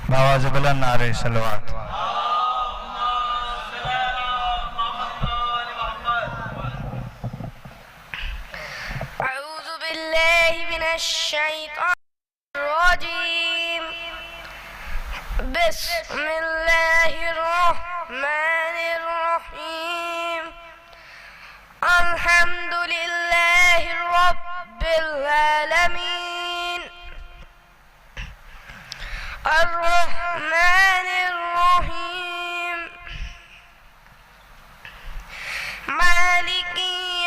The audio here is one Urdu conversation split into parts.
بآواز بلند نعرہ صلوات. أعوذ بالله من الشيطان الرجيم. بسم الله الرحمن الرحيم. الحمد لله رب العالمين الرحمن الرحيم مالك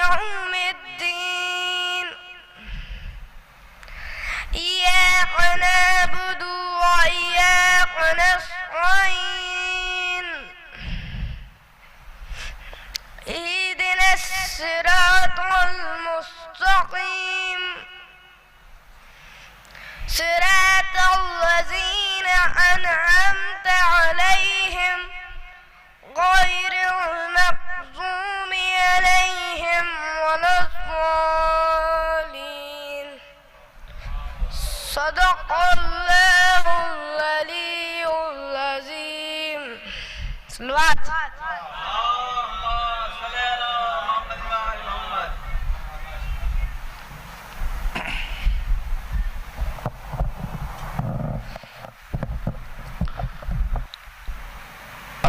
يوم الدين. إياك نعبد وإياك نستعين. اهدنا الصراط المستقيم صراط الذين أنعمت عليهم غير المغضوب عليهم ولا الضالين. صدق الله العلي العظيم. صلوات.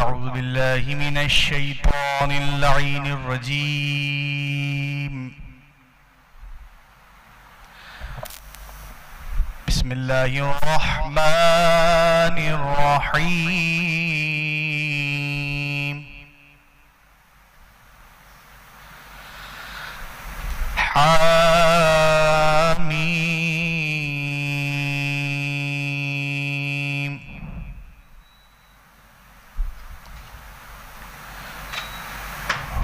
أعوذ بالله من الشيطان اللعين الرجيم. بسم الله الرحمن الرحيم. حاميم.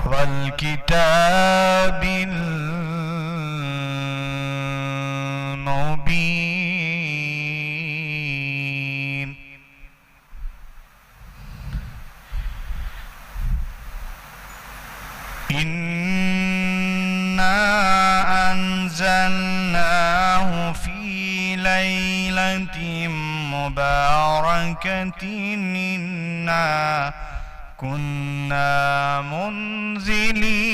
والكتاب المبين. إنا أنزلناه في ليلة مباركة إنا كنا منزلين.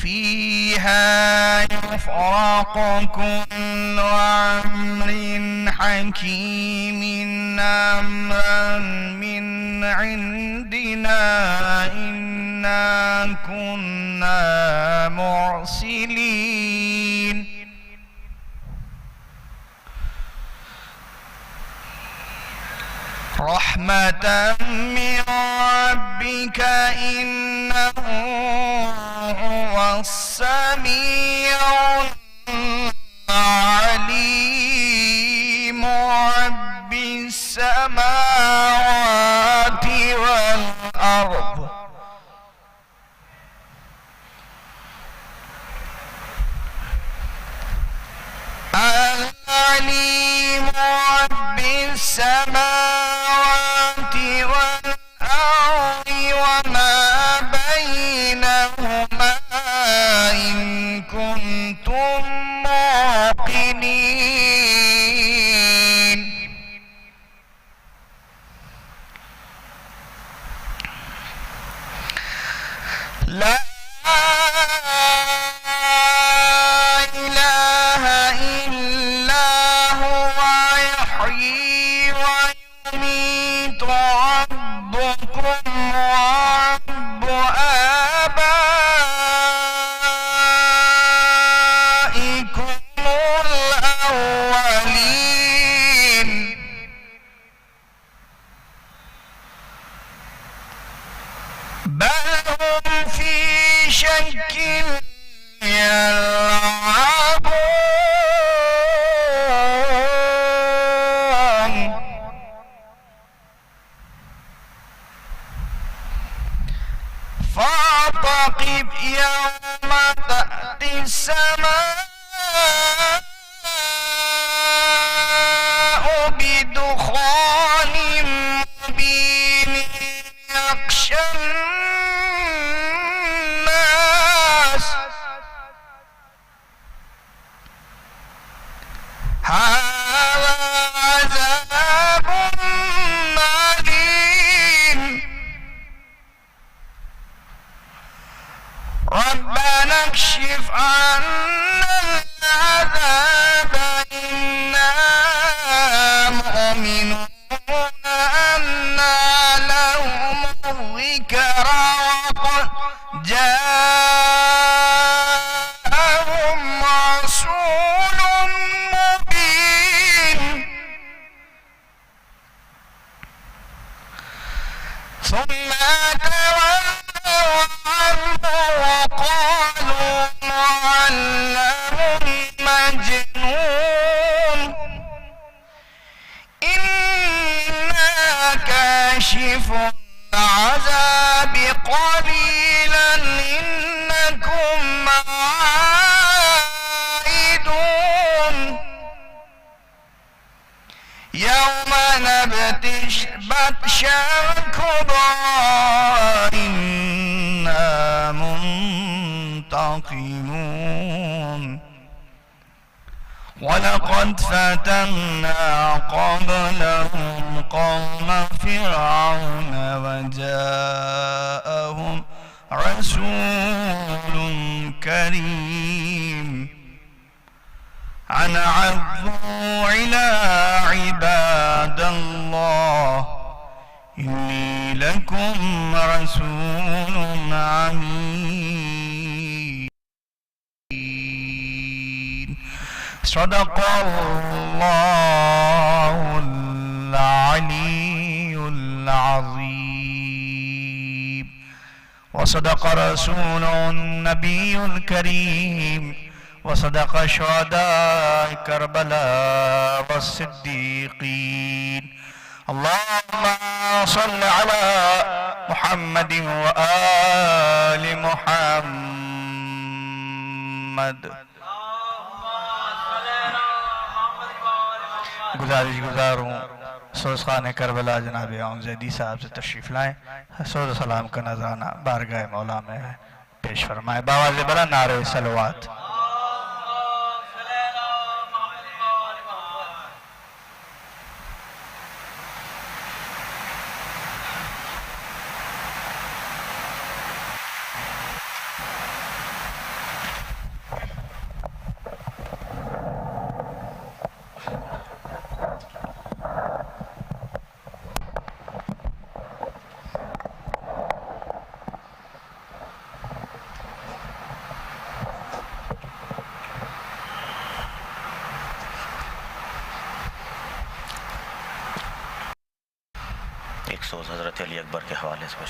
فيها يفرق كل أمر حكيم أمرا من عندنا إنا كنا مرسلين. رحمة من ربك إنه هو السميع العليم رب السماوات والأرض. العليم رب السماوات والأرض وما بينهما إن كنتم موقنين. لا إله إلا هو يحيي ويميت ربكم ورب آبائكم الأولين. بل هم في شك يلعبون. فارتقب يوم تأتي السماء بدخان مبين يغشى الناس فاكشف عنا العذاب إنا مؤمنون أنى لهم الذكرى وقد جاءهم رسول مبين ثم تولوا عنه وقالوا معلم مجنون إنا كاشف العذاب قليلا إنكم عائدون يوم نبطش بطشا كبرى إنا منتقمون ولقد فتنا قبلهم قوم فرعون وجاءهم رسول كريم أن عرضوا إلى عباد الله إني لكم رسول أمين صدق الله العلي العظيم وصدق رسوله النبي الكريم وصدق شهداء كربلاء والصديقين اللهم صل على محمد وآل محمد گزار ہوں سوز خان کربلا جناب عون زیدی صاحب سے تشریف لائیں سوز و سلام کا نذرانہ بارگاہ مولا میں پیش فرمائیں باواز بلند نعرہ صلوات ایک سوز حضرت علی اکبر کے حوالے سے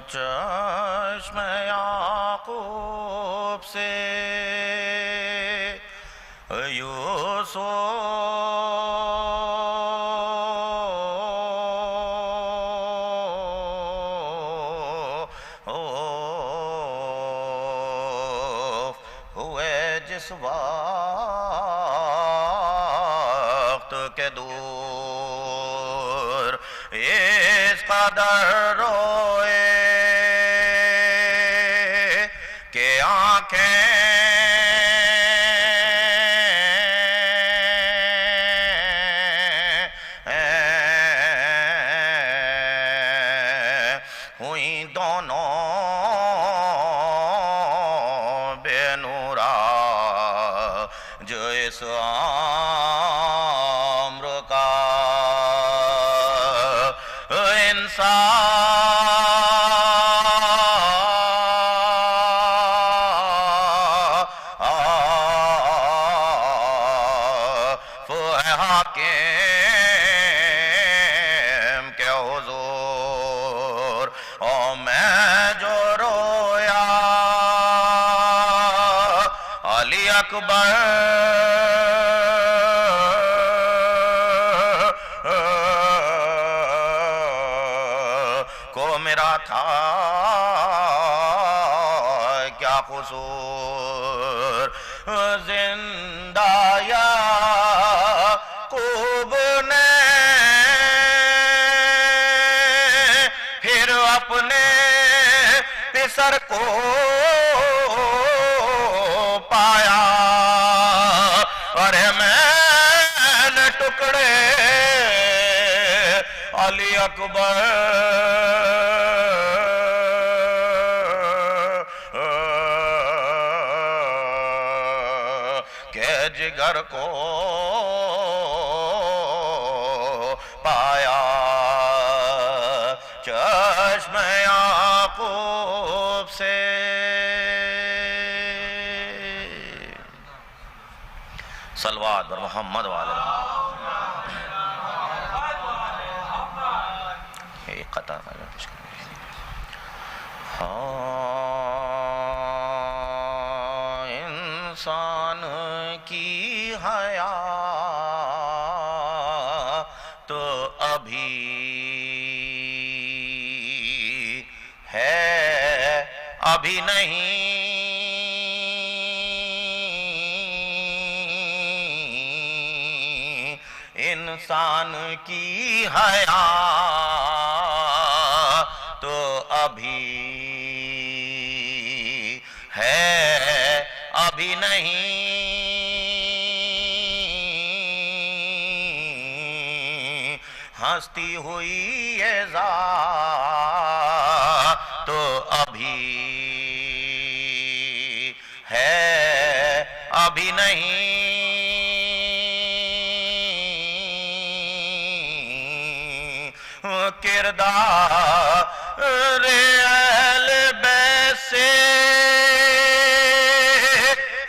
چشم یعقوب سے جس وقت کے دور اس قدر روئے کہ آنکھیں ہوئیں دونوں بے نورا جو اس عمر کا انصاف ہے حاکم کے حضور اور میں جو رویا علی اکبر کو میرا تھا کیا قصور زندہ یعقوب نے پھر اپنے پسر کو پایا اور میں نے ٹکڑے علی اکبر کے جگر کو پایا چشم یعقوب سے صلوات بر محمد والے ایک قطع انسان کی حیات تو ابھی ہے ابھی نہیں انسان کی حیات تو ابھی ہے ابھی نہیں ہستی ہوئی یہ ذات تو ابھی ہے ابھی نہیں کردار اہل بیت سے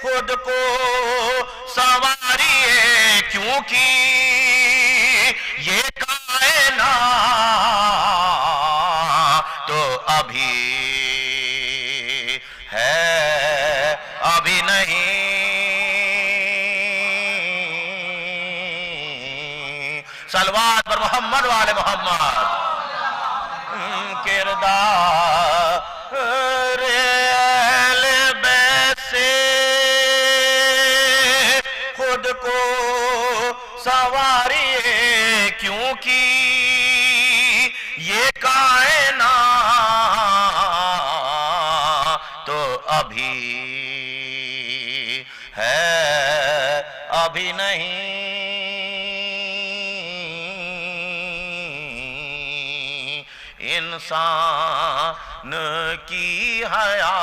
خود کو سنواریے کیونکہ یہ کائنات تو ابھی ہے ابھی نہیں صلوات پر محمد والے محمد کردار اہل بیت سے خود کو سنواریے کیونکہ یہ کائنات تو ابھی ہے ابھی نہیں انسان کی حیات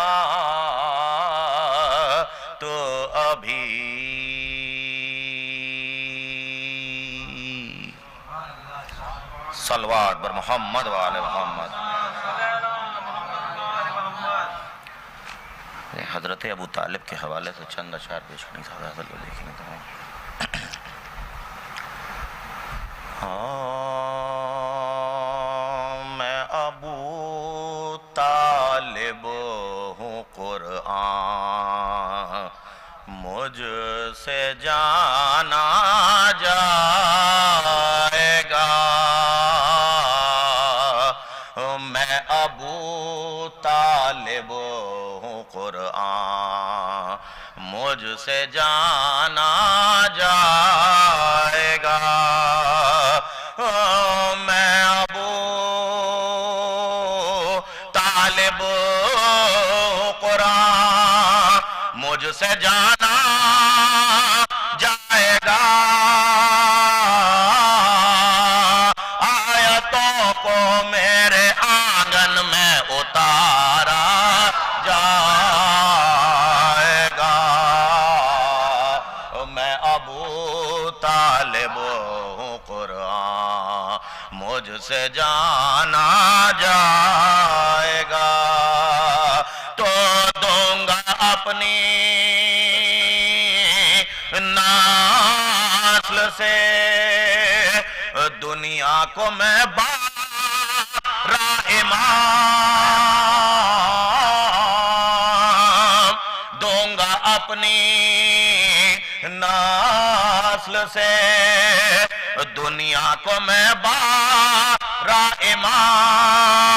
تو ابھی صلوات بر محمد وآل محمد حضرت ابو طالب کے حوالے سے چند اشعار پیش کرنی سادہ حضرت کو دیکھیں تمہیں میں ابو طالب ہوں قرآن مجھ سے جانا جائے گا میں ابو طالب ہوں قرآن مجھ سے جانا جائے گا میں ابو طالب قرآن مجھ سے جانا جائے گا آیتوں کو میرے آنگن میں اتارا جائے گا میں ابو طالب ہوں قرآن مجھ سے جانا جائے گا تو دوں گا اپنی نسل سے دنیا کو میں بارہ امام دوں گا اپنی نسل سے دنیا کو میں بارہ امام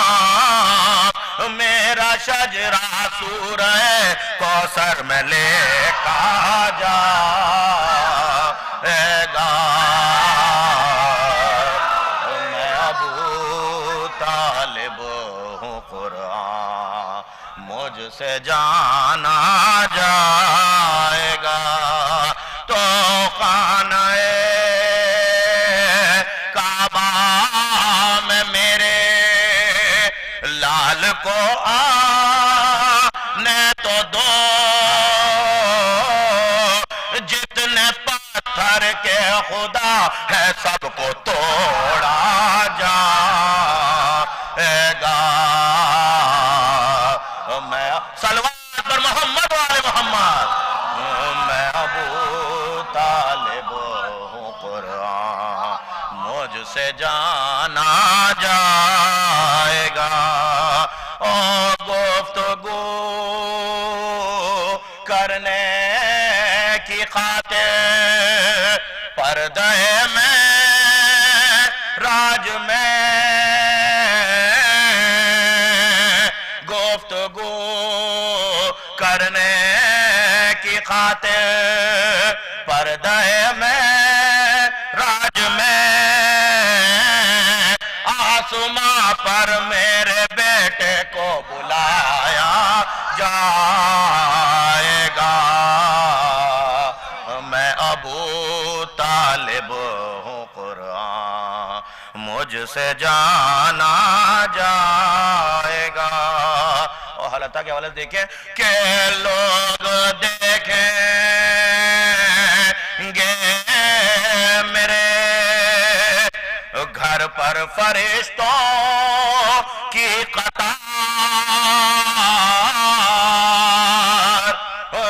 میرا شجرہ سورہ کوثر میں لے کر جائے گا میں ابو طالب ہوں قرآن مجھ سے جانا جائے گا تو خانہ کعبہ کو آنے تو دو، جتنے پتھر کے خدا ہے سب کو توڑا جائے گا۔ میں صلوات پر محمد والے محمد، میں ابو طالب ہوں، قرآن مجھ سے جانا جائے گا۔ اور گفتگو کرنے کی خاطر پردہ میں راج میں گفتگو کرنے کی خاطر پردہ میں راج میں آسماں پر میرے بیٹے کو بلایا جائے گا۔ میں ابو طالب ہوں، قرآن مجھ سے جانا جائے گا۔ اور حالتہ کے حوالے دیکھیں کہ لوگ دیکھیں گے میرے گھر پر فرشتوں کی قطار،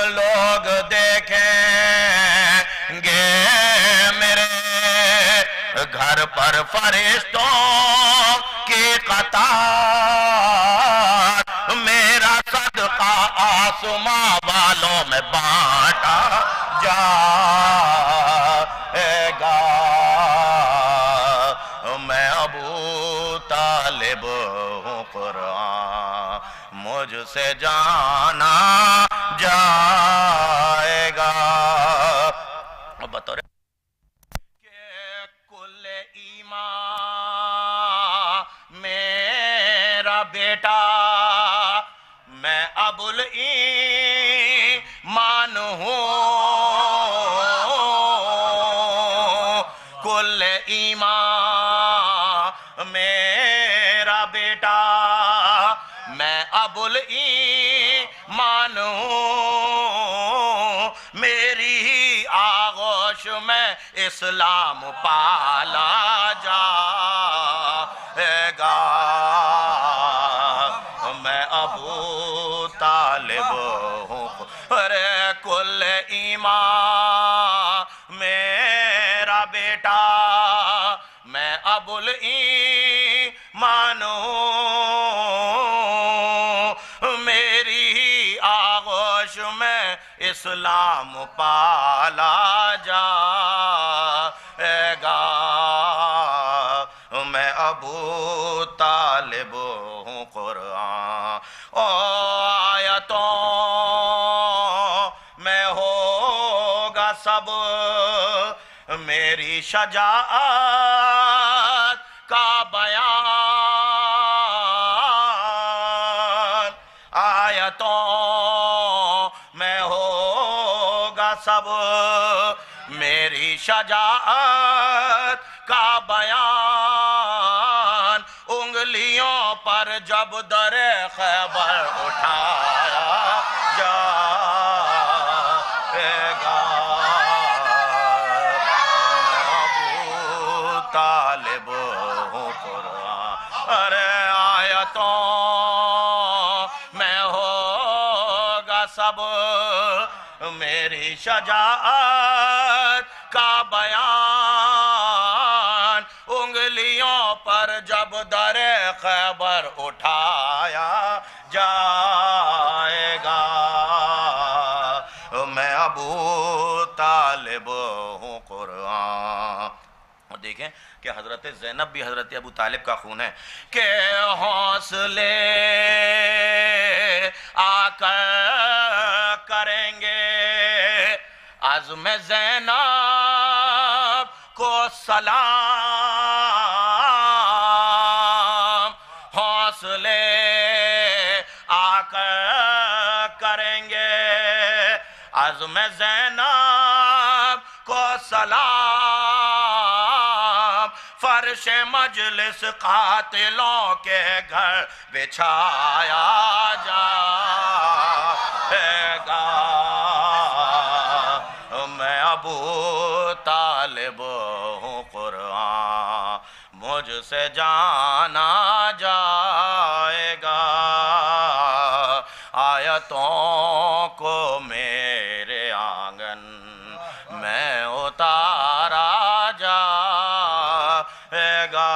لوگ دیکھیں گے میرے گھر پر فرشتوں کی قطار، میرا صدقہ آسماں والوں میں بانٹا جائے گا۔ میں ابو طالب ہوں، قرآن مجھ سے جانا جائے گا۔ بطور کہ کل ایمان میرا بیٹا، میں ابو الایمان ہوں، کل ایمان میرا بیٹا، میں ابو الایمان ہوں، میری ہی آغوش میں اسلام پالا جائے گا۔ میں ابو طالب ہوں، ارے کل ایمان میرا بیٹا، میں ابو الایمان ہوں، میری ہی آغوش میں اسلام پالا جائے گا۔ میں ابو طالب ہوں، قرآن آیتوں میں ہوگا سب میری شجاعت کا بیان، آیتوں میں ہوگا سب میری شجاعت کا بیان، انگلیوں پر جب در خیبر اٹھایا جائے گا۔ ابو طالب ہوں، قرآن ارے آیتوں میں ہوگا سب میری شجاعت کا بیان، انگلیوں پر جب در خیبر اٹھایا جائے گا۔ میں ابو طالب ہوں، قرآن دیکھیں کہ حضرت زینب بھی حضرت ابو طالب کا خون ہے کہ حوصلے آ کر کریں گے عزم زینب کو سلام، حوصلے آ کر کریں گے عزم زینب کو سلام، فرش مجلس قاتلوں کے گھر بچھایا جائے گا میں ابو طالب ہوں قرآن مجھ سے جانا جائے گا آیتوں کو میرے آنگن میں اتارا جائے گا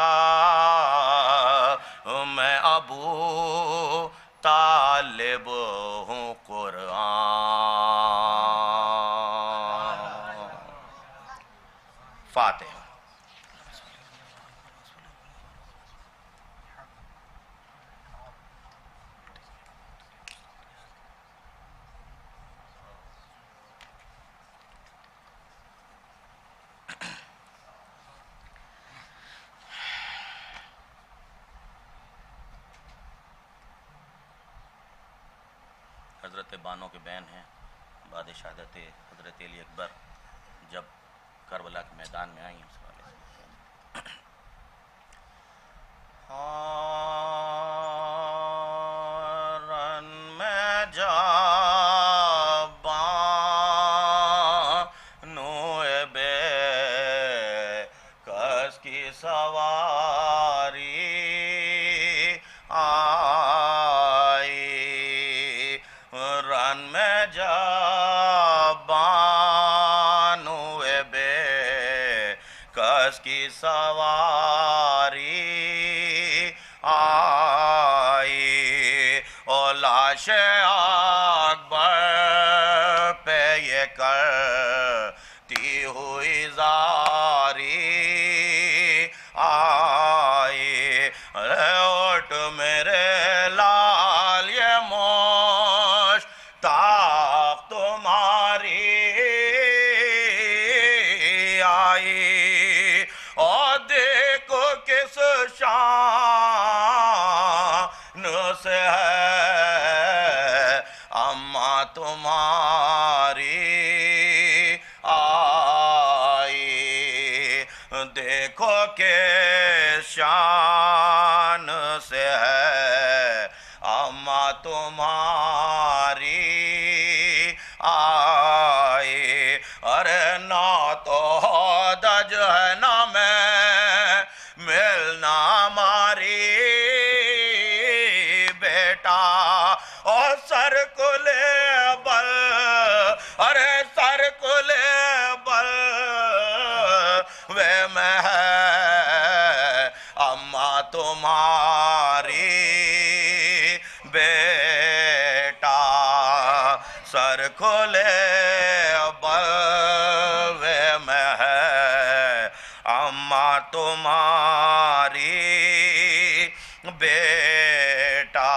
میں ابو طالب ہوں قرآن فاتحہ حضرت بانو کے بین ہیں بعد شہادت حضرت علی اکبر جب کربلا کے میدان میں آئیں اس والے رن میں جا بانو بے کس کی سواری رن میں جا بانو بے کس کی سواری آئی اور لاش اکبر پہ یہ کرتی ہوئی زاری آئی اٹھ میرے لال یہ مشتاق تمہاری آئی اور دیکھو کس شان سے ہے اماں تمہاری آئی دیکھو کس شان سے ہے اماں تمہاری آئی ارے نہ تو دج ہے نہ میں ملنا ماری بیٹا اور سر کو لے بل ارے سر کو لے بل وے میں ہے اماں تمہاری بیٹا سر کھولے بلوے میں ہے اماں تمہاری بیٹا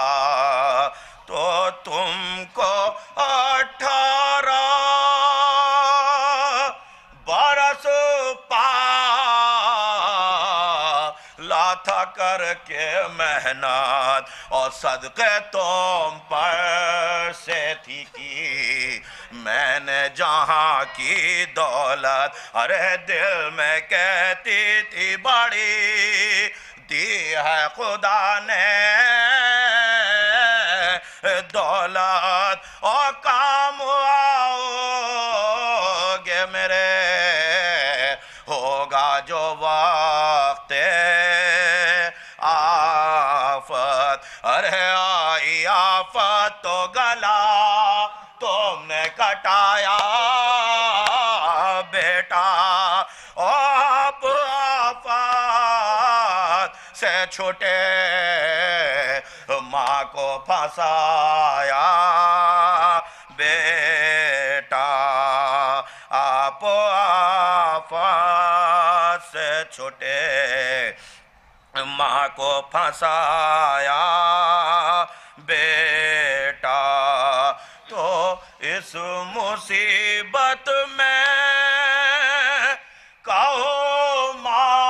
تو تم کو 18 برس تھا کر کے محنت اور صدقے تم پر سے تھی کی میں نے جہاں کی دولت ارے دل میں کہتی تھی بڑی دی ہے خدا نے دولت اور کام آؤ گے میرے ہوگا جو وقت آفت ارے آئی آفت تو گلا تم نے کٹایا بیٹا اب آفت سے چھوٹے ماں کو پھنسایا بیٹا آپ آفت سے چھوٹے ماں کو پھنسایا بیٹا تو اس مصیبت میں کہو ماں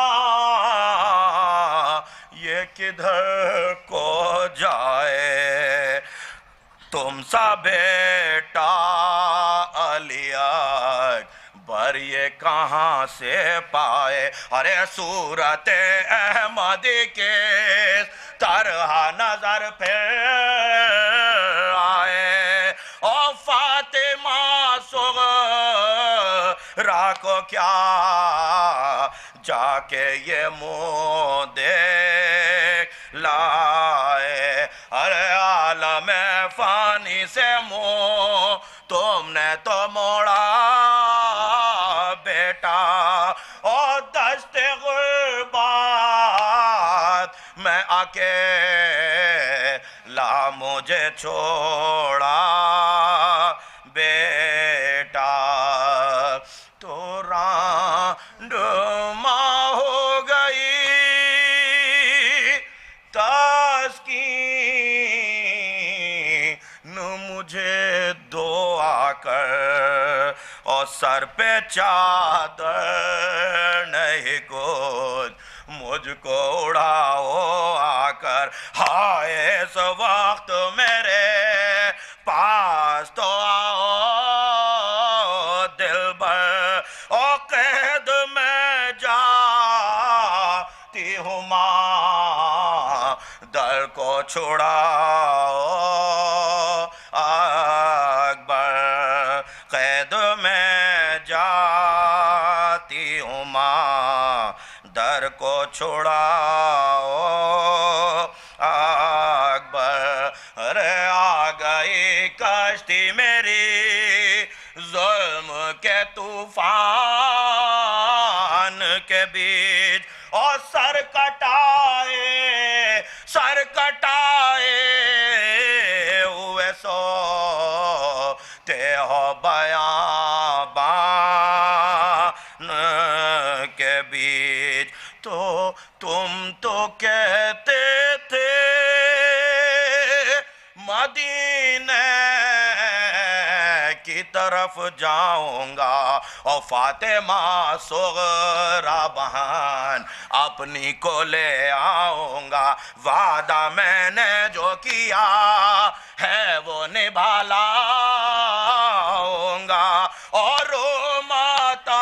یہ کدھر کو جائے تم سا بیٹا علی اکبر مگر یہ کہاں سے پائے ارے صورت احمد کے طرح نظر پھر آئے او فاطمہ صغرا کو کیا جا کے یہ منہ دیکھ لائے ارے عالم فانی سے منہ تم نے تو موڑا بیٹا اور دشت غربات میں اکیلا مجھے چھوڑا بیٹا تو رانڈما ہو گئی تسکین مجھے دعا کر اور سر پہ چادر نہیں کچھ مجھ کو اڑاؤ آ کر ہائے اس وقت میرے پاس تو آؤ دلبر او قید میں جاتی ہوں ماں در کو چھڑاؤ اکبر قید میں جاتی ہوں ماں در کو چھڑاؤ اکبر ارے آ گئی کشتی میری ظلم کے طوفان کے بیچ اور سر کٹائے ہوئے سوتے ہو بیابان کے بیچ تو تم تو کہتے تھے مدینے کی طرف جاؤں گا اور فاطمہ صغرا بہن اپنی کو لے آؤں گا وعدہ میں نے جو کیا ہے وہ نبھا لاؤں گا اور رو ماتا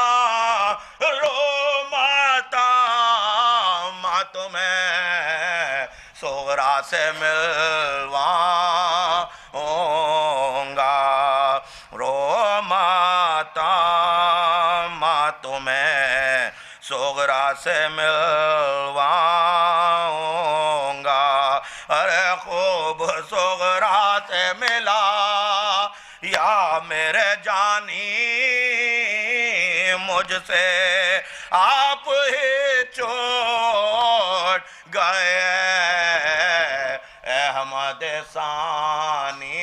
ماں تمہیں صغرا سے ملواؤں گا رو ماتا ماں تمہیں صغرا سے ملواؤں گا ارے خوب صغرا سے ملا یا میرے جانی مجھ سے آپ ہی چھوٹ گئے احمد ثانی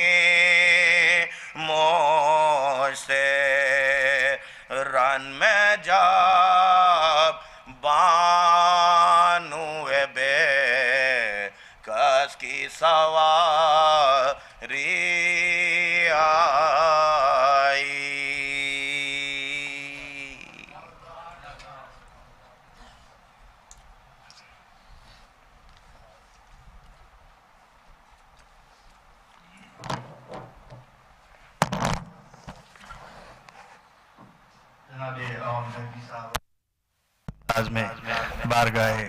مجھ سے رن میں جب بانوے بے کس کی سواری آئی آج میں بارگاہ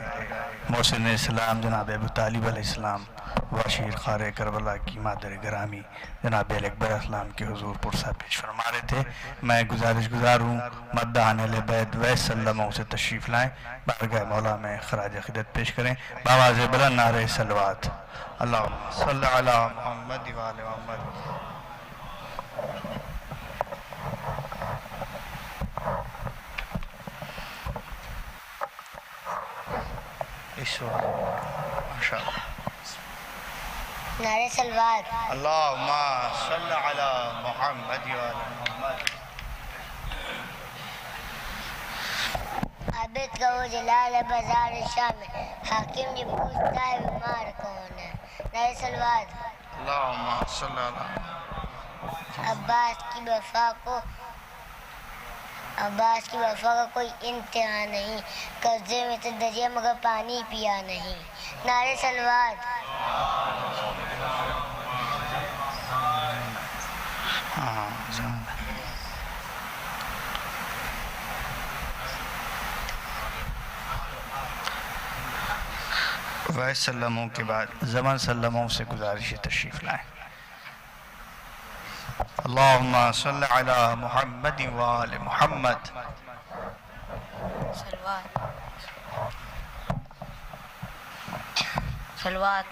محسن اسلام جناب ابو طالب علیہ السلام وشیر خار کربلا کی مادر گرامی جناب علی اکبر اسلام کے حضور پرسہ پیش فرما رہے تھے میں گزار ہوں مدحان اہل بیت وسلم سے تشریف لائیں بارگاہ مولا میں خراج عقیدت پیش کریں بآواز بلند نعرہ صلوات اللہم صلی علی محمد و آل محمد ماشاءاللہ نعرہ صلوات اللہم صلی علی محمد و آل محمد عابد کا وہ جلال ہے بازار شام میں حاکم جب پوچھتا ہے بیمار کون ہے نعرہ صلوات اللہم صلی علی عباس کی وفا کا کوئی انتہا نہیں قبضے میں تو دریا مگر پانی پیا نہیں نعرہ صلوات وائس سلموں کے بعد زمان سلموں سے گزارش تشریف لائیں. اللہم صلی علی محمد وآل محمد. سلوات.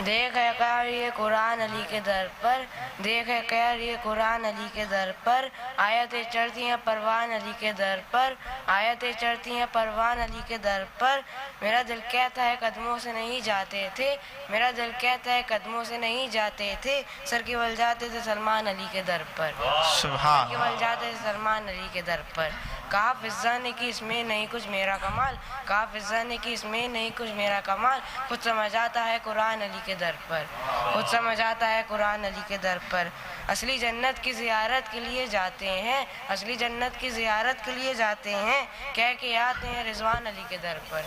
دیکھ ہے کار یہ قرآن علی کے در پر، دیکھ ہے کار یہ قرآن علی کے در پر، آیتیں چڑھتی ہیں پروان علی کے در پر، آیتیں چڑھتی ہیں پروان علی کے در پر. میرا دل کہتا ہے قدموں سے نہیں جاتے تھے، میرا دل کہتا ہے قدموں سے نہیں جاتے تھے، سر کے بل جاتے تھے سلمان علی کے در پر، سر کے بل جاتے تھے سلمان علی کے در پر. کہا فضا نے کہ اس میں نہیں کچھ میرا کمال، کہا فضا نے کہ اس میں نہیں کچھ میرا کمال، خود سمجھ آتا ہے قرآن علی کے در پر، خود سمجھ آتا ہے قرآن علی کے در پر. اصلی جنت کی زیارت کے لیے جاتے ہیں، اصلی جنت کی زیارت کے لیے جاتے ہیں، کہہ کے آتے ہیں رضوان علی کے در پر،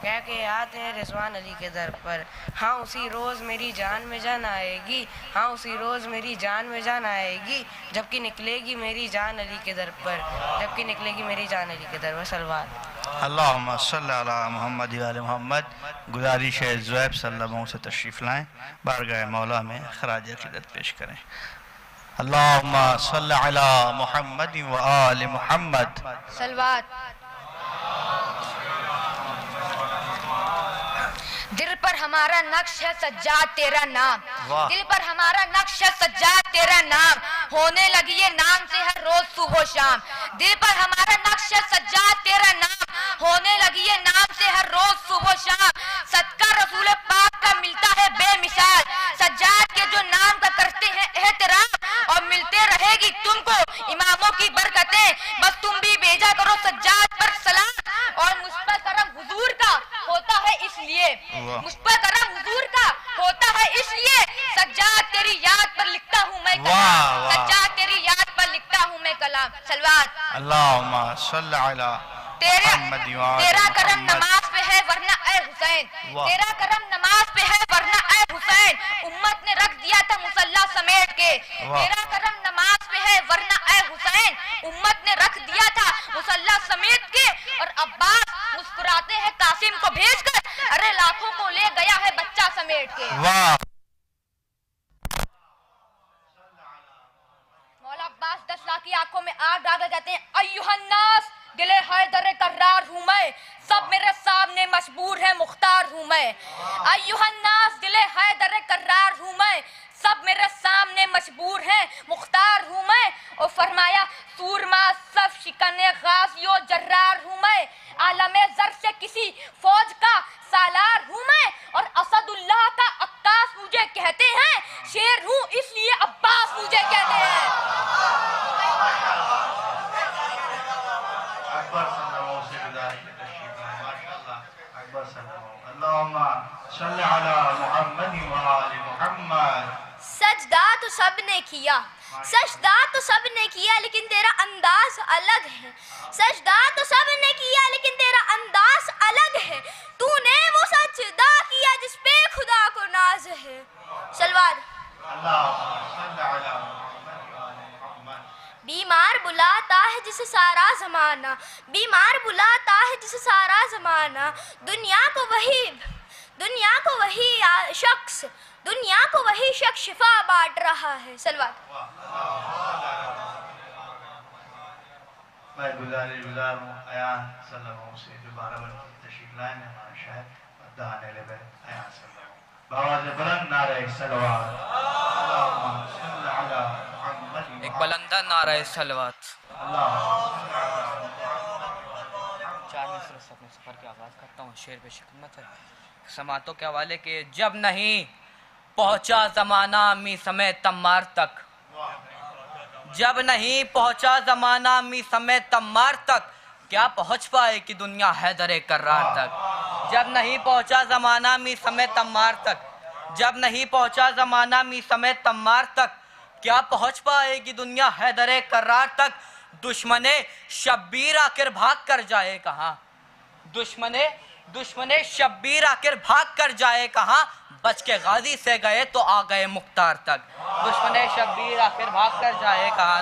کہہ کے آتے ہیں رضوان علی کے در پر. ہاں اسی روز میری جان میں جان آئے گی، ہاں اسی روز میری جان میں جان آئے گی، جبکہ نکلے گی میری جان علی کے در پر، جبکہ نکلے گی میری جان علی کے در پر. صلوات. اللہم صلی علی محمد وآل محمد. گزارش ہے زویب سلموں سے تشریف لائیں، بارگاہ مولا میں خراج عقیدت پیش کریں. اللہم صلی علی محمد وآل محمد. صلوات. دل پر ہمارا نقش ہے سجاد تیرا نام، دل پر ہمارا نقش ہے سجاد تیرا نام، ہونے لگی ہے نام سے ہر روز صبح و شام. دل پر ہمارا نقش ہے سجاد تیرا نام، ہونے لگی ہے نام سے ہر روز صبح و شام. صدقہ رسول پاک کا ملتا ہے بے مثال، سجاد کے جو نام کا کرتے ہیں احترام، اور ملتے رہے گی تم کو اماموں کی برکتیں، بس تم بھی بھیجا کرو سجاد پر سلام. اور مجھ پر کرم حضور کا ہوتا ہے اس لیے، مجھ پر کرم حضور کا ہوتا ہے اس لیے، سجاد تیری یاد پر لکھتا ہوں میں کلام، سجاد تیری یاد پر لکھتا ہوں میں کلام. صلوات. اللہم صلی علی محمد وآل تیرا کرم محمد. نماز پہ ہے ورنہ اے حسین، تیرا کرم نماز پہ ہے ورنہ اے حسین، امت نے رکھ دیا تھا مصلی سمیٹ کے. تیرا کرم نماز پہ ہے ورنہ اے حسین، امت نے رکھ دیا تھا مصلی سمیٹ کے. اور عباس مسکراتے ہیں قاسم کو بھیج کر، ارے لاکھوں کو لے گیا ہے بچہ سمیٹ کے. مولا عباس 10 لاکھ کی آنکھوں میں آگ ڈالے جاتے ہیں. ایھا الناس دل حیدر کرار ہوں میں، سب میرے سامنے مجبور ہے مختار ہوں میں. ایھا الناس دل حیدر کرار ہوں میں، سب میرے سامنے مجبور ہیں مختار ہوں میں. اور فرمایا سورما سب شکن غازی و جرار ہوں میں، عالم زر سے کسی فوج کا سالار ہوں میں. اور اسد اللہ کا عکاس مجھے کہتے ہیں، شیر ہوں اس لیے عباس مجھے کہتے ہیں. اکبر سلموں سے گزارش تشریف لائیں. ماشاءاللہ اکبر سلموں. اللہم صلی علی محمد وآل محمد. سجدہ تو سب نے کیا، سجدہ تو سب نے کیا لیکن تیرا انداز الگ ہے، سجدہ تو سب نے کیا لیکن تیرا انداز الگ ہے. تو نے وہ سجدہ کیا جس پہ خدا کو ناز ہے. صلوات. اللہم صلی علی محمد وآل محمد. بیمار بلاتا ہے جسے سارا زمانہ، بیمار بلاتا ہے جسے سارا زمانہ، دنیا کو وہی شخص، دنیا کو وہی شخص شفا بانٹ رہا ہے. صلوات. میں گزار ہوں ایان سلموں سے دوبارہ تشریف لائیں. ہمارا شاہد مدہانے لے بیت ایان سلموں. باواز بلند نعرہ صلوات. اللہم صلی علی محمد. ایک بلندہ نعرہ صلوات. 4 میں صرف اپنے سفر کی آغاز کرتا ہوں. شعر پہ شکمت ہے سماعتوں کے حوالے کے. جب نہیں پہنچا زمانہ می سمیت تمار تک، جب نہیں پہنچا زمانہ می سمیت تمار تک، کیا پہنچ پائے کہ دنیا حیدر کرار تک. جب نہیں پہنچا زمانہ می سمیت تمار تک، جب نہیں پہنچا زمانہ می سمیت تمار تک، کیا پہنچ پائے گی دنیا حیدر کرار تک. دشمن شبیر آخر بھاگ کر جائے کہاں، دشمن شبیر آخر بھاگ کر جائے کہاں، بچ کے غازی سے گئے تو آ گئے مختار تک. دشمن شبیر آخر بھاگ کر جائے کہاں،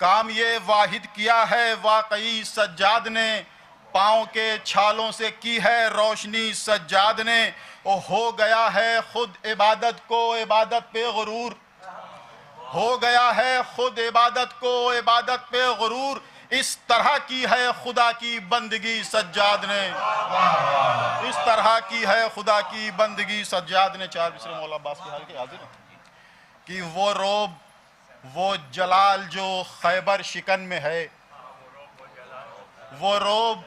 کام یہ واحد کیا ہے واقعی سجاد نے، پاؤں کے چھالوں سے کی ہے روشنی سجاد نے، وہ ہو گیا ہے خود عبادت کو عبادت پہ غرور، ہو گیا ہے خود عبادت کو عبادت پہ غرور، اس طرح کی ہے خدا کی بندگی سجاد نے، اس طرح کی ہے خدا کی بندگی سجاد نے۔ 4 مصرے مولا عباس کے حال کے حاضر ہیں کہ وہ روب وہ جلال جو خیبر شکن میں ہے، وہ روب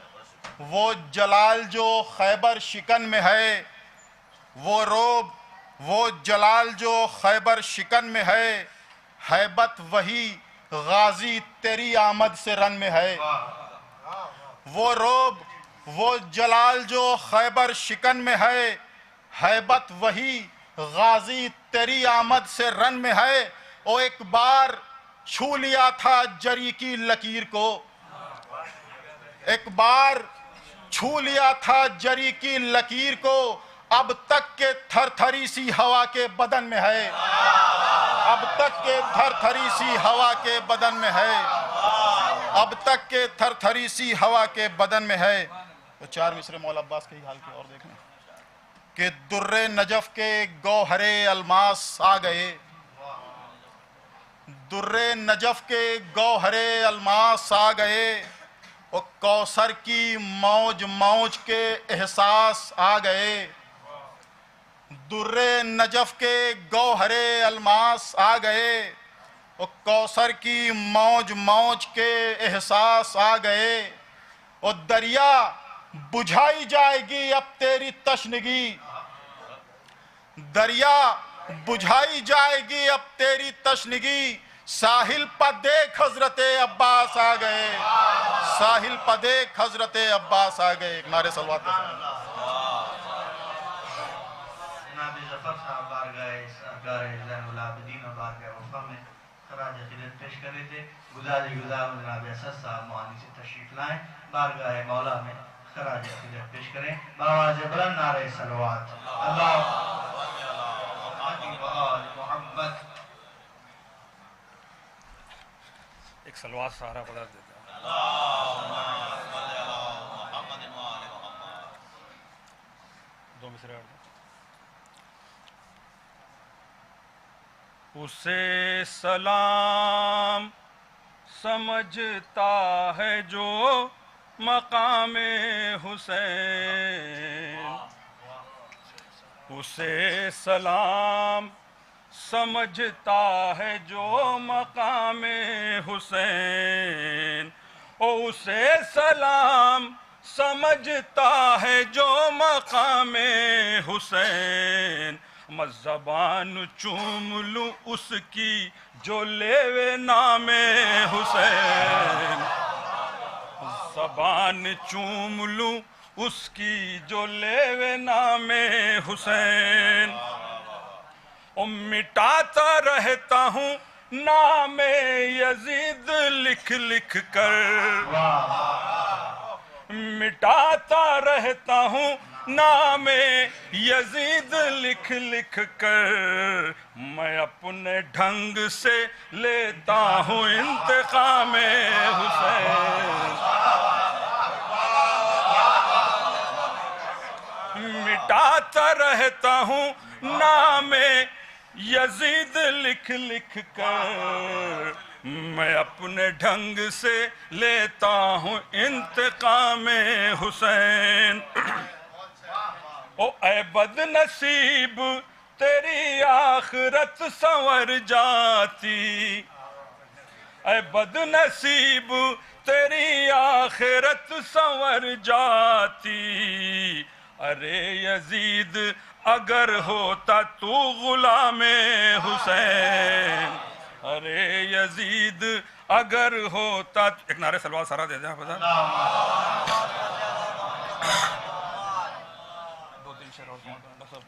وہ جلال جو خیبر شکن میں ہے، وہ روب وہ جلال جو خیبر شکن میں ہے، ہیبت وہی غازی تیری آمد سے رن میں ہے، وہ روب وہ جلال جو خیبر شکن میں ہے، ہیبت وہی غازی تیری آمد سے رن میں ہے، او ایک بار چھو لیا تھا جری کی لکیر کو، ایک بار چھو لیا تھا جری کی لکیر کو، اب تک کے تھر تھری سی ہوا کے بدن میں ہے، اب تک کے تھر تھری سی ہوا کے بدن میں ہے، اب تک کے تھر تھری سی ہوا کے بدن میں ہے۔ تو 4 مصرے مولا عباس کے ہی حال کے اور دیکھیں کہ در نجف کے گوہر الماس آ گئے، در نجف کے گوہر الماس آ گئے، اور کوثر کی موج موج کے احساس آ گئے، در نجف کے گوہر الماس آ گئے، اور کوثر کی موج موج کے احساس آ گئے، اور دریا بجھائی جائے گی اب تیری تشنگی، دریا بجھائی جائے گی اب تیری تشنگی، ساحل پہ دیکھ حضرت عباس آ گئے، ساحل پہ دیکھ حضرت عباس آ گئے۔ ایک نعرے صلوات کا جناب ظفر صاحب بارگاہ سرکار زین العابدین و بارگاہ وفا میں خراج عقیدت پیش کر رہے تھے۔ گزار جناب اسد صاحب معانی سے تشریف لائیں، بارگاہ مولا میں خراج عقیدت پیش کریں، بآواز بلند نعرہ صلوات، اللہ محمد۔ ایک سلوات سارا پڑھا دیتا ہے۔ دو مصرے اور اسے سلام سمجھتا ہے جو مقام حسین، اسے سلام سمجھتا ہے جو مقام حسین، اسے سلام سمجھتا ہے جو مقام حسین، میں زبان چوم لوں اس کی جو لیوے نام حسین، زبان چوم لوں اس کی جو لیوے نام حسین، مٹاتا رہتا ہوں نام یزید لکھ لکھ کر، مٹاتا رہتا ہوں نام یزید لکھ لکھ کر، میں اپنے ڈھنگ سے لیتا ہوں انتقام حسین، مٹاتا رہتا ہوں نام یزید لکھ لکھ کر، میں اپنے ڈھنگ سے لیتا ہوں انتقام حسین، او اے بد نصیب تیری آخرت سنور جاتی، اے بد نصیب تیری آخرت سنور جاتی، ارے یزید اگر ہوتا تو غلام حسین، ارے یزید اگر ہوتا، ایک نعرے سلوات سارا دے دیں آپ بتا، دو تین شعر اور سب،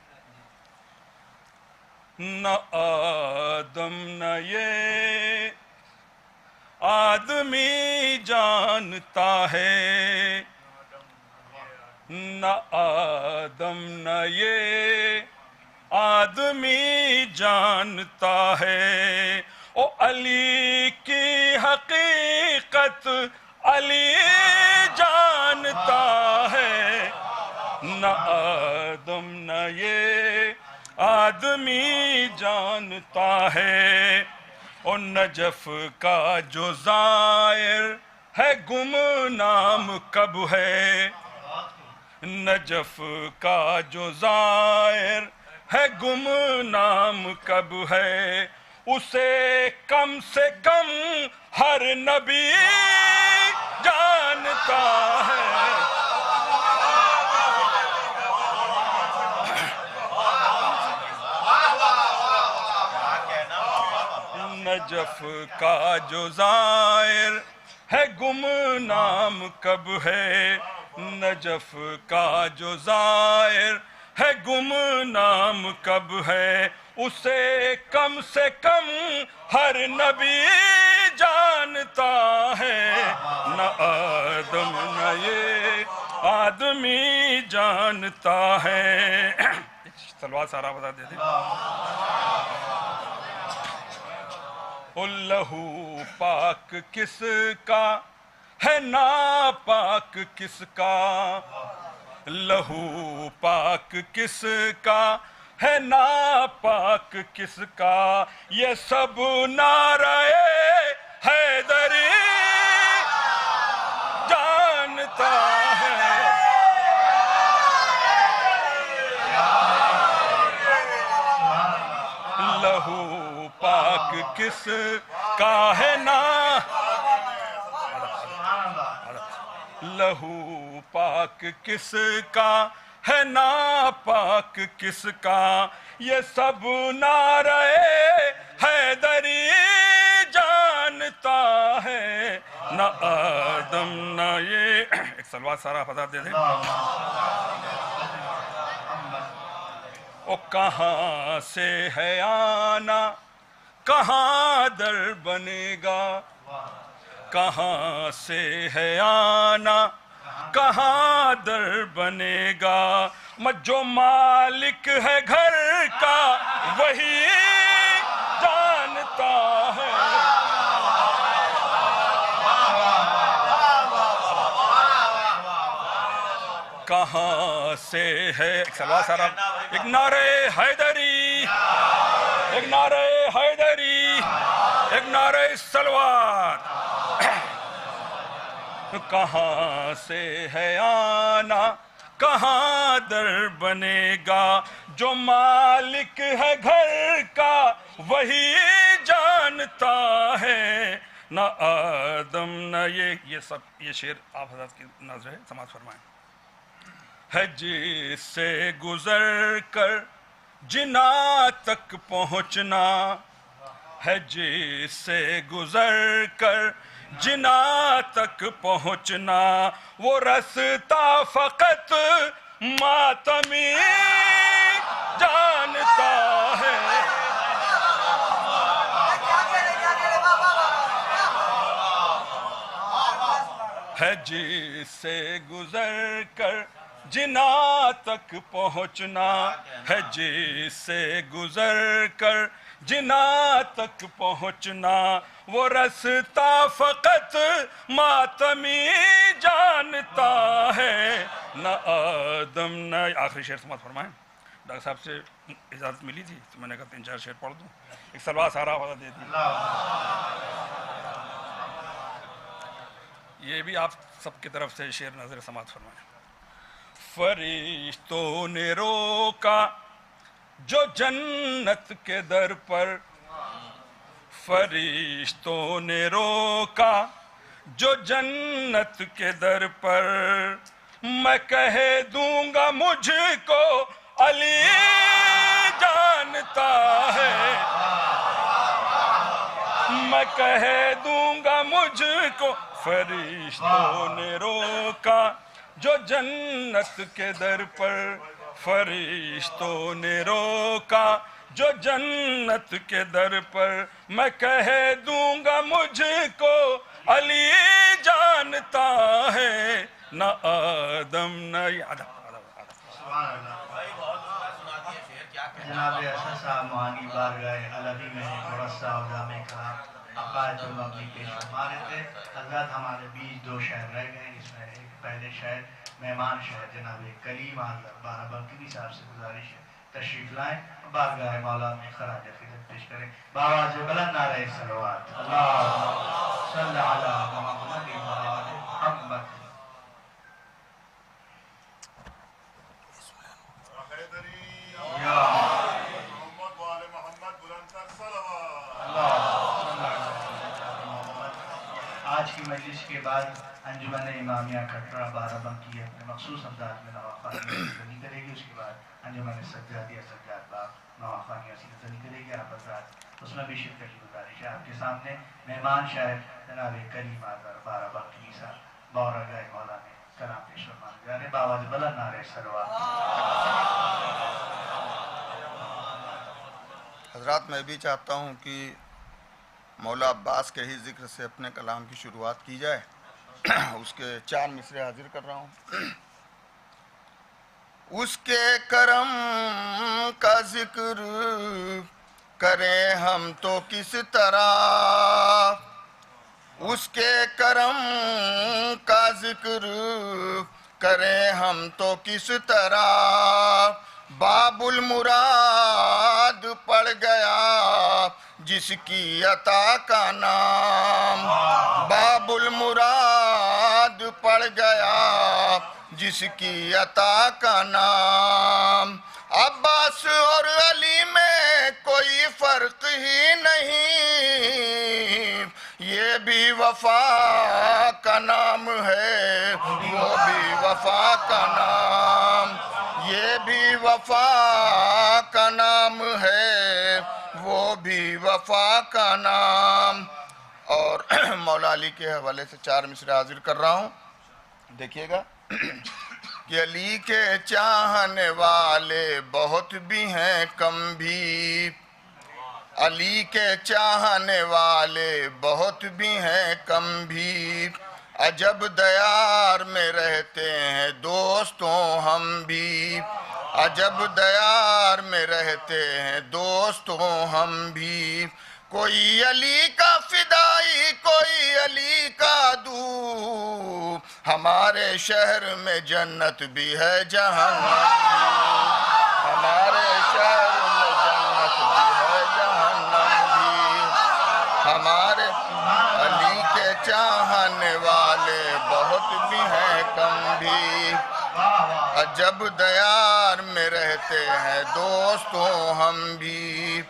نہ آدم نہ یہ آدمی جانتا ہے، نہ آدم نہ یہ آدمی جانتا ہے، او علی کی حقیقت علی جانتا ہے، نہ آدم نہ یہ آدمی جانتا ہے۔ اور نجف کا جو زائر ہے گمنام کب ہے، نجف کا جو زائر ہے گمنام کب ہے، اسے کم سے کم ہر نبی جانتا ہے۔ نجف کا جو زائر ہے گمنام کب ہے، نجف کا جو زائر ہے گمنام کب ہے، اسے کم سے کم ہر نبی جانتا ہے، نہ آدم نہ یہ آدمی جانتا ہے۔ سلوات سارا بتا دیتے۔ لہو پاک کس کا ہے ناپاک کس کا، لہو پاک کس کا ہے ناپاک کس کا، یہ سب نعرہ حیدری جانتا ہے۔ لہو پاک کس کا ہے لہو پاک کس کا ہے ناپاک کس کا، یہ سب نعرہ حیدری جانتا ہے، نہ آدم نہ یہ ایک سلوات سارا فضا دے دیں۔ او کہاں سے ہے آنا کہاں در بنے گا، کہاں سے ہے آنا کہاں در بنے گا، جو مالک ہے گھر کا وہی جانتا ہے۔ کہاں سے ہے ایک سلوات سارا، ایک نعرہ حیدری، ایک نعرہ حیدری، ایک نعرہ سلوات۔ کہاں سے ہے آنا کہاں در بنے گا، جو مالک ہے گھر کا وہی جانتا ہے، نہ آدم نہ یہ سب یہ شعر آپ حضرات کی نظر ہے سماعت فرمائیں۔ ہے جس سے گزر کر جنا تک پہنچنا، ہے جس سے گزر کر جنا تک پہنچنا، وہ رستہ فقط ماتمی جانتا ہے۔ ہے جس سے گزر کر جنا تک پہنچنا، ہے جس سے گزر کر جنا تک پہنچنا، وہ رستہ فقط ماتمی جانتا ہے، نہ آدم نہ آخری شعر سماعت فرمائیں۔ ڈاکٹر صاحب سے اجازت ملی تھی تو میں نے کہا 3-4 شعر پڑھ دوں، ایک سلوات سارا والا دے دی۔ یہ بھی آپ سب کی طرف سے شعر نظر سماعت فرمائیں۔ فرشتوں نے روکا جو جنت کے در پر، فرشتوں نے روکا جو جنت کے در پر، میں کہہ دوں گا مجھ کو علی جانتا ہے، میں کہہ دوں گا مجھ کو۔ فرشتوں نے روکا جو جنت کے در پر، فرشتوں نے روکا جو جنت کے در پر، میں کہہ دوں گا مجھ کو علی جانتا ہے، نہ آدم نہ جناب اسد صاحب معانی بارگاہ الہی میں تھوڑا سا جامع کلام عقائد المبنی پیش فرما رہے تھے. حضرات ہمارے بیچ دو شاعر رہ گئے ہیں، جس میں ایک پہلے شاعر مہمان شاعر جناب کلیم حضرت بارابنکی صاحب سے گزارش ہے تشریف لائیں، بارگاہ مولا میں خراج عقیدت پیش کریں. بآواز بلند نعرہ صلوات. اللہم صل علی محمد و آل محمد. آج کی مجلس کے بعد انجمن امامیہ کٹرا بارابنکی اپنے مخصوص انداز میں نواخوانی زنی کرے گی. اس کے بعد انجمن سجادیہ سجاد باغ نواخوانی زنی کرے گی. آپ حضرات اس میں بھی شرکت کی گزارش ہے. آپ کے سامنے مہمان شاعر جناب کریم آذر بارابنکی صاحب بارگاہ مولا میں کلام پیش فرمانے جا رہے ہیں. بآواز بلند نعرہ صلوات. حضرات میں بھی چاہتا ہوں کہ مولا عباس کے ہی ذکر سے اپنے کلام کی شروعات کی جائے. اس کے 4 مصرے حاضر کر رہا ہوں. اس کے کرم کا ذکر کریں ہم تو کس طرح، اس کے کرم کا ذکر کریں ہم تو کس طرح. باب المراد پڑ گیا جس کی عطا کا نام، باب المراد پڑ گیا جس کی عطا کا نام. عباس اور علی میں کوئی فرق ہی نہیں، یہ بھی وفا کا نام ہے وہ بھی وفا کا نام، یہ بھی وفا کا نام ہے وہ بھی وفا کا نام. اور مولا علی کے حوالے سے 4 مصرے حاضر کر رہا ہوں. دیکھیے گا کہ علی کے چاہنے والے بہت بھی ہیں کم بھی، علی کے چاہنے والے بہت بھی ہیں کم بھی. عجب دیار میں رہتے ہیں دوستوں ہم بھی، عجب دیار میں رہتے ہیں دوستوں ہم بھی. کوئی علی کا فدائی کوئی علی کا دو، ہمارے شہر میں جنت بھی ہے جہنم بھی، ہمارے شہر میں جنت بھی ہے جہنم بھی. ہمارے علی کے چاہنے والے بہت بھی ہیں کم بھی، عجب دیار میں رہتے ہیں دوستوں ہم بھی.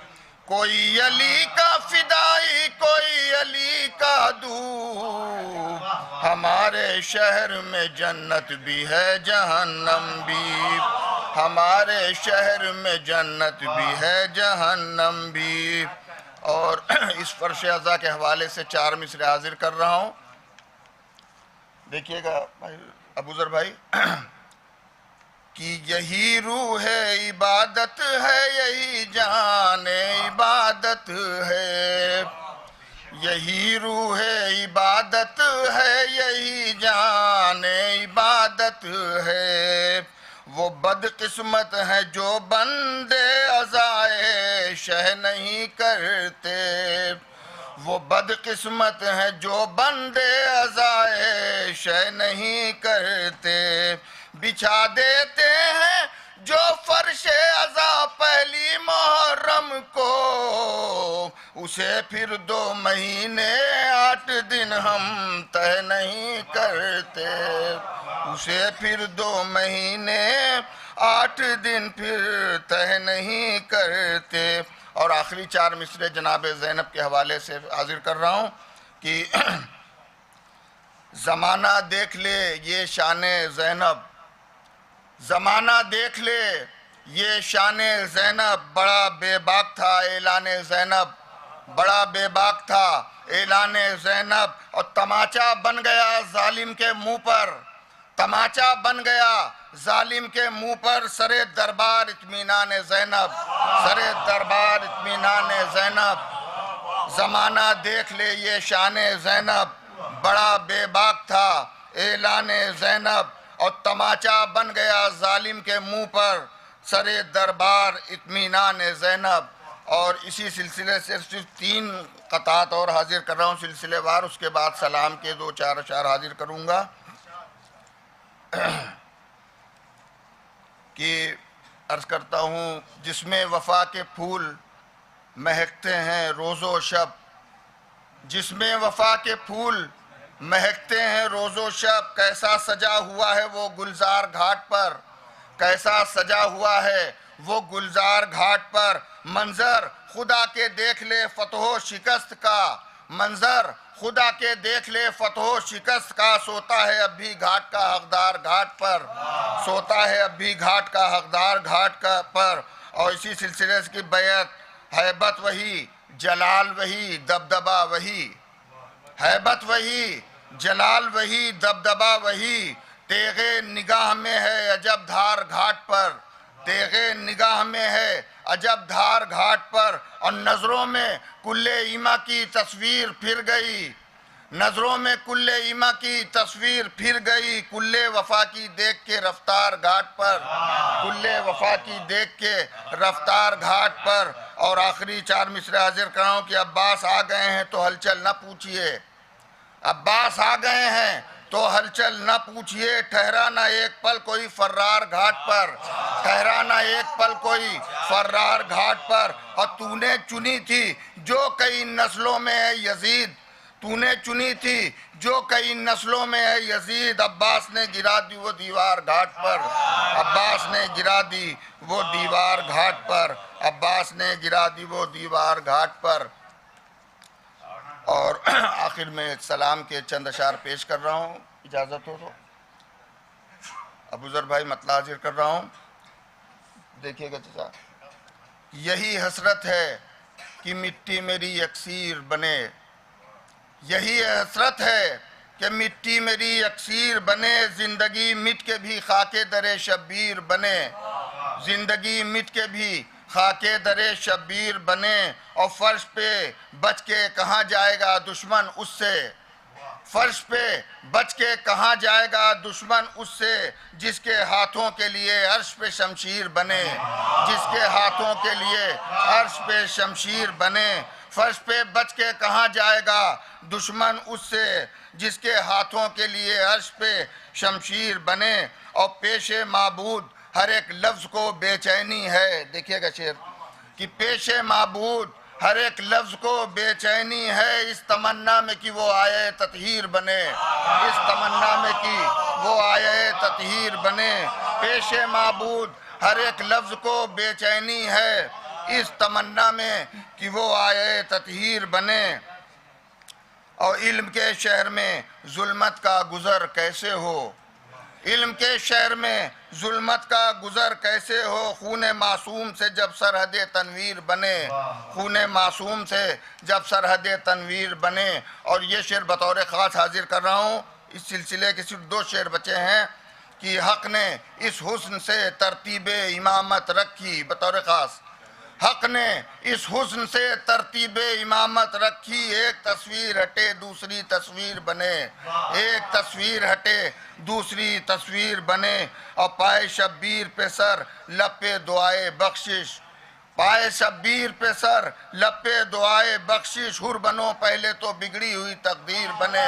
کوئی علی کا فدائی کوئی علی کا دو، ہمارے شہر میں جنت بھی ہے جہنم بھی، ہمارے شہر میں جنت بھی ہے جہنم بھی. اور اس فرش ازا کے حوالے سے 4 مصرے حاضر کر رہا ہوں. دیکھیے گا ابو ذر بھائی کہ یہی روح عبادت ہے یہی جان عبادت ہے، یہی روح عبادت ہے یہی جان عبادت ہے. وہ بدقسمت ہیں جو بندے عزائے شہ نہیں کرتے، وہ بدقسمت ہیں جو بندے عزائے شہ نہیں کرتے. بچھا دیتے ہیں جو فرش عزا پہلی محرم کو، اسے پھر 2 مہینے 8 دن ہم طے نہیں کرتے، اسے پھر 2 مہینے 8 دن پھر طے نہیں کرتے. اور آخری 4 مصرے جناب زینب کے حوالے سے حاضر کر رہا ہوں کہ زمانہ دیکھ لے یہ شان زینب، زمانہ دیکھ لے یہ شان زینب. بڑا بے باک تھا اعلان زینب، بڑا بے باک تھا اعلان زینب. اور تماچا بن گیا ظالم کے منہ پر، تماچا بن گیا ظالم کے منہ پر. سر دربار اطمینان زینب، سر دربار اطمینان زینب. زمانہ دیکھ لے یہ شان زینب، بڑا بے باک تھا اعلان زینب. اور تماچا بن گیا ظالم کے منہ پر. سر دربار اطمینان زینب. اور اسی سلسلے سے صرف 3 قطعات اور حاضر کر رہا ہوں سلسلے وار، اس کے بعد سلام کے 2-4 اشعار حاضر کروں گا کہ عرض کرتا ہوں جس میں وفا کے پھول مہکتے ہیں روز و شب، جس میں وفا کے پھول مہکتے ہیں روز و شب، کیسا سجا ہوا ہے وہ گلزار گھاٹ پر، کیسا سجا ہوا ہے وہ گلزار گھاٹ پر، منظر خدا کے دیکھ لے فتح و شکست کا، منظر خدا کے دیکھ لے فتح و شکست کا، سوتا ہے اب بھی گھاٹ کا حقدار گھاٹ پر، سوتا ہے اب بھی گھاٹ کا حقدار گھاٹ کا پر۔ اور اسی سلسلے کی بیعت، ہیبت وہی جلال وہی دبدبہ وہی، ہیبت وہی جلال وہی دبدبہ وہی، تیغے نگاہ میں ہے عجب دھار گھاٹ پر، تیغے نگاہ میں ہے عجب دھار گھاٹ پر، اور نظروں میں کل ایمہ کی تصویر پھر گئی، نظروں میں کل ایمہ کی تصویر پھر گئی، کل وفا کی دیکھ کے رفتار گھاٹ پر، کل وفا کی دیکھ کے رفتار گھاٹ پر۔ اور آخری 4 مصرے حاضر کراؤں کہ عباس آ گئے ہیں تو ہلچل نہ پوچھئے، عباس آ گئے ہیں تو ہلچل نہ پوچھئے، ٹھہرا نہ ایک پل کوئی فرار گھاٹ پر، ٹھہرا نہ ایک پل کوئی فرار گھاٹ پر۔ اور تو نے چنی تھی جو کئی نسلوں میں ہے یزید، تو نے چنی تھی جو کئی نسلوں میں ہے یزید، عباس نے گرا دی وہ دیوار گھاٹ پر، عباس نے گرا دی وہ دیوار گھاٹ پر، عباس نے گرا دی وہ دیوار گھاٹ پر۔ اور آخر میں سلام کے چند اشعار پیش کر رہا ہوں، اجازت ہو تو ابو ذر بھائی مطلع حاضر کر رہا ہوں، دیکھیے گا چچا۔ یہی حسرت ہے کہ مٹی میری یکسیر بنے، یہی حسرت ہے کہ مٹی میری یکسیر بنے، زندگی مٹ کے بھی خاک در شبیر بنے، زندگی مٹ کے بھی خاک در شبیر بنے، اور فرش پہ بچ کے کہاں جائے گا دشمن اس سے، فرش پہ بچ کے کہاں جائے گا دشمن اس سے، جس کے ہاتھوں کے لیے عرش پہ شمشیر بنے، جس کے ہاتھوں کے لیے عرش پہ شمشیر بنے، فرش پہ بچ کے کہاں جائے گا دشمن اس سے، جس کے ہاتھوں کے لیے عرش پہ شمشیر بنے، اور پیش معبود ہر ایک لفظ کو بے چینی ہے، دیکھیے گا شعر کہ پیش معبود ہر ایک لفظ کو بے چینی ہے، اس تمنا میں کہ وہ آیے تطہیر بنے، اس تمنا میں کہ وہ آیے تطہیر بنے، پیش معبود ہر ایک لفظ کو بے چینی ہے، اس تمنا میں کہ وہ آیے تطہیر بنے۔ اور علم کے شہر میں ظلمت کا گزر کیسے ہو، علم کے شہر میں ظلمت کا گزر کیسے ہو، خون معصوم سے جب سرحد تنویر بنے، خون معصوم سے جب سرحد تنویر بنے۔ اور یہ شعر بطور خاص حاضر کر رہا ہوں، اس سلسلے کے صرف 2 شعر بچے ہیں کہ حق نے اس حسن سے ترتیب امامت رکھی، بطور خاص حق نے اس حسن سے ترتیب امامت رکھی، ایک تصویر ہٹے دوسری تصویر بنے، ایک تصویر ہٹے دوسری تصویر بنے، اور پائے شبیر پہ سر لب پہ دعائے بخشش، پائے شبیر پہ سر لب پہ دعائے بخشش، حر بنو پہلے تو بگڑی ہوئی تقدیر بنے،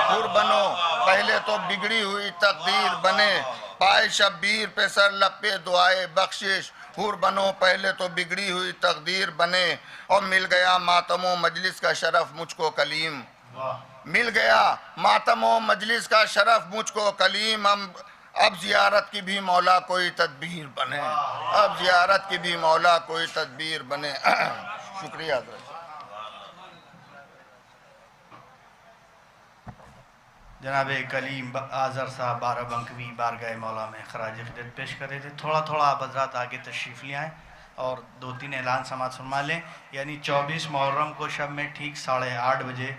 حر بنو پہلے تو بگڑی ہوئی تقدیر بنے، پائے شبیر پہ سر لب پہ دعائے بخشش، حور بنو پہلے تو بگڑی ہوئی تقدیر بنے، اور مل گیا ماتم و مجلس کا شرف مجھ کو کلیم، مل گیا ماتم و مجلس کا شرف مجھ کو کلیم، اب زیارت کی بھی مولا کوئی تدبیر بنے، اب زیارت کی بھی مولا کوئی تدبیر بنے۔ شکریہ حضرت۔ جناب کلیم آذر صاحب 12 بنکوی بارگاہ مولا میں خراج عقیدت پیش کر رہے تھے۔ تھوڑا آپ حضرات آگے تشریف لے آئیں اور 2-3 اعلان سماعت فرما لیں۔ یعنی 24 محرم کو شب میں ٹھیک 8:30 بجے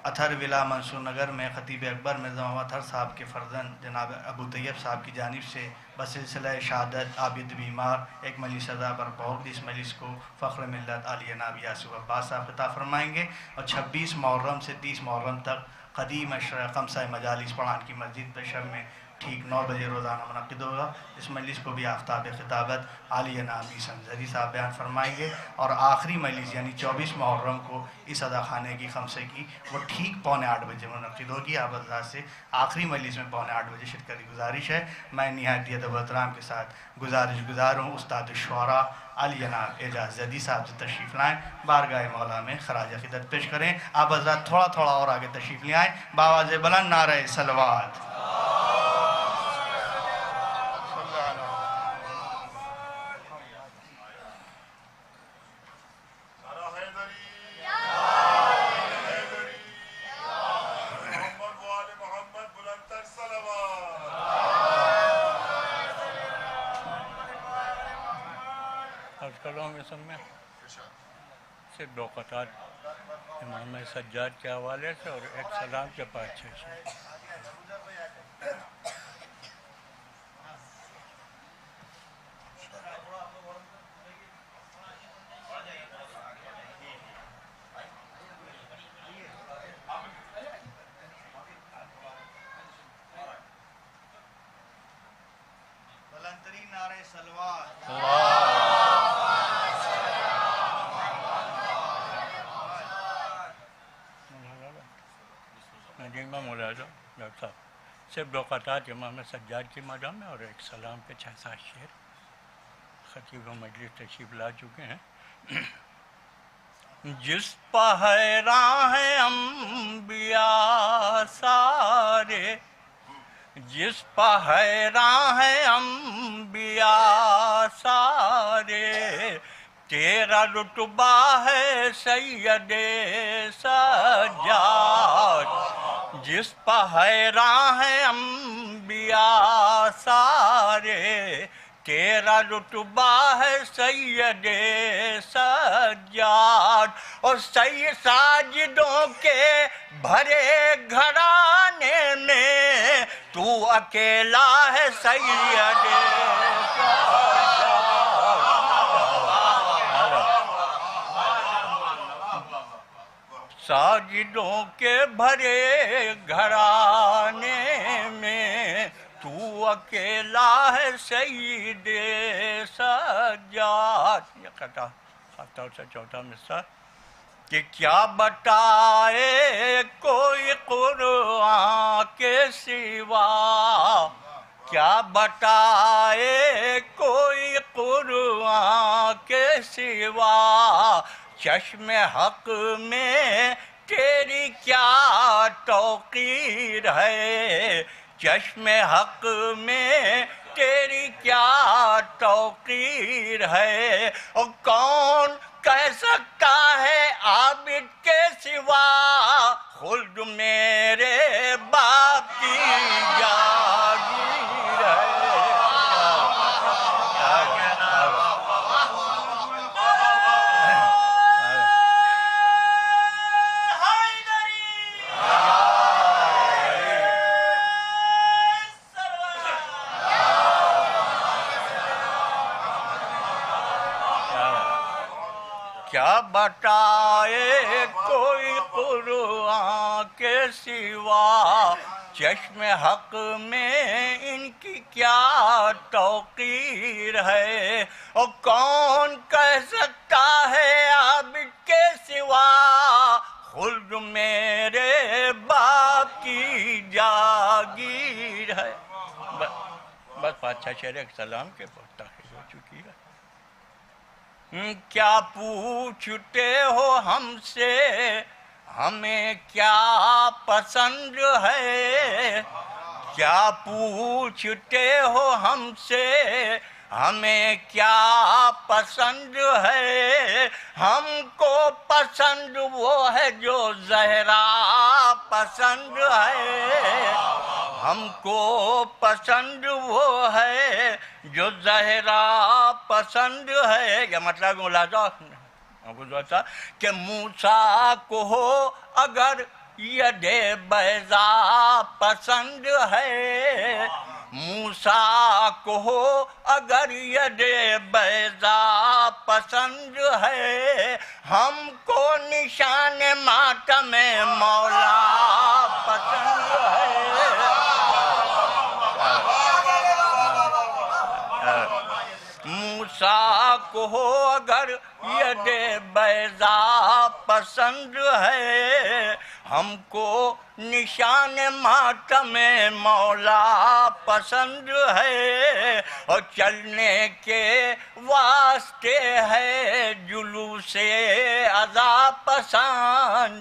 اتھر ولا منصور نگر میں خطیب اکبر مرزا محمد اطہر صاحب کے فرزند جناب ابو طیب صاحب کی جانب سے بسلسلہ شہادت عابد بیمار ایک مجلس سزا برپا ہوگی۔ اس مجلس کو فخر ملت علی جناب یاسر عباس صاحب خطاب فرمائیں گے، اور 26 محرم سے 30 محرم تک قدیم اشرا خمسہ مجالس پڑھان کی مسجد پہ شب میں ٹھیک 9 بجے روزانہ منعقد ہوگا. اس مجلس کو بھی آفتاب خطابت عالی جناب عیسن زدی صاحب بیان فرمائیں گے. اور آخری مجلس یعنی 24 محرم کو اس ادا خانے کی خمسے کی وہ ٹھیک 7:45 بجے منعقد ہوگی. آپ حضرات سے آخری مجلس میں 7:45 بجے شرکت کی گزارش ہے. میں نہایت ادب و احترام کے ساتھ گزار ہوں استاد الشعراء علی جناب اعجاز زدی صاحب سے تشریف لائیں, بارگاہ مولا میں خراج عقیدت پیش کریں. آپ حضرات تھوڑا اور آگے تشریف لے آئیں. بآواز بلند نعرہ صلوات. میں صرف 2 قطعات امام سجاد کے حوالے سے اور ایک سلام کے پاس سے. بلندترین نعرہ صلوات. ڈاکٹر صاحب صرف 2 قطعات امام سجاد کی مدح میں اور ایک سلام کے 6-7 شعر. خطیب و مجلس تشریف لا چکے ہیں. جس پہ حیراں ہیں انبیاء سارے, جس پہ حیراں ہیں انبیاء سارے, تیرا رتبہ ہے سید سجاد. جس پہ حیراں ہیں انبیاء سارے, تیرا رتبہ ہے سید سجاد. اور ساجدوں کے بھرے گھرانے میں تو اکیلا ہے سید سجاد. ساجدوں کے بھرے گھرانے میں تو اکیلا ہے سید سجاد. یہ قطع خطا سے 4تھا مصرع کہ کیا بتائے کوئی قرآن کے سوا, کیا بتائے کوئی قرآن کے سوا, چشم حق میں تیری کیا توقیر ہے, چشم حق میں تیری کیا توقیر ہے. اور کون کہہ سکتا ہے عابد کے سوا, خلد میرے باپ کی جاگیر ہے. کیا بتائے کوئی قرآن کے سوا, چشم حق میں ان کی کیا توقیر ہے. اور کون کہہ سکتا ہے عابد کے سوا, خلد میرے باپ کی جاگیر ہے. بس 5-6 شعر ایک سلام کے بہت تاخیر ہو چکی ہے. کیا پوچھتے ہو ہم سے ہمیں کیا پسند ہے, کیا پوچھتے ہو ہم سے ہمیں کیا پسند ہے. ہم کو پسند وہ ہے جو زہرا پسند ہے, ہم کو پسند وہ ہے جو زہرا پسند ہے. یہ مطلب ملاحظہ تھا کہ موسیٰ کو ہو اگر ید بیضا پسند ہے, موسیٰ کو ہو اگر ید بیضا پسند ہے, ہم کو نشان ماتم مولا پسند ہے. کو ہو اگر ید بیضا پسند ہے، ہم کو نشان ماتم مولا پسند ہے، اور چلنے کے واسطے ہے جلوس عزا پسند،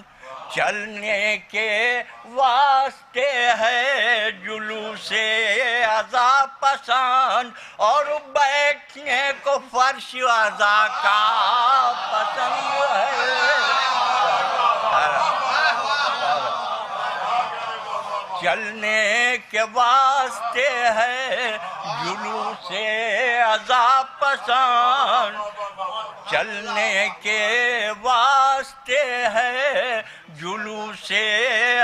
چلنے کے واسطے ہے جلوس عزا پسند، اور بیٹھنے کو فرش عزا کا پسند ہے، چلنے کے واسطے ہے جلوس عزا پسند، چلنے کے واسطے ہے جلوس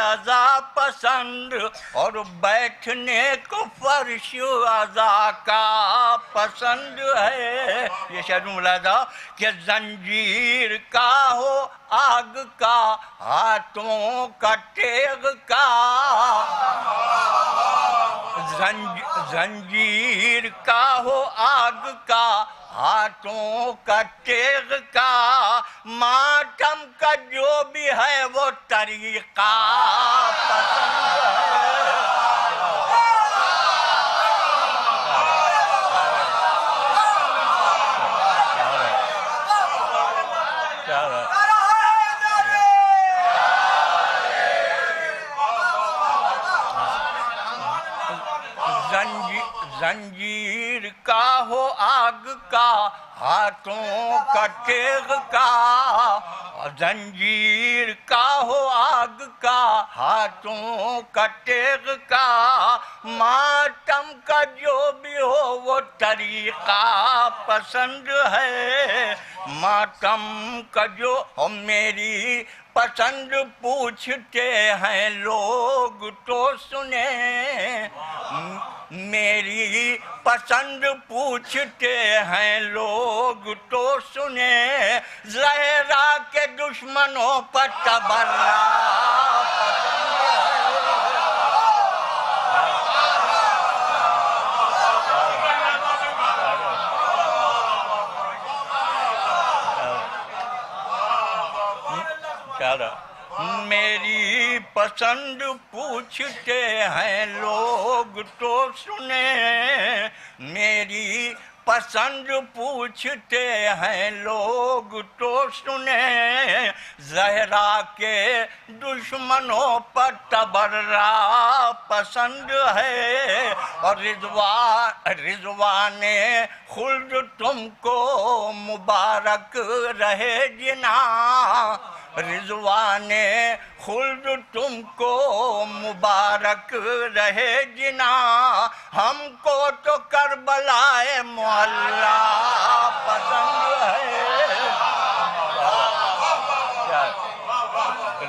عزا پسند، اور بیٹھنے کو فرش عزا کا پسند ہے۔ یہ شعر میں ملاحظہ کہ زنجیر کا ہو آگ کا، ہاتھوں کا تیغ کا، زنجیر کا ہو آگ کا، ہاتھوں کا تیغ کا، ماتم کا جو بھی ہے وہ طریقہ پسند ہے۔ زنجیر کا ہو آگ کا، ہاتھوں کا تیغ کا، زنجیر کا ہو آگ کا، ہاتھوں کا تیغ کا، ماتم کا جو بھی ہو وہ طریقہ پسند ہے، ماتم کا جو ہو میری پسند پوچھتے ہیں لوگ تو سنیں، میری پسند پوچھتے ہیں لوگ تو سنیں، زہرا کے دشمنوں پر تبرہ پسند ہے۔ میری پسند پوچھتے ہیں لوگ تو سنیں، میری پسند پوچھتے ہیں لوگ تو سنیں، زہرا کے دشمنوں پر تبرہ پسند ہے، اور رضوان خلد تم کو مبارک رہے جناں، رضوان خلد تم کو مبارک رہے جناں، ہم کو تو کربلائے معلیٰ پسند ہے،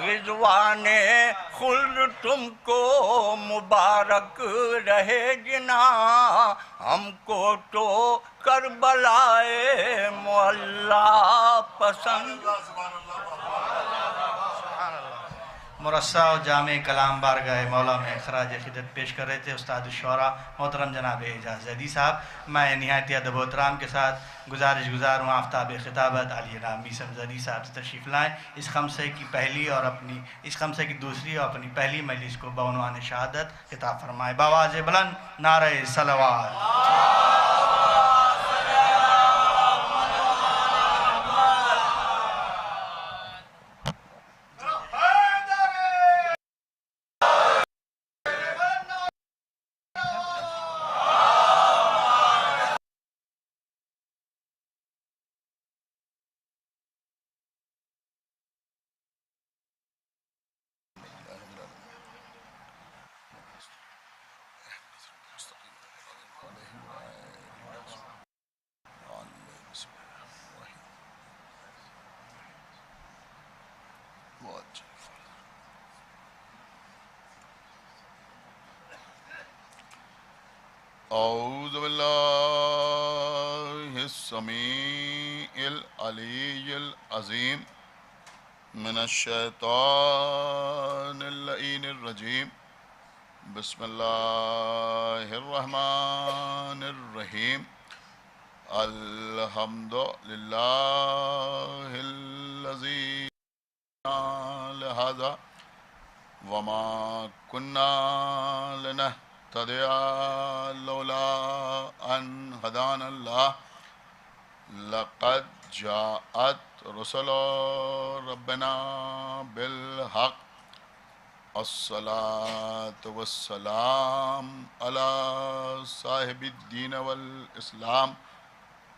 رضوان خلد تم کو مبارک رہے جناں، ہم کو تو کربلائے معلیٰ پسند۔ مرصع و جامع کلام بارگاہ مولا میں خراج عقیدت پیش کر رہے تھے استاد الشعراء محترم جناب اعجاز زیدی صاحب۔ میں نہایت ادب و احترام کے ساتھ گزارش گزار ہوں آفتاب خطابت علی نام میثم زیدی صاحب سے تشریف لائیں، اس خمسے کی پہلی اور اپنی اس خمسے کی دوسری اور اپنی پہلی مجلس کو بعنوان شہادت خطاب فرمائیں۔ بآواز بلند نعرہ صلوات۔ اعوذ باللہ السمیع العلی العظیم من الشیطان اللعین الرجیم، بسم اللہ الرحمن الرحیم، الحمد للہ الذی لہذا وما كنا لنهتدي لولا ان هدانا الله لقد جاءت رسل ربنا بالحق الصلاة والسلام على صاحب الدين والإسلام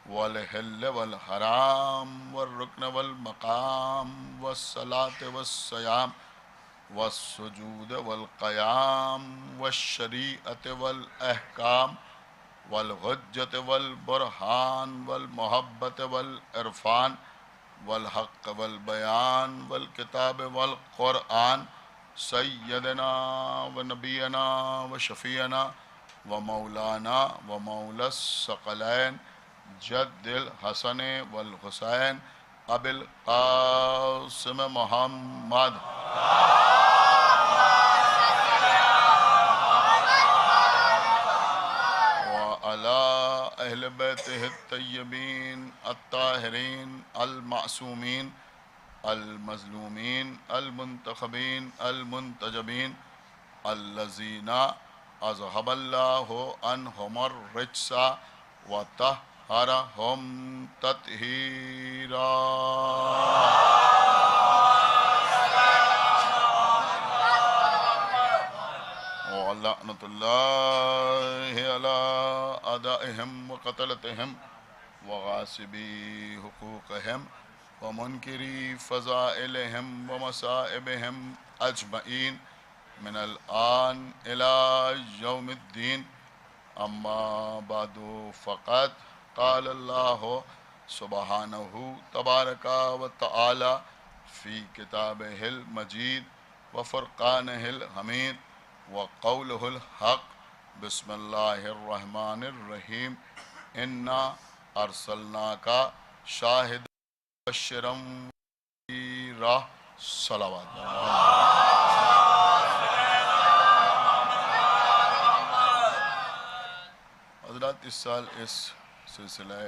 والحل والحرام والركن والمقام والصلاة والصيام والسجود والقيام والشريعة والأحكام والحجة والبرهان والمحبة والعرفان والحق والبيان والكتاب والقرآن سيدنا ونبينا وشفيعنا ومولانا ومولى الثقلين جد الحسن والحسين أبي القاسم محمد وعلى أهل بيته الطيبين الطاهرين المعصومين المظلومين المنتخبين المنتجبين الذين أذهب الله عنهم الرجس وطهرهم تطهيرا ولعنة الله على أعدائهم وقتلتهم وغاصبي حقوقهم ومنكري فضائلهم ومصائبهم أجمعين من الآن إلى يوم الدين أما بعد فقد قال الله سبحانه تبارك وتعالى في كتابه المجيد وفرقانه الحميد وقوله الحق بسم الله الرحمن الرحيم إنا أرسلناك شاهدا مبشرا ونذيرا صلوات حضرات اس سال اس سلسلہ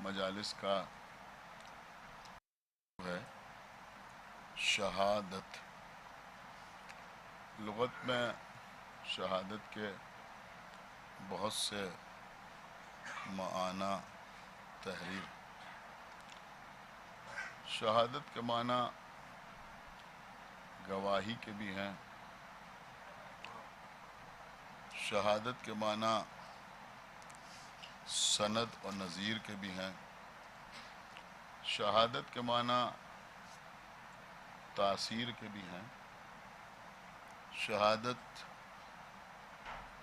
مجالس کا ہے شہادت. لغت میں شہادت کے بہت سے معنی تحریر. شہادت کے معنی گواہی کے بھی ہیں. شہادت کے معنی سند اور نظیر کے بھی ہیں. شہادت کے معنی تاثیر کے بھی ہیں. شہادت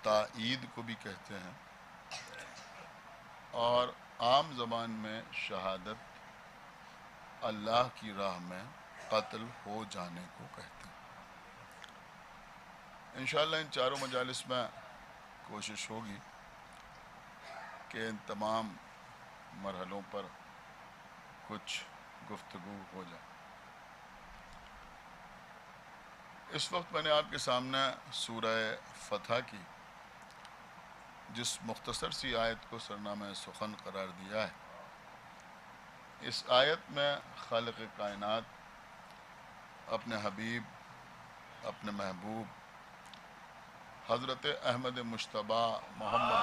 تائید کو بھی کہتے ہیں اور عام زبان میں شہادت اللہ کی راہ میں قتل ہو جانے کو کہتے ہیں. انشاءاللہ ان چاروں مجالس میں کوشش ہوگی کہ ان تمام مرحلوں پر کچھ گفتگو ہو جائے. اس وقت میں نے آپ کے سامنے سورہ فتح کی جس مختصر سی آیت کو سرنامہ سخن قرار دیا ہے، اس آیت میں خالق کائنات اپنے حبیب، اپنے محبوب حضرت احمد مجتبی محمد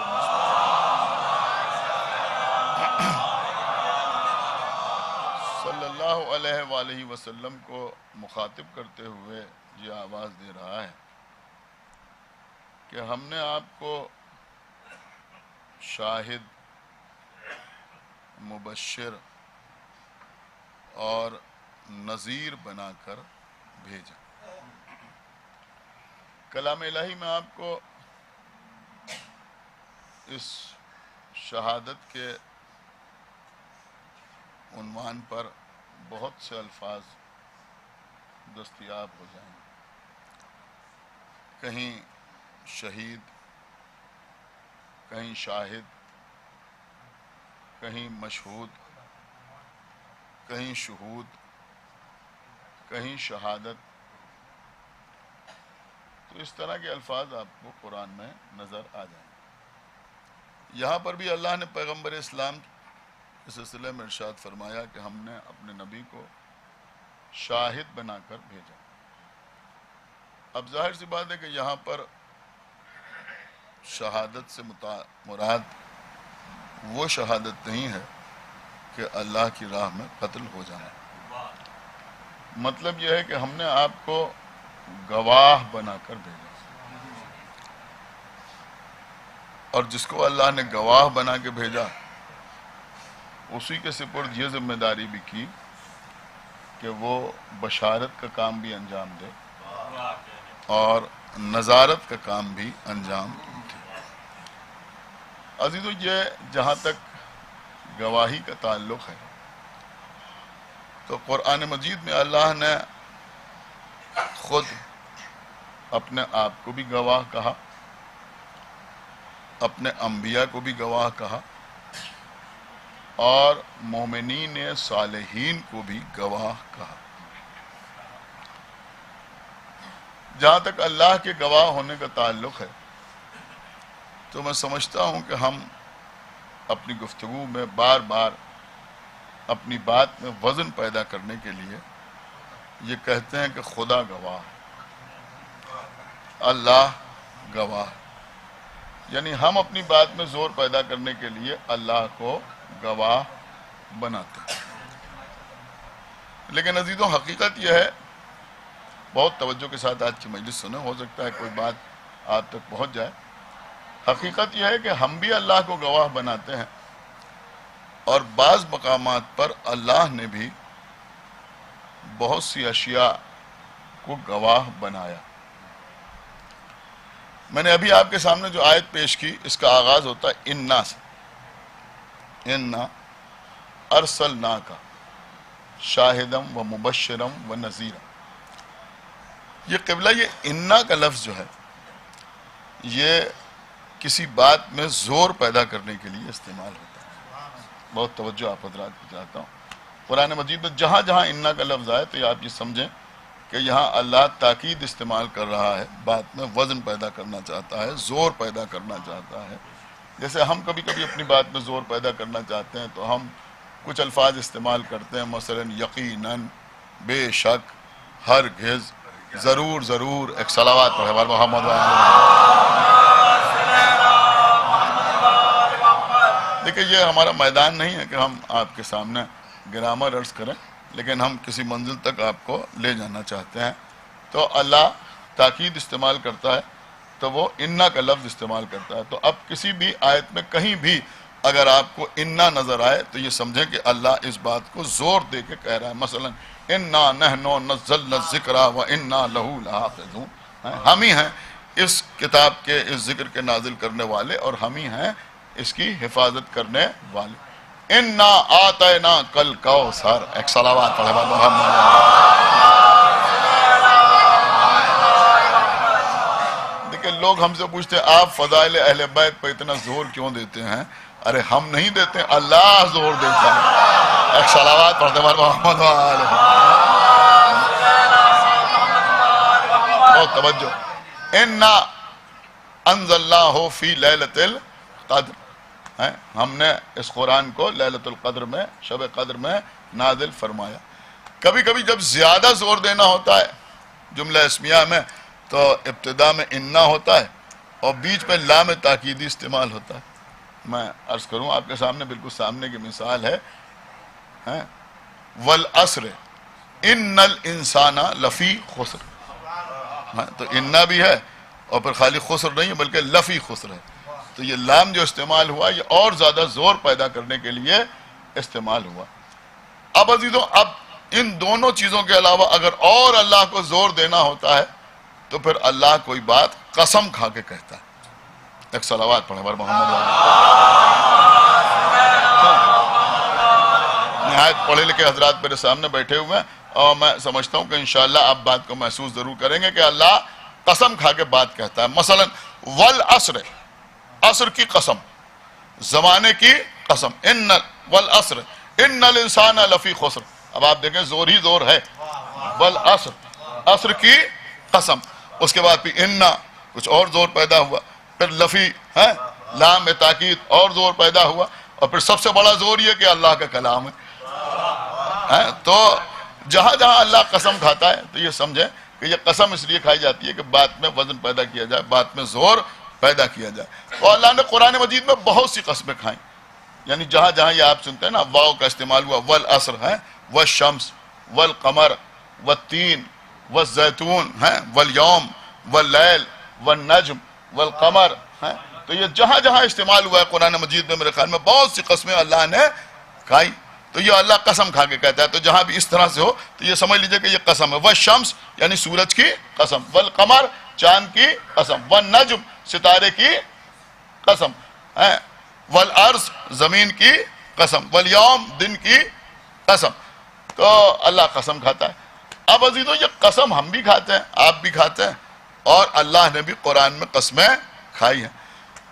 صلی اللہ علیہ وآلہ وسلم کو مخاطب کرتے ہوئے یہ آواز دے رہا ہے کہ ہم نے آپ کو شاہد، مبشر اور نذیر بنا کر بھیجا. کلام الہی میں آپ کو اس شہادت کے عنوان پر بہت سے الفاظ دستیاب ہو جائیں گے. کہیں شہید، کہیں شاہد، کہیں مشہود، کہیں شہود، کہیں شہادت. تو اس طرح کے الفاظ آپ کو قرآن میں نظر آ جائیں. یہاں پر بھی اللہ نے پیغمبر اسلام کے سلسلے میں ارشاد فرمایا کہ ہم نے اپنے نبی کو شاہد بنا کر بھیجا. اب ظاہر سی بات ہے کہ یہاں پر شہادت سے مراد وہ شہادت نہیں ہے کہ اللہ کی راہ میں قتل ہو جانا. مطلب یہ ہے کہ ہم نے آپ کو گواہ بنا کر بھیجا، اور جس کو اللہ نے گواہ بنا کے بھیجا اسی کے سپرد یہ ذمہ داری بھی کی کہ وہ بشارت کا کام بھی انجام دے اور نظارت کا کام بھی انجام دے. عزیزو، یہ جہاں تک گواہی کا تعلق ہے تو قرآن مجید میں اللہ نے خود اپنے آپ کو بھی گواہ کہا، اپنے انبیاء کو بھی گواہ کہا، اور مومنین صالحین کو بھی گواہ کہا. جہاں تک اللہ کے گواہ ہونے کا تعلق ہے تو میں سمجھتا ہوں کہ ہم اپنی گفتگو میں بار بار اپنی بات میں وزن پیدا کرنے کے لیے یہ کہتے ہیں کہ خدا گواہ، اللہ گواہ، یعنی ہم اپنی بات میں زور پیدا کرنے کے لیے اللہ کو گواہ بناتے ہیں. لیکن عزیزوں، حقیقت یہ ہے، بہت توجہ کے ساتھ آج کی مجلس سنیں، ہو سکتا ہے کوئی بات آپ تک پہنچ جائے. حقیقت یہ ہے کہ ہم بھی اللہ کو گواہ بناتے ہیں، اور بعض مقامات پر اللہ نے بھی بہت سی اشیاء کو گواہ بنایا. میں نے ابھی آپ کے سامنے جو آیت پیش کی، اس کا آغاز ہوتا ہے انا سے. انا ارسلناک شاہدم و مبشرم و نذیرا. یہ قبلہ، یہ انا کا لفظ جو ہے یہ کسی بات میں زور پیدا کرنے کے لیے استعمال ہوتا ہے. بہت توجہ آپ حضرات کو چاہتا ہوں. قرآن مجید میں جہاں جہاں انا کا لفظ آئے تو یہ آپ یہ سمجھیں کہ یہاں اللہ تاکید استعمال کر رہا ہے، بات میں وزن پیدا کرنا چاہتا ہے، زور پیدا کرنا چاہتا ہے. جیسے ہم کبھی کبھی اپنی بات میں زور پیدا کرنا چاہتے ہیں تو ہم کچھ الفاظ استعمال کرتے ہیں، مثلا یقیناً، بے شک، ہرگز، ضرور ضرور. ایک صلوات پڑھے محمد. دیکھیں، یہ ہمارا میدان نہیں ہے کہ ہم آپ کے سامنے گرامر عرض کریں، لیکن ہم کسی منزل تک آپ کو لے جانا چاہتے ہیں. تو اللہ تاکید استعمال کرتا ہے تو وہ انا کا لفظ استعمال کرتا ہے. تو اب کسی بھی آیت میں کہیں بھی اگر آپ کو انا نظر آئے تو یہ سمجھیں کہ اللہ اس بات کو زور دے کے کہہ رہا ہے. مثلا انا نحن نزلنا الذکر وانا لہ لحافظون. ہم ہی ہیں اس کتاب کے، اس ذکر کے نازل کرنے والے، اور ہم ہی ہیں اس کی حفاظت کرنے والے. انا آتینا کل کوثر. ایک صلوات پڑھے محمد. دیکھیں، لوگ ہم سے پوچھتے ہیں آپ فضائل اہل بیت پہ اتنا زور کیوں دیتے ہیں؟ ارے ہم نہیں دیتے، اللہ زور دیتا ہے. ایک صلوات پڑھتے محمد. بہت توجہ. انا انزلناہ فی لیلۃ القدر. ہم نے اس قرآن کو لیلۃ القدر میں، شب قدر میں نازل فرمایا. کبھی کبھی جب زیادہ زور دینا ہوتا ہے جملہ اسمیہ میں تو ابتدا میں انا ہوتا ہے اور بیچ میں لام تاکیدی استعمال ہوتا ہے. میں عرض کروں آپ کے سامنے، بالکل سامنے کی مثال ہے، والعصر ان الانسان لفی خسر. تو انا بھی ہے اور پھر خالی خسر نہیں ہے بلکہ لفی خسر ہے. تو یہ لام جو استعمال ہوا یہ اور زیادہ زور پیدا کرنے کے لیے استعمال ہوا. اب عزیزوں، اب ان دونوں چیزوں کے علاوہ اگر اور اللہ کو زور دینا ہوتا ہے تو پھر اللہ کوئی بات قسم کھا کے کہتا ہے. ایک صلوات پڑھے محمد. نہایت پڑھے لکھے حضرات میرے سامنے بیٹھے ہوئے ہیں اور میں سمجھتا ہوں کہ انشاءاللہ آپ بات کو محسوس ضرور کریں گے کہ اللہ قسم کھا کے بات کہتا ہے. مثلا والعصر، عصر کی قسم، زمانے کی قسم. والعصر ان الانسان لفی خسر. اب آپ دیکھیں زور ہی زور ہے. والعصر، عصر کی قسم. اس کے بعد پھر انا، کچھ اور زور پیدا ہوا. پھر لفی ہے لام میں تاکید اور زور پیدا ہوا، اور پھر سب سے بڑا زور یہ کہ اللہ کا کلام ہے. تو جہاں جہاں اللہ قسم کھاتا ہے تو یہ سمجھیں کہ یہ قسم اس لیے کھائی جاتی ہے کہ بات میں وزن پیدا کیا جائے، بات میں زور پیدا کیا جائے. اور اللہ نے قرآن مجید میں بہت سی قسمیں کھائیں، یعنی جہاں جہاں یہ آپ سنتے ہیں نا واو کا استعمال ہوا، والعصر ہے، والشمس، والقمر، والتین، والزیتون ہیں، والیوم، واللیل، والنجم، والقمر ہیں. تو یہ جہاں جہاں استعمال ہوا ہے قرآن مجید میں میرے خیال میں بہت سی قسمیں اللہ نے کھائی. تو یہ اللہ قسم کھا کے کہتا ہے. تو جہاں بھی اس طرح سے ہو تو یہ سمجھ لیجئے کہ یہ قسم ہے. والشمس یعنی سورج کی قسم، والقمر چاند کی قسم، والنجم ستارے کی قسم، والارض زمین کی قسم، والیوم دن کی قسم. تو اللہ قسم کھاتا ہے. اب عزیزو یہ قسم ہم بھی کھاتے ہیں، آپ بھی کھاتے ہیں، اور اللہ نے بھی قرآن میں قسمیں کھائی ہیں.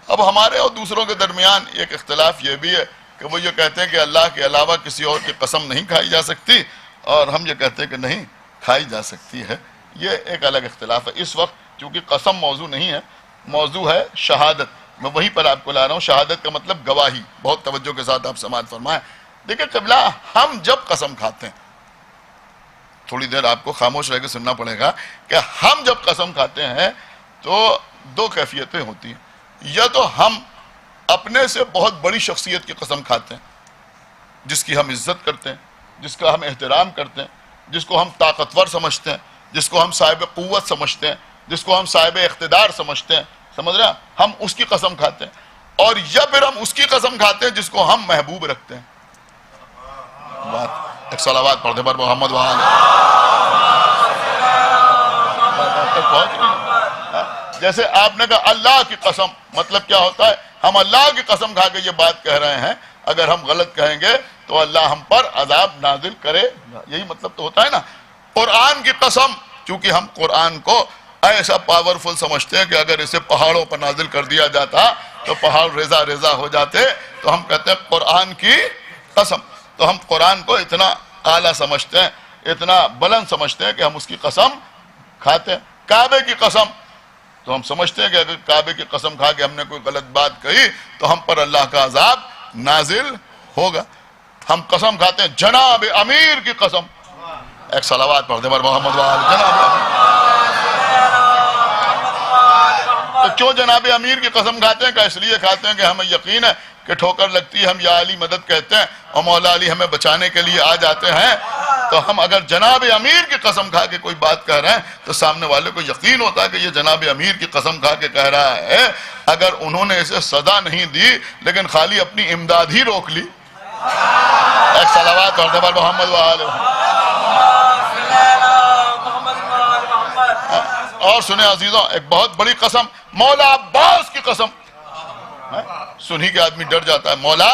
اب ہمارے اور دوسروں کے درمیان ایک اختلاف یہ بھی ہے کہ وہ یہ کہتے ہیں کہ اللہ کے علاوہ کسی اور کی قسم نہیں کھائی جا سکتی، اور ہم یہ کہتے ہیں کہ نہیں کھائی جا سکتی ہے. یہ ایک الگ اختلاف ہے. اس وقت چونکہ قسم موضوع نہیں ہے، موضوع ہے شہادت. میں وہیں پر آپ کو لا رہا ہوں. شہادت کا مطلب گواہی. بہت توجہ کے ساتھ آپ سماعت فرمائیں. دیکھیں قبلہ، ہم جب قسم کھاتے ہیں، تھوڑی دیر آپ کو خاموش رہ کے سننا پڑے گا کہ ہم جب قسم کھاتے ہیں تو دو کیفیتیں ہوتی ہیں. یا تو ہم اپنے سے بہت بڑی شخصیت کی قسم کھاتے ہیں جس کی ہم عزت کرتے ہیں، جس کا ہم احترام کرتے ہیں، جس کو ہم طاقتور سمجھتے ہیں، جس کو ہم صاحب قوت سمجھتے ہیں، جس کو ہم صاحب اقتدار سمجھتے ہیں. سمجھ رہے ہیں؟ ہم اس کی قسم کھاتے ہیں. اور یا پھر ہم اس کی قسم کھاتے ہیں جس کو ہم محبوب رکھتے ہیں. بات ایک صلوات پڑھتے پر محمد جیسے آپ نے کہا اللہ کی قسم، مطلب کیا ہوتا ہے؟ ہم اللہ کی قسم کھا کے یہ بات کہہ رہے ہیں اگر ہم غلط کہیں گے تو اللہ ہم پر عذاب نازل کرے. یہی مطلب تو ہوتا ہے نا. قرآن کی قسم، چونکہ ہم قرآن کو ایسا پاورفل سمجھتے ہیں کہ اگر اسے پہاڑوں پر نازل کر دیا جاتا تو پہاڑ ریزہ ریزہ ہو جاتے، تو ہم کہتے ہیں قرآن کی قسم. تو ہم قرآن کو اتنا اعلیٰ سمجھتے ہیں، اتنا بلند سمجھتے ہیں کہ ہم اس کی قسم کھاتے ہیں. کعبے کی قسم تو ہم سمجھتے ہیں کہ اگر کعبے کی قسم کھا کے ہم نے کوئی غلط بات کہی تو ہم پر اللہ کا عذاب نازل ہوگا. ہم قسم کھاتے ہیں جناب امیر کی قسم. ایک صلوات پڑھ دے پر محمد جناب امیر. تو کیوں جناب امیر کی قسم کھاتے ہیں؟ کہ اس لیے کھاتے ہیں کہ ہمیں یقین ہے کہ ٹھوکر لگتی ہے ہم یا علی مدد کہتے ہیں اور مولا علی ہمیں بچانے کے لیے آ جاتے ہیں. تو ہم اگر جناب امیر کی قسم کھا کے کوئی بات کہہ رہے ہیں تو سامنے والے کو یقین ہوتا ہے کہ یہ جناب امیر کی قسم کھا کے کہہ رہا ہے. اگر انہوں نے اسے سزا نہیں دی لیکن خالی اپنی امداد ہی روک لی. ایک صلوات اور دبر محمد وآلہ. اور سنیں عزیزوں، ایک بہت بڑی قسم، مولا عباس کی قسم. سنی کے آدمی ڈر جاتا ہے. مولا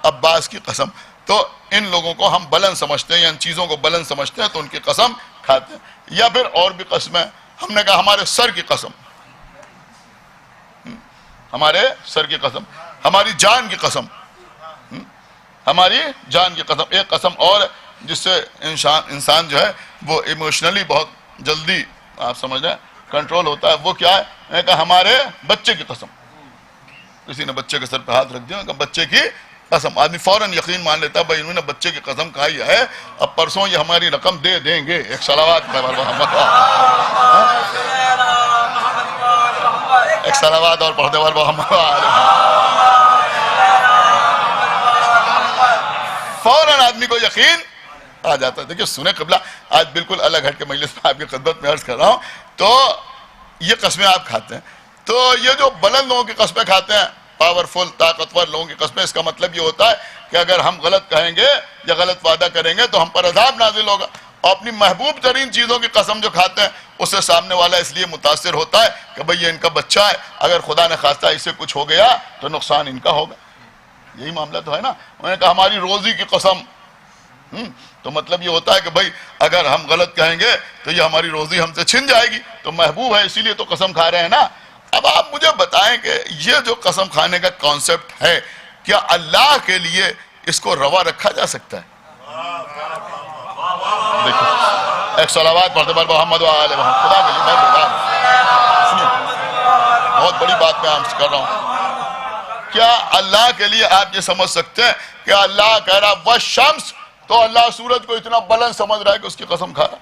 عباس کی قسم. تو ان لوگوں کو ہم بلند سمجھتے ہیں یا ان چیزوں کو بلند سمجھتے ہیں تو ان کی قسم کھاتے ہیں. یا پھر اور بھی قسمیں. ہم نے کہا ہمارے سر کی قسم، ہمارے سر کی قسم، ہماری جان کی قسم، ہماری جان کی قسم. ایک قسم اور جس سے انسان جو ہے وہ ایموشنلی بہت جلدی آپ سمجھ رہے ہیں کنٹرول ہوتا ہے. وہ کیا ہے؟ میں نے کہا ہمارے بچے کی قسم. کسی نے بچے کے سر پہ ہاتھ رکھ دیا، کہ بچے کی قسم. آدمی فوراً یقین مان لیتا ہے بھائی انہوں نے بچے کی قسم کھائی ہے، اب پرسوں یہ ہماری رقم دے دیں گے. ایک صلوات ایک صلوات اور پڑھتے والے محمد. فوراً آدمی کو یقین آ جاتا ہے. دیکھیں سنیں قبلہ، آج بالکل الگ ہٹ کے مجلس میں آپ کی خدمت میں عرض کر رہا ہوں. تو یہ قسمیں آپ کھاتے ہیں. تو یہ جو بلند لوگوں کی قسمیں کھاتے ہیں، پاورفل طاقتور لوگوں کی قسمیں، اس کا مطلب یہ ہوتا ہے کہ اگر ہم غلط کہیں گے یا غلط وعدہ کریں گے تو ہم پر عذاب نازل ہوگا. اور اپنی محبوب ترین چیزوں کی قسم جو کھاتے ہیں اس سے سامنے والا اس لیے متاثر ہوتا ہے کہ بھئی یہ ان کا بچہ ہے، اگر خدا نے خواستہ اسے کچھ ہو گیا تو نقصان ان کا ہوگا. یہی معاملہ تو ہے نا. انہوں نے کہا ہماری روزی کی قسم. تو مطلب یہ ہوتا ہے کہ بھئی اگر ہم غلط کہیں گے تو یہ ہماری روزی ہم سے چھن جائے گی. تو محبوب ہے اسی لیے تو قسم کھا رہے ہیں نا. اب آپ مجھے بتائیں کہ یہ جو قسم کھانے کا کانسیپٹ ہے، کیا اللہ کے لیے اس کو روا رکھا جا سکتا ہے؟ دیکھو ایک صلوات پڑھتے پر محمد وآلہ محمد. خدا کے لیے بہت بڑی بات میں آپ سے کر رہا ہوں. کیا اللہ کے لیے آپ یہ سمجھ سکتے ہیں کہ اللہ کہہ رہا والشمس، تو اللہ سورج کو اتنا بلند سمجھ رہا ہے کہ اس کی قسم کھا رہا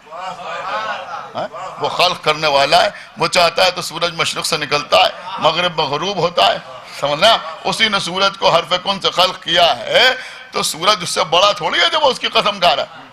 ہے؟ وہ خلق کرنے والا ہے، وہ چاہتا ہے تو سورج مشرق سے نکلتا ہے، مغرب میں غروب ہوتا ہے، سمجھنا؟ اسی نے سورج کو حرف کن سے خلق کیا ہے، تو سورج اس سے بڑا تھوڑی ہے جب وہ اس کی قسم کھا رہا ہے۔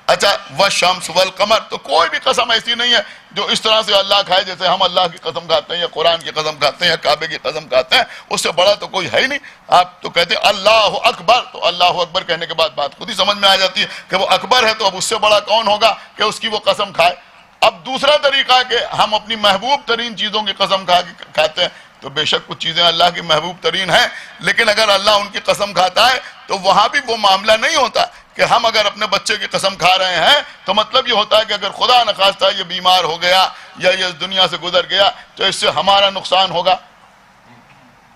اچھا والشمس والقمر، تو کوئی بھی قسم ایسی نہیں ہے جو اس طرح سے اللہ کھائے جیسے ہم اللہ کی قسم کھاتے ہیں یا قرآن کی قسم کھاتے ہیں یا کعبے کی قسم کھاتے ہیں، اس سے بڑا تو کوئی ہے ہی نہیں۔ آپ تو کہتے ہیں اللہ اکبر، تو اللہ اکبر کہنے کے بعد بات خود ہی سمجھ میں آ جاتی ہے کہ وہ اکبر ہے، تو اب اس سے بڑا کون ہوگا کہ اس کی وہ قسم کھائے۔ اب دوسرا طریقہ ہے کہ ہم اپنی محبوب ترین چیزوں کی قسم کھاتے ہیں، تو بے شک کچھ چیزیں اللہ کی محبوب ترین ہیں، لیکن اگر اللہ ان کی قسم کھاتا ہے تو وہاں بھی وہ معاملہ نہیں ہوتا کہ ہم اگر اپنے بچے کی قسم کھا رہے ہیں تو مطلب یہ ہوتا ہے کہ اگر خدا نخواستہ یہ بیمار ہو گیا یا یہ اس دنیا سے گزر گیا تو اس سے ہمارا نقصان ہوگا۔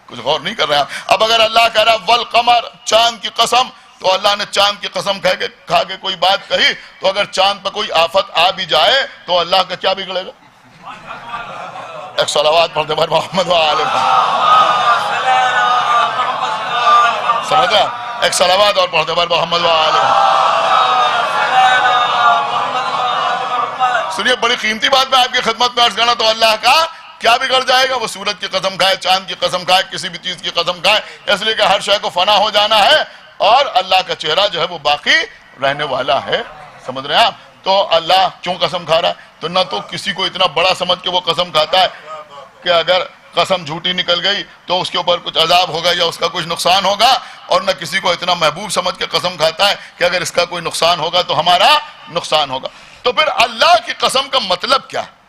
کچھ غور نہیں کر رہے ہیں۔ اب اگر اللہ کہہ رہا والقمر، چاند کی قسم، تو اللہ نے چاند کی قسم کھا کے کوئی بات کہی، تو اگر چاند پر کوئی آفت آ بھی جائے تو اللہ کا کیا بگڑے گا؟ ایک صلوات پڑھتے بھر محمد وآلہ سمجھ رہا؟ ایک صلوات اور پڑھتے بھر محمد وآلہ۔ سنیے، بڑی قیمتی بات میں آپ کی خدمت میں عرض کرنا، تو اللہ کا کیا بگڑ جائے گا؟ وہ سورج کی قسم کھائے، چاند کی قسم کھائے، کسی بھی چیز کی قسم کھائے، اس لیے کہ ہر شے کو فنا ہو جانا ہے اور اللہ کا چہرہ جو ہے وہ باقی رہنے والا ہے۔ سمجھ رہے ہیں آپ؟ تو اللہ کیوں قسم کھا رہا ہے؟ تو نہ تو کسی کو اتنا بڑا سمجھ کے وہ قسم کھاتا ہے کہ اگر قسم جھوٹی نکل گئی تو اس کے اوپر کچھ عذاب ہوگا یا اس کا کچھ نقصان ہوگا، اور نہ کسی کو اتنا محبوب سمجھ کے قسم کھاتا ہے کہ اگر اس کا کوئی نقصان ہوگا تو ہمارا نقصان ہوگا۔ تو پھر اللہ کی قسم کا مطلب کیا ہے؟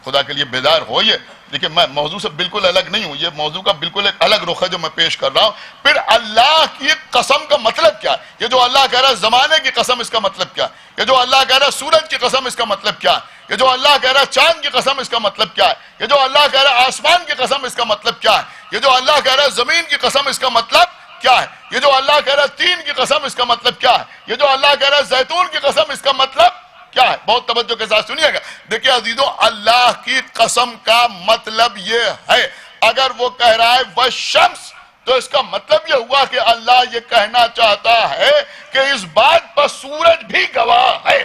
خدا کے لیے بیدار ہوئیے۔ دیکھیں، میں موضوع سے بالکل الگ نہیں ہوں، یہ موضوع کا بالکل ایک الگ رخ ہے جو میں پیش کر رہا ہوں۔ پھر اللہ کی قسم کا مطلب کیا ہے؟ یہ جو اللہ کہہ رہا ہے زمانے کی قسم، اس کا مطلب کیا ہے؟ یہ جو اللہ کہہ رہا ہے سورج کی قسم، اس کا مطلب کیا ہے؟ یہ جو اللہ کہہ رہا ہے چاند کی قسم، اس کا مطلب کیا ہے؟ یہ جو اللہ کہہ رہا ہے آسمان کی قسم، اس کا مطلب کیا ہے؟ یہ جو اللہ کہہ رہا ہے زمین کی قسم، اس کا مطلب کیا ہے؟ یہ جو اللہ کہہ رہا ہے تین کی قسم، اس کا مطلب کیا ہے؟ یہ جو اللہ کہہ رہا ہے زیتون کی قسم، اس کا مطلب کیا ہے؟ بہت توجہ کے ساتھ سنیے گا۔ دیکھیں عزیزوں، اللہ کی قسم کا مطلب یہ ہے، اگر وہ کہہ رہا ہے والشمس، تو اس کا مطلب یہ ہوا کہ اللہ یہ کہنا چاہتا ہے کہ اس بات پر سورج بھی گواہ ہے۔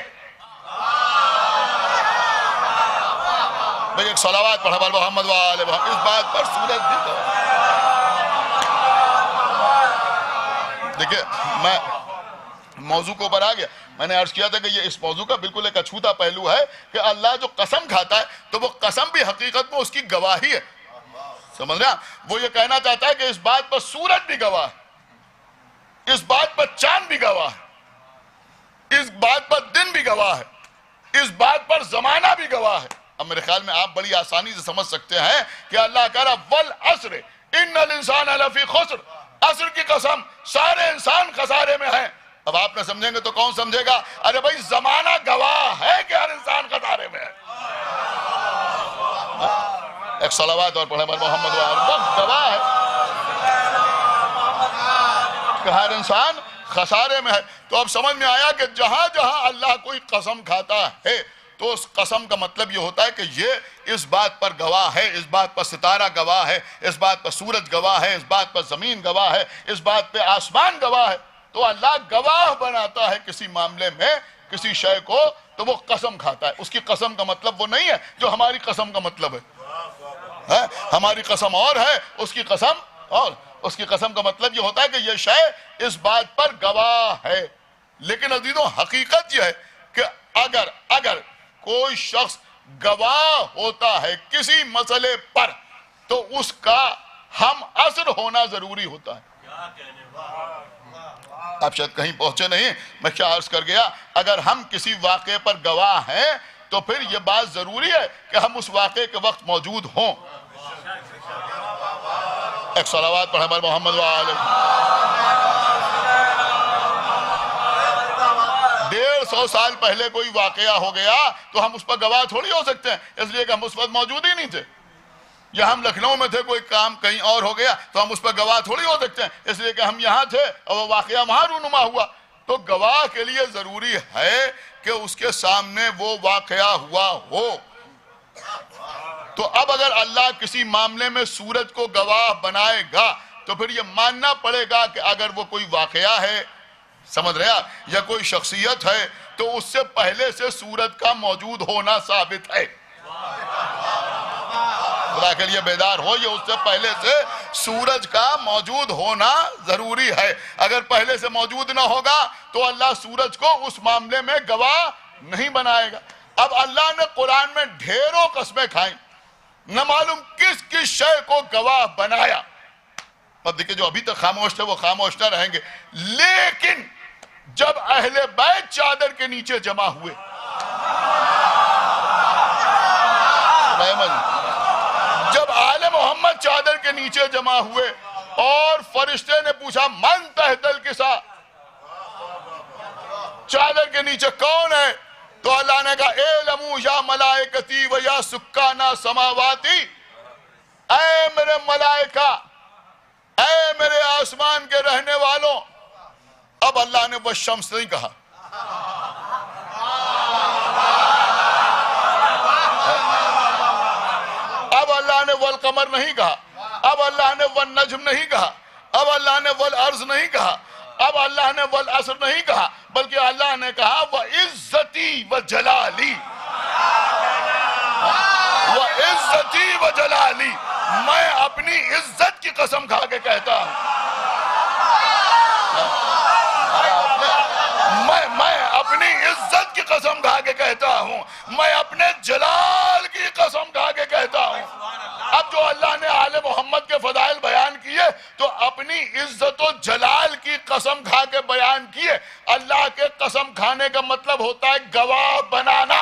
بھئی ایک صلوات پڑھا بال محمد وآلہ محمد، اس بات پر سورج بھی گواہ ہے۔ دیکھیں، میں موضوع کو اوپر آ گیا۔ میں نے عرض کیا تھا کہ یہ اس موضوع کا بالکل ایک اچھوتا پہلو ہے کہ اللہ جو قسم کھاتا ہے تو وہ قسم بھی حقیقت میں اس کی گواہی ہے۔ سمجھ رہے ہیں؟ وہ یہ کہنا چاہتا ہے کہ اس بات پر سورج بھی گواہ ہے، اس بات پر چاند بھی گواہ ہے، اس بات پر دن بھی گواہ ہے، اس بات پر زمانہ بھی گواہ ہے۔ اب میرے خیال میں آپ بڑی آسانی سے سمجھ سکتے ہیں کہ اللہ کہہ رہا والعصر ان الانسان لفی خسر، عصر کی قسم، سارے انسان خسارے میں ہیں۔ اب آپ نہ سمجھیں گے تو کون سمجھے گا؟ ارے بھائی زمانہ گواہ ہے کہ ہر انسان خسارے میں ہے۔ ایک صلوات اور پڑھیں بر محمد وہ گواہ ہے کہ ہر انسان خسارے میں ہے۔ تو اب سمجھ میں آیا کہ جہاں جہاں اللہ کوئی قسم کھاتا ہے تو اس قسم کا مطلب یہ ہوتا ہے کہ یہ اس بات پر گواہ ہے، اس بات پر ستارہ گواہ ہے، اس بات پر سورج گواہ ہے، اس بات پر زمین گواہ ہے، اس بات پہ آسمان گواہ ہے۔ تو اللہ گواہ بناتا ہے کسی معاملے میں کسی شے کو تو وہ قسم کھاتا ہے۔ اس کی قسم کا مطلب وہ نہیں ہے جو ہماری قسم کا مطلب ہے۔ ہماری قسم اور ہے، اس کی قسم اور۔ اس کی قسم کا مطلب یہ ہوتا ہے کہ یہ شے اس بات پر گواہ ہے۔ لیکن عزیزوں، حقیقت یہ ہے کہ اگر کوئی شخص گواہ ہوتا ہے کسی مسئلے پر تو اس کا ہم عصر ہونا ضروری ہوتا ہے۔ آپ شاید کہیں پہنچے نہیں، میں کیا عرض کر گیا، اگر ہم کسی واقعے پر گواہ ہیں تو پھر یہ بات ضروری ہے کہ ہم اس واقعے کے وقت موجود ہوں۔ ایک صلوات پڑھیں بر محمد وآلہ۔ 150 سال پہلے کوئی واقعہ ہو گیا تو ہم اس پر گواہ تھوڑی ہو سکتے ہیں، اس لیے کہ ہم اس وقت موجود ہی نہیں تھے۔ یا ہم لکھنؤ میں تھے، کوئی کام کہیں اور ہو گیا تو ہم اس پر گواہ تھوڑی ہو سکتے ہیں، اس لیے کہ ہم یہاں تھے اور وہ واقعہ وہاں رونما ہوا۔ تو گواہ کے لیے ضروری ہے کہ اس کے سامنے وہ واقعہ ہوا ہو۔ تو اب اگر اللہ کسی معاملے میں سورج کو گواہ بنائے گا تو پھر یہ ماننا پڑے گا کہ اگر وہ کوئی واقعہ ہے، سمجھ رہے آپ، یا کوئی شخصیت ہے تو اس سے پہلے سے سورج کا موجود ہونا ثابت ہے. خدا کے لیے بیدار ہو، یہ اس سے پہلے سے سورج کا موجود ہونا ضروری ہے. اگر پہلے سے موجود نہ ہوگا تو اللہ سورج کو اس معاملے میں گواہ نہیں بنائے گا. اب اللہ نے قرآن میں ڈھیروں قسمیں کھائیں، نہ معلوم کس کس شے کو گواہ بنایا. اب دیکھیں جو ابھی تک خاموش تھے وہ خاموش نہ رہیں گے، لیکن جب اہل بیت چادر کے نیچے جمع ہوئے، جب آل محمد چادر کے نیچے جمع ہوئے اور فرشتے نے پوچھا من تحت الکسا، چادر کے نیچے کون ہے؟ تو اللہ نے کہا اعلموا یا ملائکتی و یا سکانہ سماواتی، اے میرے ملائکہ، اے میرے آسمان کے رہنے والوں. اب اللہ نے والشمس نہیں کہا، اب اللہ نے والقمر نہیں کہا، اب اللہ نے والنجم نہیں کہا، اب اللہ نے والارض نہیں کہا، اب اللہ نے والعصر نہیں کہا، بلکہ اللہ نے کہا وعزتی وجلالی، وعزتی وجلالی، میں اپنی عزت کی قسم کھا کے کہتا ہوں، میں اپنی عزت کی قسم کھا کے کہتا ہوں، میں اپنے جلال کی قسم کھا کے کہتا ہوں. اب جو اللہ نے آل محمد کے فضائل بیان کیے تو اپنی عزت و جلال کی قسم کھا کے بیان کیے. اللہ کے قسم کھانے کا مطلب ہوتا ہے گواہ بنانا.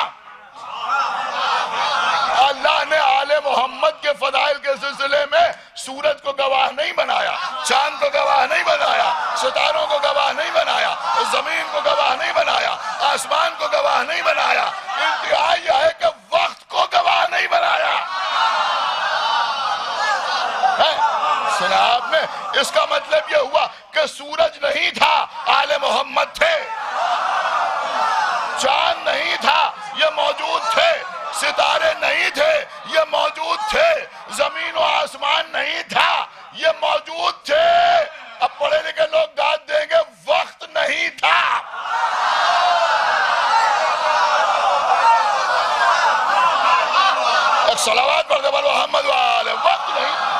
اللہ نے آل محمد کے فضائل کے سلسلے میں سورج کو گواہ نہیں بنایا، چاند کو گواہ نہیں بنایا، ستاروں کو گواہ نہیں بنایا، زمین کو گواہ نہیں بنایا، آسمان کو گواہ نہیں بنایا. انتہا یہ ہے کہ وقت کو گواہ نہیں بنایا. سنا آپ نے؟ اس کا مطلب یہ ہوا کہ سورج نہیں تھا، آل محمد تھے. چاند نہیں تھا، یہ موجود تھے. ستارے نہیں تھے، یہ موجود تھے. زمین و آسمان نہیں تھا، یہ موجود تھے. اب پڑھے لکھے لوگ داد دیں گے وقت نہیں تھا. ایک صلوات پڑھ دے بولو محمد والے، وقت نہیں تھا.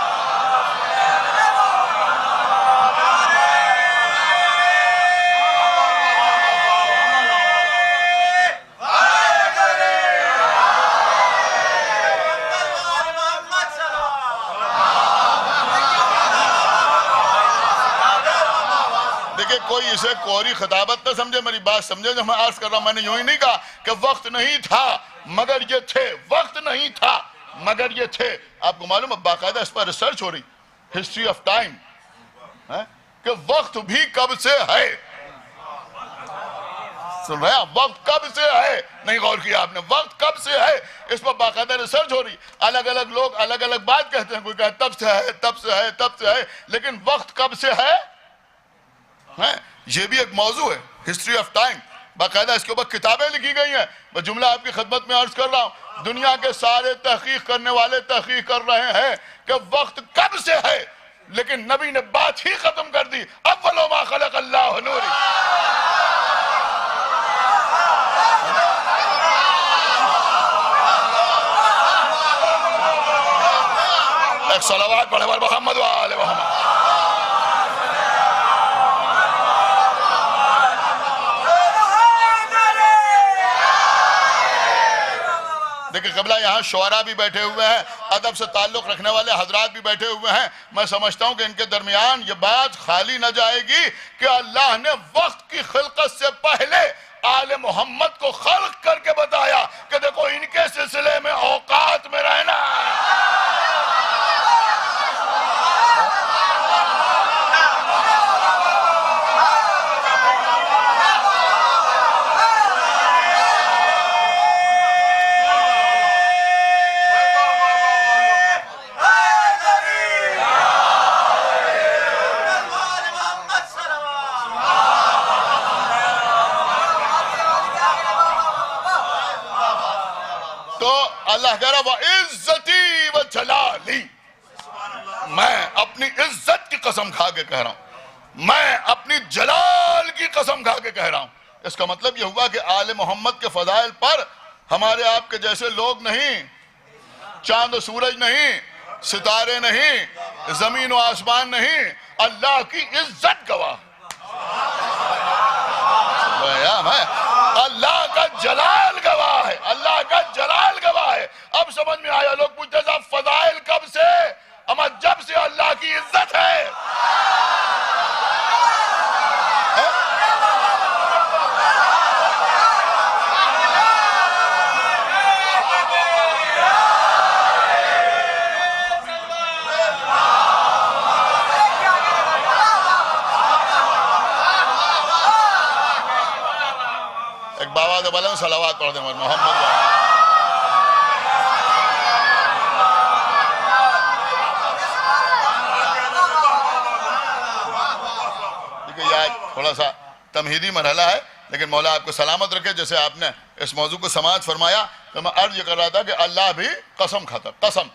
کوئی اسے کوری خطابت نہ سمجھے، میری بات سمجھے جو میں عرض کر رہا ہوں. میں نے یوں ہی نہیں کہا کہ وقت نہیں تھا مگر یہ تھے، وقت نہیں تھا مگر یہ تھے. آپ کو معلوم ہے باقاعدہ اس پر ریسرچ ہو رہی، ہسٹری آف ٹائم، کہ وقت بھی کب سے ہے. سن رہے ہیں وقت کب سے ہے؟ نہیں غور کیا آپ نے؟ وقت کب سے ہے اس پر باقاعدہ ریسرچ ہو رہی. الگ الگ لوگ الگ الگ بات کہتے ہیں، کوئی کہتا ہے تب سے ہے، تب سے ہے، تب سے ہے، لیکن وقت کب سے ہے یہ بھی ایک موضوع ہے. ہسٹری آف ٹائم باقاعدہ اس کے اوپر کتابیں لکھی گئی ہیں. میں جملہ آپ کی خدمت میں عرض کر رہا ہوں. دنیا کے سارے تحقیق کرنے والے تحقیق کر رہے ہیں کہ وقت کب سے ہے، لیکن نبی نے بات ہی ختم کر دی. اول ما خلق اللہ نوری. ایک صلوات پڑھے بر محمد وآل محمد. دیکھیں قبلہ یہاں شعراء بھی بیٹھے ہوئے ہیں، ادب سے تعلق رکھنے والے حضرات بھی بیٹھے ہوئے ہیں. میں سمجھتا ہوں کہ ان کے درمیان یہ بات خالی نہ جائے گی کہ اللہ نے وقت کی خلقت سے پہلے آل محمد کو خلق کر کے بتایا کہ دیکھو ان کے سلسلے میں اوقات میں رہنا ہے. تو اللہ کہہ رہا وَعِزَّتِي وَجَلَالِي، میں اپنی عزت کی قسم کھا کے کہہ رہا ہوں، میں اپنی جلال کی قسم کھا کے کہہ رہا ہوں۔ اس کا مطلب یہ ہوا کہ آل محمد کے فضائل پر ہمارے آپ کے جیسے لوگ نہیں، چاند و سورج نہیں، ستارے نہیں، زمین و آسمان نہیں، اللہ کی عزت گواہ، اللہ کا جلال گواہ ہے، اللہ کا جلال گواہ ہے۔ اب سمجھ میں آیا؟ لوگ پوچھتے صاحب فضائل کب سے؟ اما جب سے اللہ کی عزت ہے۔ ایک بابا سے بلند صلوات پڑھ دیں محمد۔ تھوڑا سا تمہیدی مرحلہ ہے، لیکن مولا آپ کو سلامت رکھے۔ جیسے آپ نے اس موضوع کو سماعت فرمایا تو میں عرض یہ کر رہا تھا کہ اللہ بھی قسم کھاتا، قسم،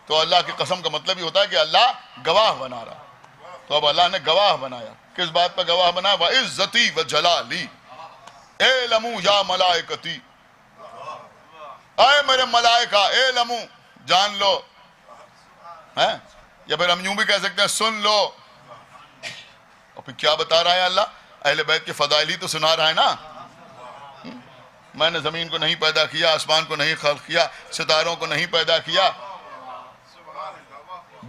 تو اللہ کی قسم کا مطلب یہ ہوتا ہے کہ اللہ گواہ بنا رہا۔ تو اب اللہ نے گواہ بنایا، کس بات پر گواہ بنایا؟ وَعِزَّتِي وَجَلَالِي اعلموا یا ملائکتی، اے میرے ملائکہ اعلموا، جان لو، یا پھر ہم یوں بھی کہہ سکتے ہیں سن لو۔ اور پھر کیا بتا رہا ہے اللہ؟ اہل بیت کے فضائل ہی تو سنا رہا ہے نا۔ میں نے زمین کو نہیں پیدا کیا، آسمان کو نہیں خلق کیا، ستاروں کو نہیں پیدا کیا،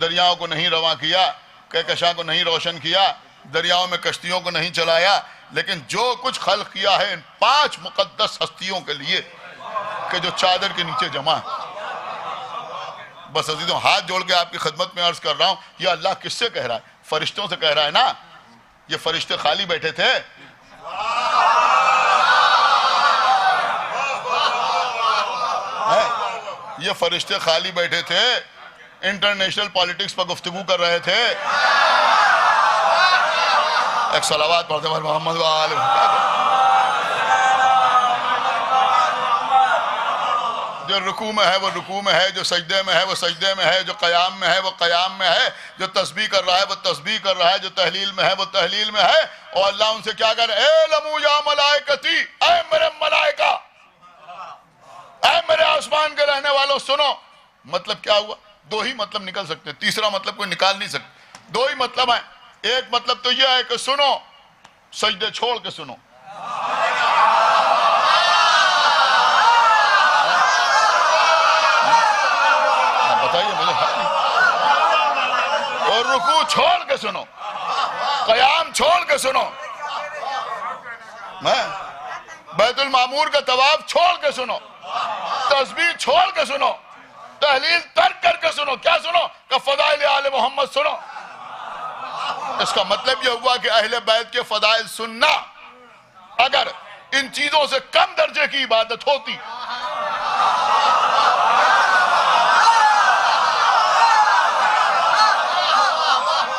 دریاؤں کو نہیں رواں کیا، کہکشاں کو نہیں روشن کیا، دریاؤں میں کشتیوں کو نہیں چلایا، لیکن جو کچھ خلق کیا ہے ان 5 مقدس ہستیوں کے لیے کہ جو چادر کے نیچے جمع ہے۔ بس عزیزوں، ہاتھ جوڑ کے آپ کی خدمت میں عرض کر رہا ہوں، یہ اللہ کس سے کہہ رہا ہے؟ فرشتوں سے کہہ رہا ہے نا۔ یہ فرشتے خالی بیٹھے تھے؟ یہ فرشتے خالی بیٹھے تھے؟ انٹرنیشنل پالیٹکس پر گفتگو کر رہے تھے؟ ایک صلوات پڑھتے ہیں محمد وآلہ۔ جو رکوع میں ہے وہ رکوع میں ہے، جو سجدے میں ہے وہ سجدے میں ہے، جو قیام میں ہے وہ قیام میں ہے، جو تسبیح کر رہا ہے وہ تسبیح کر رہا ہے، جو تحلیل میں ہے وہ تحلیل میں ہے۔ اور اللہ ان سے کیا کہہ رہے ہیں؟ اعلموا یا ملائکتی، اے میرے ملائکہ، اے میرے آسمان کے رہنے والوں سنو۔ مطلب کیا ہوا؟ 2 ہی مطلب نکل سکتے، تیسرا مطلب کوئی نکال نہیں سکتے۔ 2 ہی مطلب ہیں۔ ایک مطلب تو یہ ہے کہ سنو، سجدے چھوڑ کے سنو۔ بتائیے مجھے، اور رکوع چھوڑ کے سنو، قیام چھوڑ کے سنو، بیت المعمور کا طواف چھوڑ کے سنو، تسبیح چھوڑ کے سنو، تحلیل ترک کر کے سنو۔ کیا سنو؟ کہ فضائل آل محمد سنو۔ اس کا مطلب یہ ہوا کہ اہل بیت کے فضائل سننا اگر ان چیزوں سے کم درجے کی عبادت ہوتی،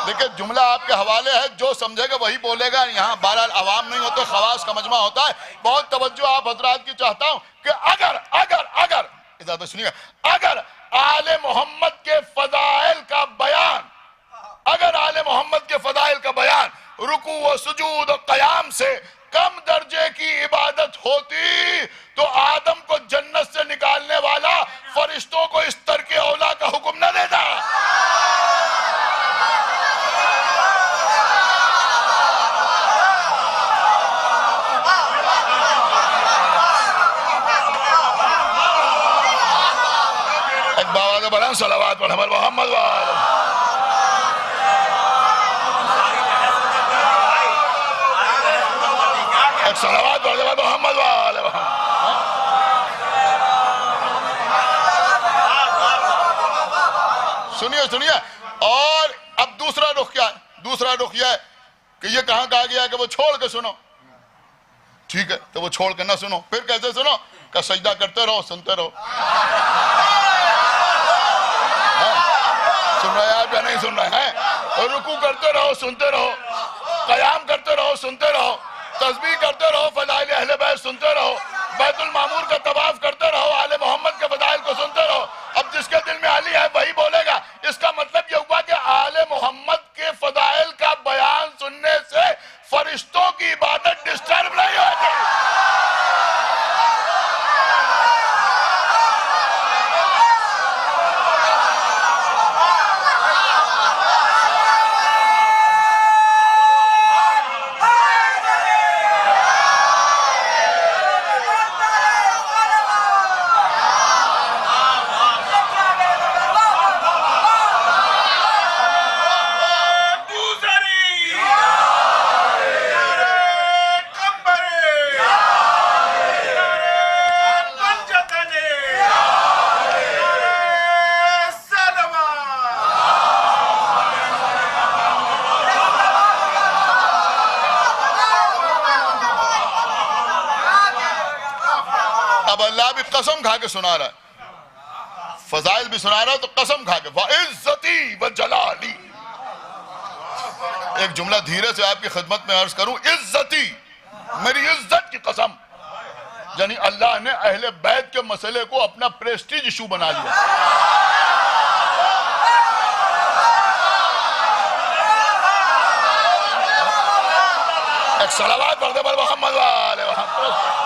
دیکھیں جملہ آپ کے حوالے ہے، جو سمجھے گا وہی بولے گا۔ یہاں بہرحال عوام نہیں ہوتے، خواص کا مجمع ہوتا ہے۔ بہت توجہ آپ حضرات کی چاہتا ہوں کہ اگر اجازت سنیے، اگر آل محمد کے فضائل کا بیان، اگر آل محمد کے فضائل کا بیان رکوع و سجود و قیام سے کم درجے کی عبادت ہوتی تو آدم کو جنت سے نکالنے والا فرشتوں کو اس ترک اولا کا حکم نہ دیتا۔ ایک باوازِ بلند صلوات پر ہمارے محمد وآلہ۔ ایک صلوات پر ہمارے محمد وآلہ۔ سنیے اور اب دوسرا رخ کیا ہے؟ دوسرا رخ یہ ہے کہ یہ کہاں کہا گیا ہے کہ وہ چھوڑ کے سنو؟ ٹھیک ہے، تو وہ چھوڑ کے نہ سنو، پھر کیسے سنو؟ کہ سجدہ کرتے رہو، سنتے رہو۔ سن رہے ہیں آپ یا نہیں سن رہے ہیں؟ اور رکوع کرتے رہو، سنتے رہو، قیام کرتے رہو، سنتے رہو، تسبیح کرتے رہو، فضائل اہل بیت سنتے رہو، بیت المعمور کا طواف کرتے رہو، قسم کھا کے سنا رہا ہے، فضائل بھی سنا رہا ہے تو قسم کھا کے، وَعِزَّتِي وَجَلَالِي. ایک جملہ دھیرے سے آپ کی خدمت میں عرض کروں، عزتی، میری عزت کی قسم. یعنی اللہ نے اہل بیت کے مسئلے کو اپنا پریسٹیج ایشو بنا لیا. ایک صلوات پڑھ دے پر محمد والے محمد.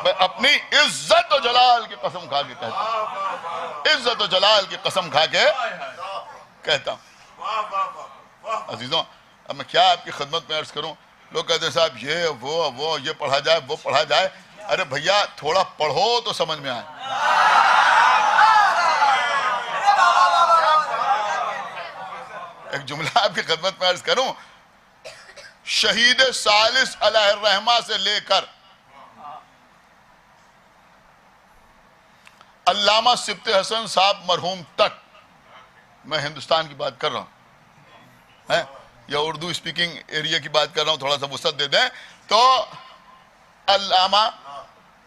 میں اپنی عزت و جلال کی قسم کھا کے کہتا ہوں، عزت و جلال کی قسم کھا کے کہتا ہوں. عزیزوں، اب میں کیا آپ کی خدمت میں عرض کروں. لوگ کہتے ہیں صاحب یہ وہ یہ پڑھا جائے وہ پڑھا جائے. ارے بھیا تھوڑا پڑھو تو سمجھ میں آئے. ایک جملہ آپ کی خدمت میں عرض کروں، شہید ثالث علیہ الرحمہ سے لے کر علامہ سبط حسن صاحب مرحوم تک، میں ہندوستان کی بات کر رہا ہوں یا اردو اسپیکنگ ایریا کی بات کر رہا ہوں، تھوڑا سا وسعت دے دیں تو علامہ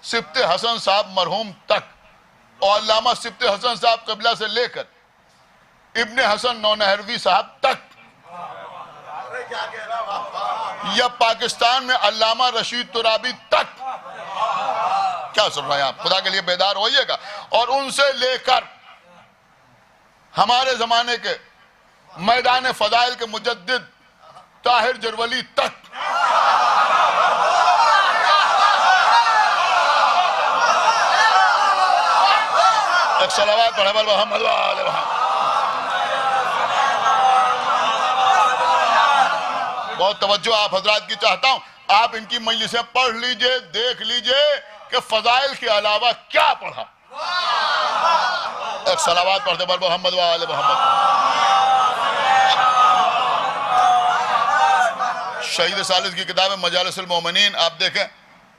سبط حسن صاحب مرحوم تک اور علامہ سبط حسن صاحب قبلہ سے لے کر ابن حسن نونہروی صاحب تک، یا پاکستان میں علامہ رشید ترابی تک. کیا سن رہے ہیں آپ؟ خدا کے لیے بیدار ہوئیے گا. اور ان سے لے کر ہمارے زمانے کے میدان فضائل کے مجدد طاہر جرولی تک. ایک صلوات پڑھے بل محمد والے محمد. بہت توجہ آپ حضرات کی چاہتا ہوں. آپ ان کی مجلسیں پڑھ لیجئے، دیکھ لیجئے کہ فضائل کے علاوہ کیا پڑھا. ایک صلوات پڑھتے بل محمد والے محمد. شہید ثالث کی کتاب مجالس المومنین آپ دیکھیں،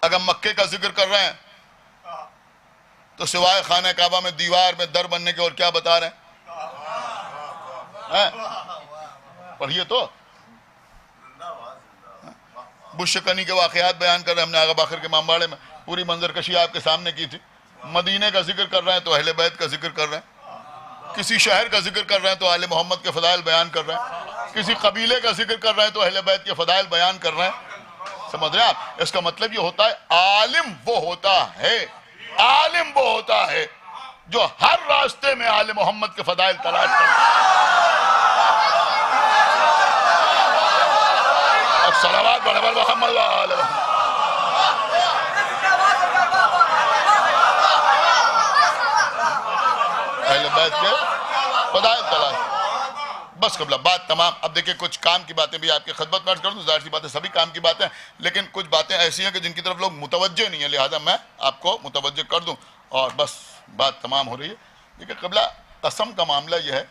اگر مکے کا ذکر کر رہے ہیں تو سوائے خانہ کعبہ میں دیوار میں در بننے کے اور کیا بتا رہے ہیں؟ پڑھیے تو. بشکنی کے واقعات بیان کر رہے ہیں، ہم نے آغا باخر کے امامباڑے میں پوری منظر کشی آپ کے سامنے کی تھی. مدینے کا ذکر کر رہے ہیں تو اہل بیت کا ذکر کر رہے ہیں. کسی شہر کا ذکر کر رہے ہیں تو آل محمد کے فضائل بیان کر رہے ہیں. کسی قبیلے کا ذکر کر رہے ہیں تو اہل بیت کے فضائل بیان کر رہے ہیں. سمجھ رہے ہیں آپ؟ اس کا مطلب یہ ہوتا ہے عالم وہ ہوتا ہے، عالم وہ ہوتا ہے جو ہر راستے میں آل محمد کے فضائل تلاش کرتا ہے. صلوات پڑھے بل محمد والے محمد. اہل بیت کے فضائل تلاش. بس قبلہ بات تمام. اب دیکھیں کچھ کام کی باتیں بھی آپ کی خدمت میں عرض کر دوں. ظاہر سی باتیں سبھی کام کی باتیں، لیکن کچھ باتیں ایسی ہیں کہ جن کی طرف لوگ متوجہ نہیں ہیں، لہذا میں آپ کو متوجہ کر دوں اور بس بات تمام ہو رہی ہے. دیکھیں قبلہ قسم کا معاملہ یہ ہے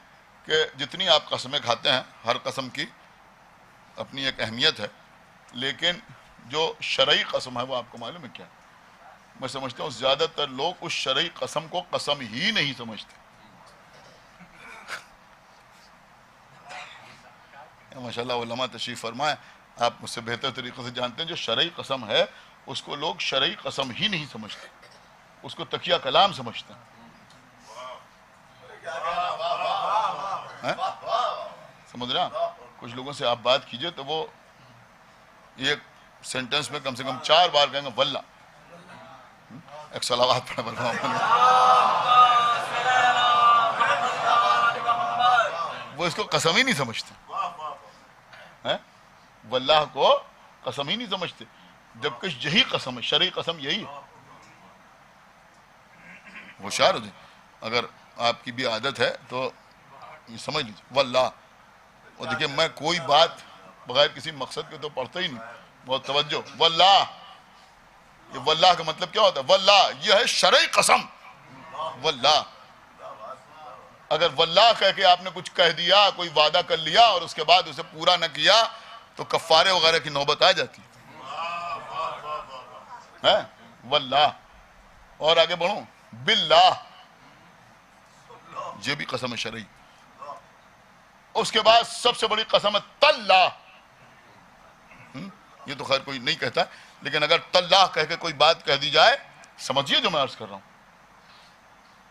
کہ جتنی آپ قسمیں کھاتے ہیں ہر قسم کی اپنی ایک اہمیت ہے، لیکن جو شرعی قسم ہے وہ آپ کو معلوم ہے کیا؟ میں سمجھتا ہوں زیادہ تر لوگ اس شرعی قسم کو قسم ہی نہیں سمجھتے. ماشاءاللہ علماء تشریف فرمائیں، آپ مجھ سے بہتر طریقے سے جانتے ہیں جو شرعی قسم ہے اس کو لوگ شرعی قسم ہی نہیں سمجھتے، اس کو تقیہ کلام سمجھتے ہیں. سمجھ رہے ہیں؟ کچھ لوگوں سے آپ بات کیجئے تو وہ ایک سینٹنس میں کم سے کم 4 بار کہیں گے واللہ. ایک صلوات پڑھے بل محمد. وہ اس کو قسم ہی نہیں سمجھتے، واللہ کو قسم ہی نہیں سمجھتے، جبکہ یہی قسم ہے، شرعی قسم یہی ہے. ہوشیار ہو جائیں. اگر آپ کی بھی عادت ہے تو یہ سمجھ لیجیے واللہ. اور دیکھیں میں کوئی بات بغیر کسی مقصد کے تو پڑھتا ہی نہیں. بہت توجہ. واللہ، یہ واللہ کا مطلب کیا ہوتا ہے؟ واللہ یہ ہے شرعی قسم. واللہ اگر واللہ کہہ کے آپ نے کچھ کہہ دیا، کوئی وعدہ کر لیا اور اس کے بعد اسے پورا نہ کیا تو کفارے وغیرہ کی نوبت آ جاتی ہے. واللہ. اور آگے بڑھوں، باللہ، یہ بھی قسم شرعی. اس کے بعد سب سے بڑی قسم ہے تاللہ. یہ تو خیر کوئی نہیں کہتا، لیکن اگر تاللہ کہہ کے کوئی بات کہہ دی جائے، سمجھیے جو میں عرض کر رہا ہوں.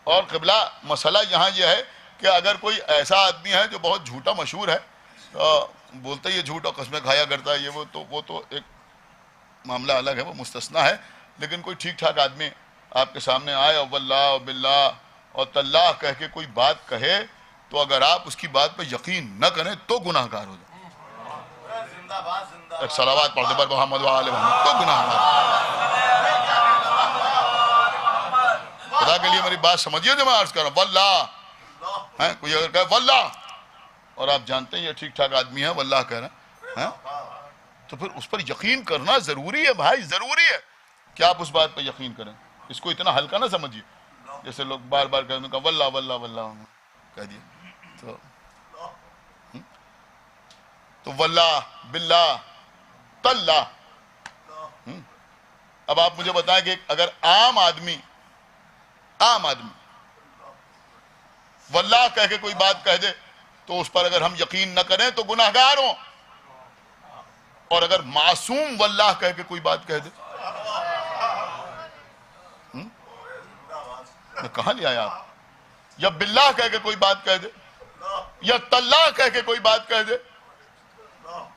اور قبلہ مسئلہ یہاں یہ ہے کہ اگر کوئی ایسا آدمی ہے جو بہت جھوٹا مشہور ہے، بولتا ہے یہ جھوٹ اور قسمیں کھایا کرتا ہے، یہ وہ تو ایک معاملہ الگ ہے، وہ مستثنا ہے. لیکن کوئی ٹھیک ٹھاک آدمی آپ کے سامنے آئے اور واللہ باللہ اور تاللہ کہہ کے کوئی بات کہے، تو اگر آپ اس کی بات پہ یقین نہ کریں تو گناہ گار ہو جائیں. ایک صلوات پڑھ دے پر محمد وآل محمد، تو گناہ گار. خدا کے لیے میری بات سمجھیے جو میں عرض کر رہا ہوں. واللہ کوئی اگر کہے واللہ اور آپ جانتے ہیں یہ ٹھیک ٹھاک آدمی ہے واللہ کہہ رہا ہے، تو پھر اس پر یقین کرنا ضروری ہے بھائی، ضروری ہے کہ آپ اس بات پر یقین کریں. اس کو اتنا ہلکا نہ سمجھیے جیسے لوگ بار بار کہتے ہیں واللہ واللہ واللہ کہہ دیا. تو واللہ باللہ تاللہ. اب آپ مجھے بتائیں کہ اگر عام آدمی واللہ کہہ کے کوئی بات کہہ دے تو اس پر اگر ہم یقین نہ کریں تو گناہ گار ہوں، اور اگر معصوم واللہ کہہ کے کوئی بات کہہ دے، کہاں لے آیا آپ؟ یا باللہ کہہ کے کوئی بات کہہ دے یا تاللہ کہہ کے کوئی بات کہہ دے،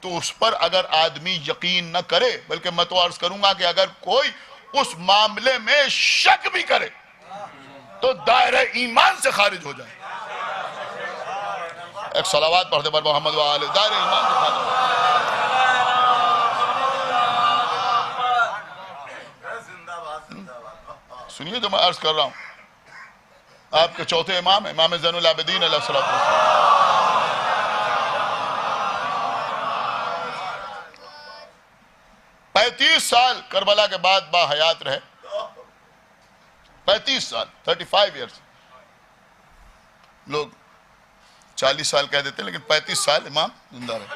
تو اس پر اگر آدمی یقین نہ کرے، بلکہ میں تو عرض کروں گا کہ اگر کوئی اس معاملے میں شک بھی کرے تو دائرہ ایمان سے خارج ہو جائے. ایک صلوات پڑھ دے پر محمد وآلہ. دائرہ ایمان سے خارج ہو جائے. سنیے جو میں عرض کر رہا ہوں. آپ کے چوتھے امام زین العابدین علیہ السلام 35 سال کربلا کے بعد با حیات رہے. 35 سال 35 ایئرس. لوگ 40 سال کہہ دیتے ہیں لیکن 35 سال امام زندہ رہے.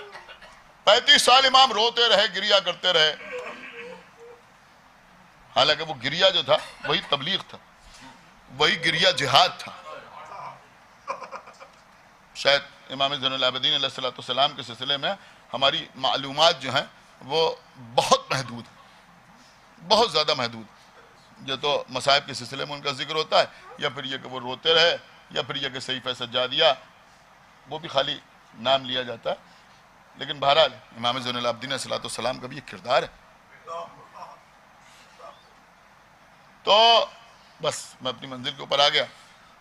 35 سال امام روتے رہے، گریا کرتے رہے. حالانکہ وہ گریا جو تھا وہی تبلیغ تھا، وہی گریا جہاد تھا. شاید امام زین العابدین علیہ السلام کے سلسلے میں ہماری معلومات جو ہیں وہ بہت محدود ہیں، بہت زیادہ محدود. جو تو مصائب کے سلسلے میں ان کا ذکر ہوتا ہے، یا پھر یہ کہ وہ روتے رہے، یا پھر یہ کہ صحیفہ سجادیہ وہ بھی خالی نام لیا جاتا ہے. لیکن بہرحال امام زین العابدین علیہ السلام کا بھی ایک کردار ہے. تو بس میں اپنی منزل کے اوپر آ گیا،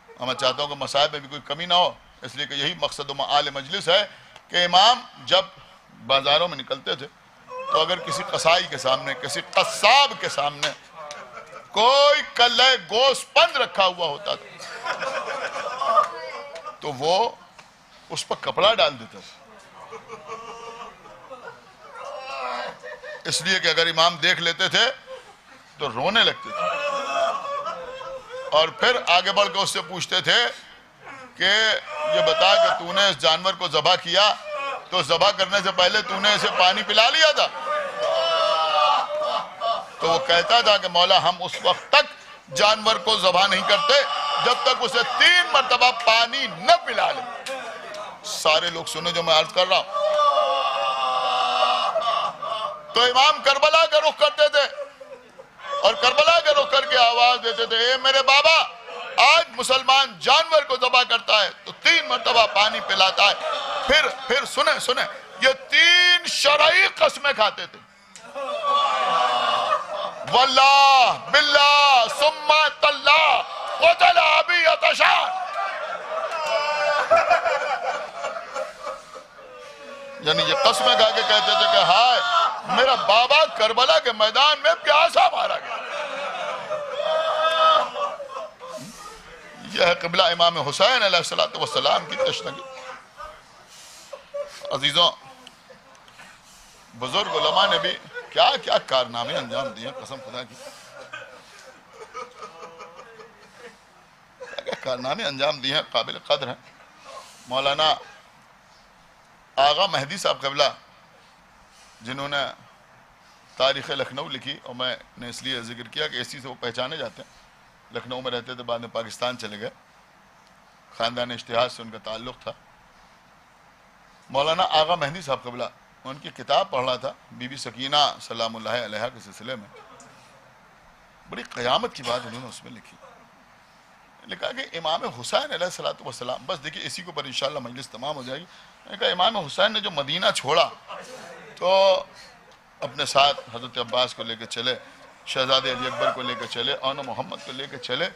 اور میں چاہتا ہوں کہ مصائب میں بھی کوئی کمی نہ ہو، اس لیے کہ یہی مقصد و معال مجلس ہے کہ امام جب بازاروں میں نکلتے تھے تو اگر کسی قصائی کے سامنے، کسی قصاب کے سامنے کوئی کلے گوشت پند رکھا ہوا ہوتا تھا تو وہ اس پر کپڑا ڈال دیتا تھا، اس لیے کہ اگر امام دیکھ لیتے تھے تو رونے لگتے تھے، اور پھر آگے بڑھ کے اس سے پوچھتے تھے کہ یہ بتا کہ تو نے اس جانور کو ذبح کیا تو ذبح کرنے سے پہلے تو نے اسے پانی پلا لیا تھا؟ تو وہ کہتا تھا کہ مولا ہم اس وقت تک جانور کو ذبح نہیں کرتے جب تک اسے 3 مرتبہ پانی نہ پلا لیں. سارے لوگ سنیں جو میں عرض کر رہا ہوں. تو امام کربلا کا رخ کرتے تھے اور کربلا کا رخ کر کے آواز دیتے تھے، اے میرے بابا، آج مسلمان جانور کو ذبح کرتا ہے تو 3 مرتبہ پانی پلاتا ہے. پھر سنیں یہ 3 شرعی قسمیں کھاتے تھے، واللہ باللہ ثم تاللہ قتل ابی عطشان. یعنی یہ قسمیں کھا کے کہتے تھے کہ ہائے میرا بابا کربلا کے میدان میں پیاسا مارا گیا. یہ ہے قبلہ امام حسین علیہ السلام کی تشنگی. عزیزوں، بزرگ علماء نے بھی کیا کیا کارنامے انجام دیے، قسم خدا کی کیا کارنامے انجام دیے ہیں، قابل قدر ہیں. مولانا آغا مہدی صاحب قبلہ جنہوں نے تاریخ لکھنؤ لکھی، اور میں نے اس لیے ذکر کیا کہ اسی سے وہ پہچانے جاتے ہیں. لکھنؤ میں رہتے تھے، بعد میں پاکستان چلے گئے، خاندان اشتہاد سے ان کا تعلق تھا. مولانا آغا مہندی صاحب قبلہ، ان کی کتاب پڑھ رہا تھا بی بی سکینہ سلام اللہ علیہا کے سلسلے میں. بڑی قیامت کی بات انہوں نے اس میں لکھا کہ امام حسین علیہ الصلوۃ والسلام، بس دیکھیے اسی کے اوپر انشاءاللہ مجلس تمام ہو جائے گی. کہا امام حسین نے جو مدینہ چھوڑا تو اپنے ساتھ حضرت عباس کو لے کے چلے، شہزادے علی اکبر کو لے کے چلے، اون محمد کو لے کے چلے.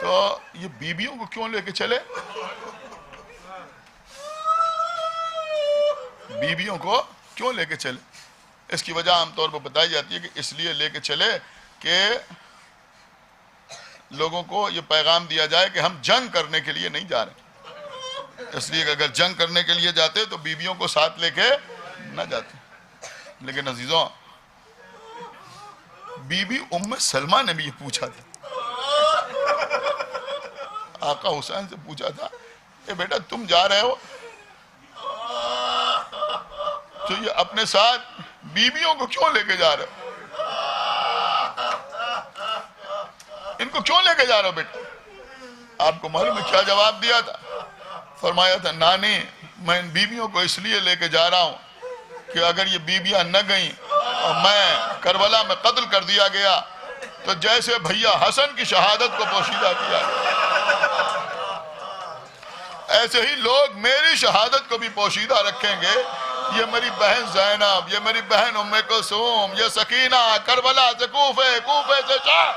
تو یہ بیویوں کو کیوں لے کے چلے؟ بیویوں کو کیوں لے کے چلے؟ اس کی وجہ عام طور پر بتائی جاتی ہے کہ اس لیے لے کے چلے کہ لوگوں کو یہ پیغام دیا جائے کہ ہم جنگ کرنے کے لیے نہیں جا رہے. اس لیے کہ اگر جنگ کرنے کے لیے جاتے تو بیویوں کو ساتھ لے کے نہ جاتے. لیکن عزیزوں، بی بی ام سلمہ نے بھی یہ پوچھا تھا، آقا حسین سے پوچھا تھا کہ بیٹا تم جا رہے ہو تو یہ اپنے ساتھ بیویوں کو کیوں لے کے جا رہے ہو؟ ان کو کیوں لے کے جا رہے ہو بیٹا؟ آپ کو معلوم ہے کیا جواب دیا تھا؟ فرمایا تھا نانی میں ان بیویوں کو اس لیے لے کے جا رہا ہوں کہ اگر یہ بیویاں نہ گئیں اور میں کربلا میں قتل کر دیا گیا تو جیسے بھیا حسن کی شہادت کو پوشیدہ کیا ایسے ہی لوگ میری شہادت کو بھی پوشیدہ رکھیں گے. یہ میری بہن زینب، یہ میری بہن ام کلثوم، یہ سکینہ کربلا سے کوفے سے شام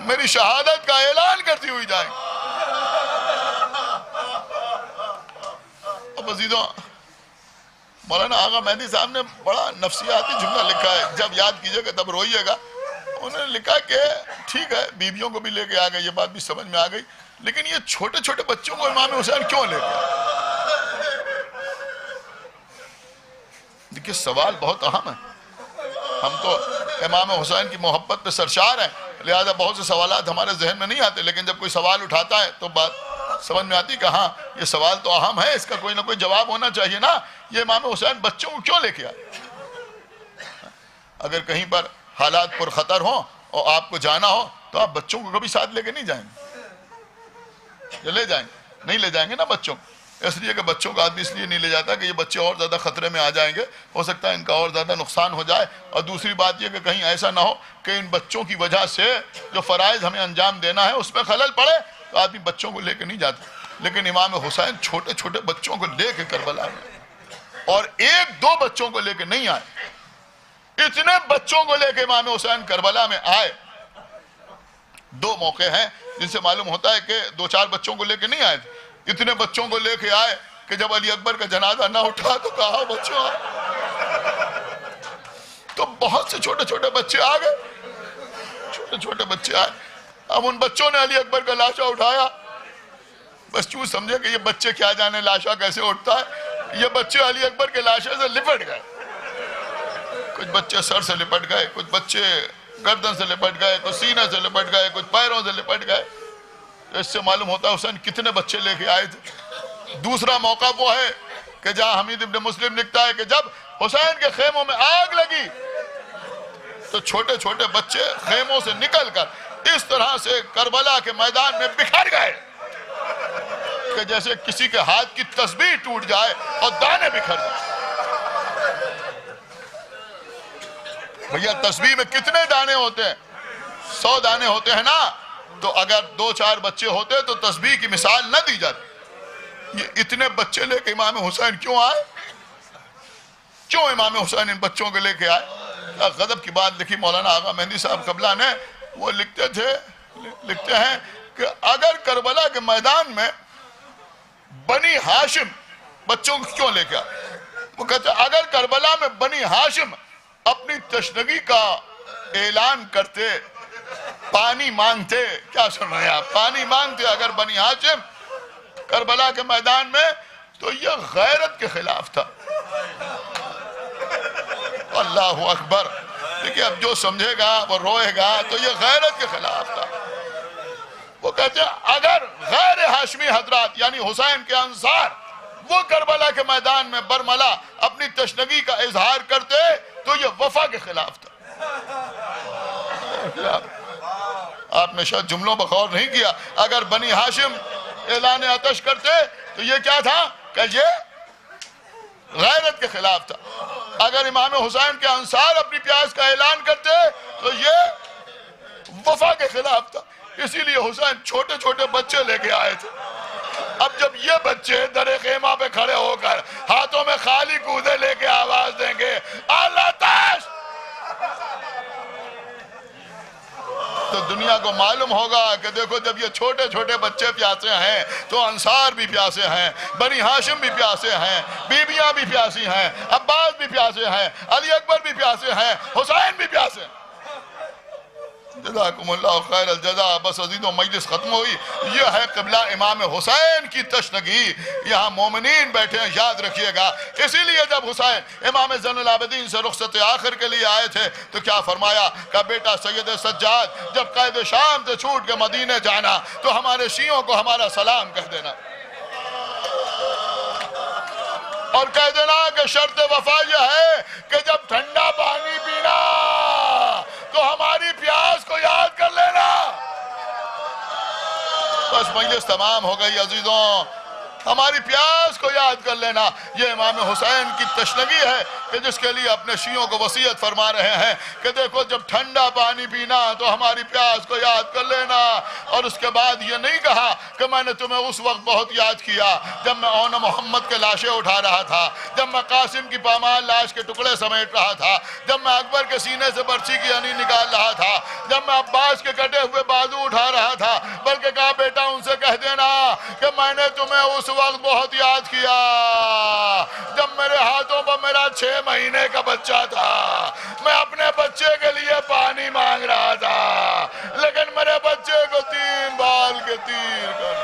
میری شہادت کا اعلان کرتی ہوئی جائیں. اب عزیزوں، مولانا آغا مہندی صاحب نے بڑا نفسیاتی جملہ لکھا ہے، جب یاد کیجئے گا تب روئیے گا. انہوں نے لکھا کہ ٹھیک ہے بیویوں کو بھی لے کے آ گئے، یہ بات بھی سمجھ میں آ گئی، لیکن یہ چھوٹے چھوٹے بچوں کو امام حسین کیوں لے کے آئے؟ دیکھیں سوال بہت اہم ہے. ہم تو امام حسین کی محبت پہ سرشار ہیں، لہذا بہت سے سوالات ہمارے ذہن میں نہیں آتے، لیکن جب کوئی سوال اٹھاتا ہے تو بات سمجھ میں آتی کہ ہاں یہ سوال تو اہم ہے، اس کا کوئی نہ کوئی جواب ہونا چاہیے نا. یہ امام حسین بچوں کو کیوں لے کے آئے؟ اگر کہیں پر حالات پر خطر ہوں اور آپ کو جانا ہو تو آپ بچوں کو کبھی ساتھ لے کے نہیں جائیں گے، لے جائیں گے؟ نہیں لے جائیں گے نا بچوں کو. اس لیے کہ بچوں کو آدمی اس لیے نہیں لے جاتا کہ یہ بچے اور زیادہ خطرے میں آ جائیں گے، ہو سکتا ہے ان کا اور زیادہ نقصان ہو جائے. اور دوسری بات یہ کہ کہیں ایسا نہ ہو کہ ان بچوں کی وجہ سے جو فرائض ہمیں انجام دینا ہے اس میں خلل پڑے، تو آدمی بچوں کو لے کے نہیں جاتا. لیکن امام حسین چھوٹے چھوٹے بچوں کو لے کے کربلا میں، اور ایک دو بچوں کو لے کے نہیں آئے، اتنے بچوں کو لے کے امام حسین کربلا میں آئے. دو موقع ہیں جن سے معلوم ہوتا ہے کہ دو چار بچوں کو لے کے نہیں آئے تھے. اتنے بچوں کو لے کے آئے کہ جب علی اکبر کا جنازہ نہ اٹھا تو کہا بچوں تو بہت سے چھوٹے چھوٹے بچے آ گئے، چھوٹے چھوٹے بچے آئے. اب ان بچوں نے علی اکبر کا لاشا اٹھایا، بس چوں سمجھے کہ یہ بچے کیا جانے لاشا کیسے اٹھتا ہے. یہ بچے علی اکبر کے لاشے سے لپٹ گئے، کچھ بچے سر سے لپٹ گئے، کچھ بچے گردن سے لپٹ گئے، کچھ سینے سے لپٹ گئے، کچھ پیروں سے لپٹ گئے. اس سے معلوم ہوتا ہے حسین کتنے بچے لے کے آئے تھے. دوسرا موقع وہ ہے کہ جہاں حمید ابن مسلم لکھتا ہے کہ جب حسین کے خیموں میں آگ لگی تو چھوٹے چھوٹے بچے خیموں سے نکل کر اس طرح سے کربلا کے میدان میں بکھر گئے کہ جیسے کسی کے ہاتھ کی تسبیح ٹوٹ جائے اور دانے بکھر جائے. بھیا تسبیح میں کتنے دانے ہوتے ہیں؟ 100 دانے ہوتے ہیں نا. تو اگر 2-4 بچے ہوتے تو تسبیح کی مثال نہ دی جاتی. یہ اتنے بچے لے کے امام حسین کیوں آئے؟ کیوں امام حسین ان بچوں کو لے کے آئے؟ غضب کی بات لکھی مولانا آغا مہندی صاحب قبلہ نے. وہ لکھتے ہیں کہ اگر کربلا کے میدان میں بنی ہاشم بچوں کو کیوں لے کے آئے؟ وہ کہتے ہیں اگر کربلا میں بنی ہاشم اپنی تشنگی کا اعلان کرتے، پانی مانگتے، کیا سن رہے ہیں آپ؟ پانی مانگتے اگر بنی ہاشم کربلا کے میدان میں تو یہ غیرت کے خلاف تھا. اللہ اکبر. دیکھیں اب جو سمجھے گا وہ روئے گا، تو یہ غیرت کے خلاف تھا. وہ کہتے ہیں اگر غیر ہاشمی حضرات یعنی حسین کے انصار وہ کربلا کے میدان میں برملا اپنی تشنگی کا اظہار کرتے تو یہ وفا کے خلاف تھا. آپ نے شاید جملوں پر غور نہیں کیا. اگر بنی ہاشم اعلان آتش کرتے تو یہ کیا تھا؟ کہ یہ غیرت کے خلاف تھا. اگر امام حسین کے انصار اپنی پیاس کا اعلان کرتے تو یہ وفا کے خلاف تھا. اسی لیے حسین چھوٹے چھوٹے بچے لے کے آئے تھے. اب جب یہ بچے در خیمہ پہ کھڑے ہو کر ہاتھوں میں خالی کودے لے کے آواز دیں گے اللہ تاش، تو دنیا کو معلوم ہوگا کہ دیکھو جب یہ چھوٹے چھوٹے بچے پیاسے ہیں تو انصار بھی پیاسے ہیں، بنی ہاشم بھی پیاسے ہیں، بیویاں بھی پیاسی ہیں، عباس بھی پیاسے ہیں، علی اکبر بھی پیاسے ہیں، حسین بھی پیاسے ہیں. جزاکم اللہ خیر الجزا. بس عزیزوں مجلس ختم ہوئی. یہ ہے قبلہ امام حسین کی تشنگی. یہاں مومنین بیٹھے ہیں، یاد رکھیے گا. اسی لیے جب حسین امام زین العابدین سے رخصت آخر کے لیے آئے تھے تو کیا فرمایا کہ بیٹا سید سجاد جب قید شام سے چھوٹ کے مدینے جانا تو ہمارے شیعوں کو ہمارا سلام کہہ دینا، اور کہہ دینا کہ شرط وفا یہ ہے کہ جب ٹھنڈا پانی پینا تو ہماری پیاس کو یاد کر لینا. بس مجلس تمام ہو گئی عزیزوں، ہماری پیاس کو یاد کر لینا. یہ امام حسین کی تشنگی ہے کہ جس کے لیے اپنے شیعوں کو وصیت فرما رہے ہیں کہ دیکھو جب ٹھنڈا پانی پینا تو ہماری پیاس کو یاد کر لینا. اور اس کے بعد یہ نہیں کہا کہ میں نے تمہیں اس وقت بہت یاد کیا جب میں اون محمد کے لاشیں اٹھا رہا تھا، جب میں قاسم کی پامال لاش کے ٹکڑے سمیٹ رہا تھا، جب میں اکبر کے سینے سے برچی کی ہنی نکال رہا تھا، جب میں عباس کے کٹے ہوئے بازو اٹھا رہا تھا. بلکہ کہا بیٹا ان سے کہہ دینا کہ میں نے تمہیں اس وقت بہت یاد کیا جب میرے ہاتھوں پر میرا 6 مہینے کا بچہ تھا. میں اپنے بچے کے لیے پانی مانگ رہا تھا لیکن میرے بچے کو 3 بال کے تیر کر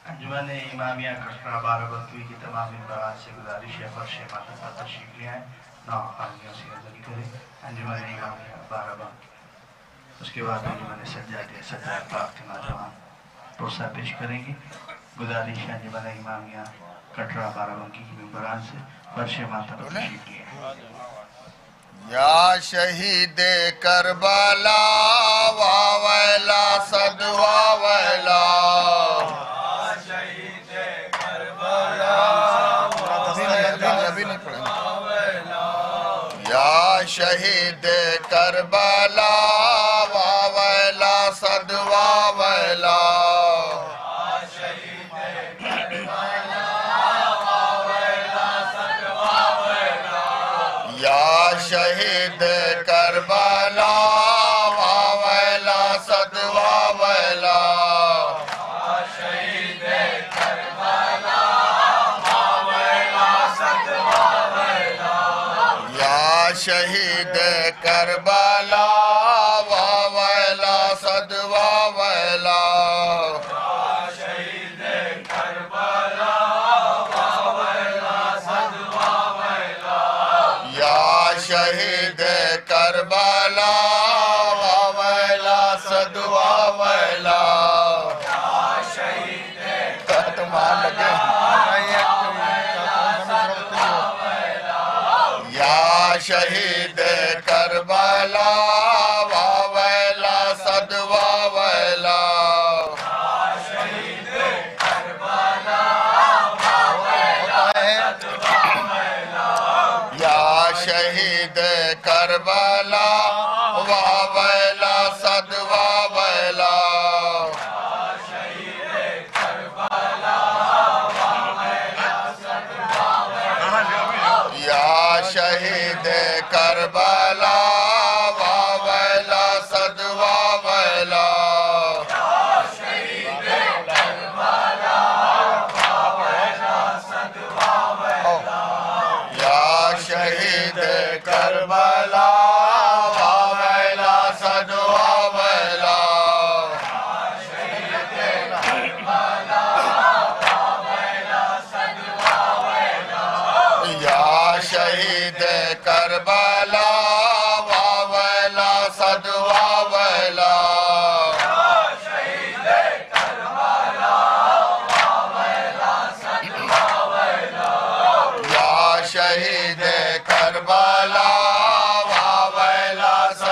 انجمن امامیہ کٹرا بارہبنکی کی تمام ممبران سے گزارش ہے فرش ماتحہ تشریف لے آئیں، ناخوانیوں سے عزل کریں. انجمن امامیہ بارہبنکی، اس کے بعد انجمن سجاد پاک کے نوجوان پرسہ پیش کریں گی. گزارش ہے انجمن امامیہ کٹرا بارہبنکی کی ممبران سے فرش ماتحہ تشریف لے آئیں. یا شہید کربلا واویلا صد واویلا، یا شہید کربلا واویلا صد واویلا، یا شہید کربلا واویلا صد واویلا، شہید کربلا واویلا صد واویلا، شہید کربلا واویلا صد واویلا، یا شہید کربلا واویلا صد واویلا، یا شہید کربلا شہید کربلا واویلا صد واویلا، شہید کربلا واویلا صد واویلا، یا شہید کربلا واویلا صد واویلا، شہید کربلا واویلا صد واویلا، یا شہید کربلا واویلا صد واویلا، شہید کربلا واویلا صد واویلا، یا شہید کربلا واویلا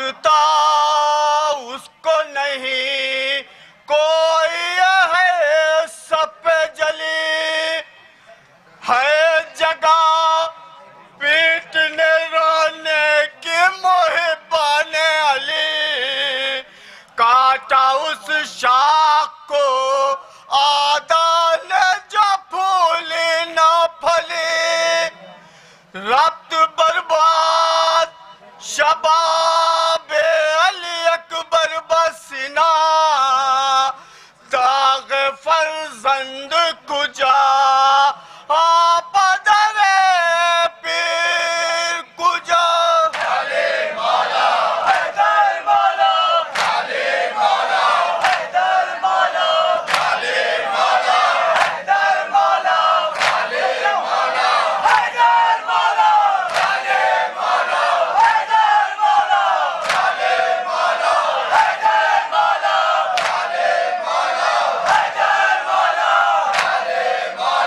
مٹتا اس کو نہیں کوئی ہے سب پہ جلی ہے جگہ پیٹنے رونے کی محبان علی کاٹا اس شاخ کو آدھا نے جو پھولی نہ پھلی ربط برباد شباب علی اکبر بسنا داغ فرزند کجا آپ در پیر کجا علی مولا حیدر مولا علی مولا حیدر مولا علی مولا حیدر مولا علی مولا حیدر مولا علی مولا حیدر مولا علی مولا حیدر مولا علی مولا حیدر مولا علی مولا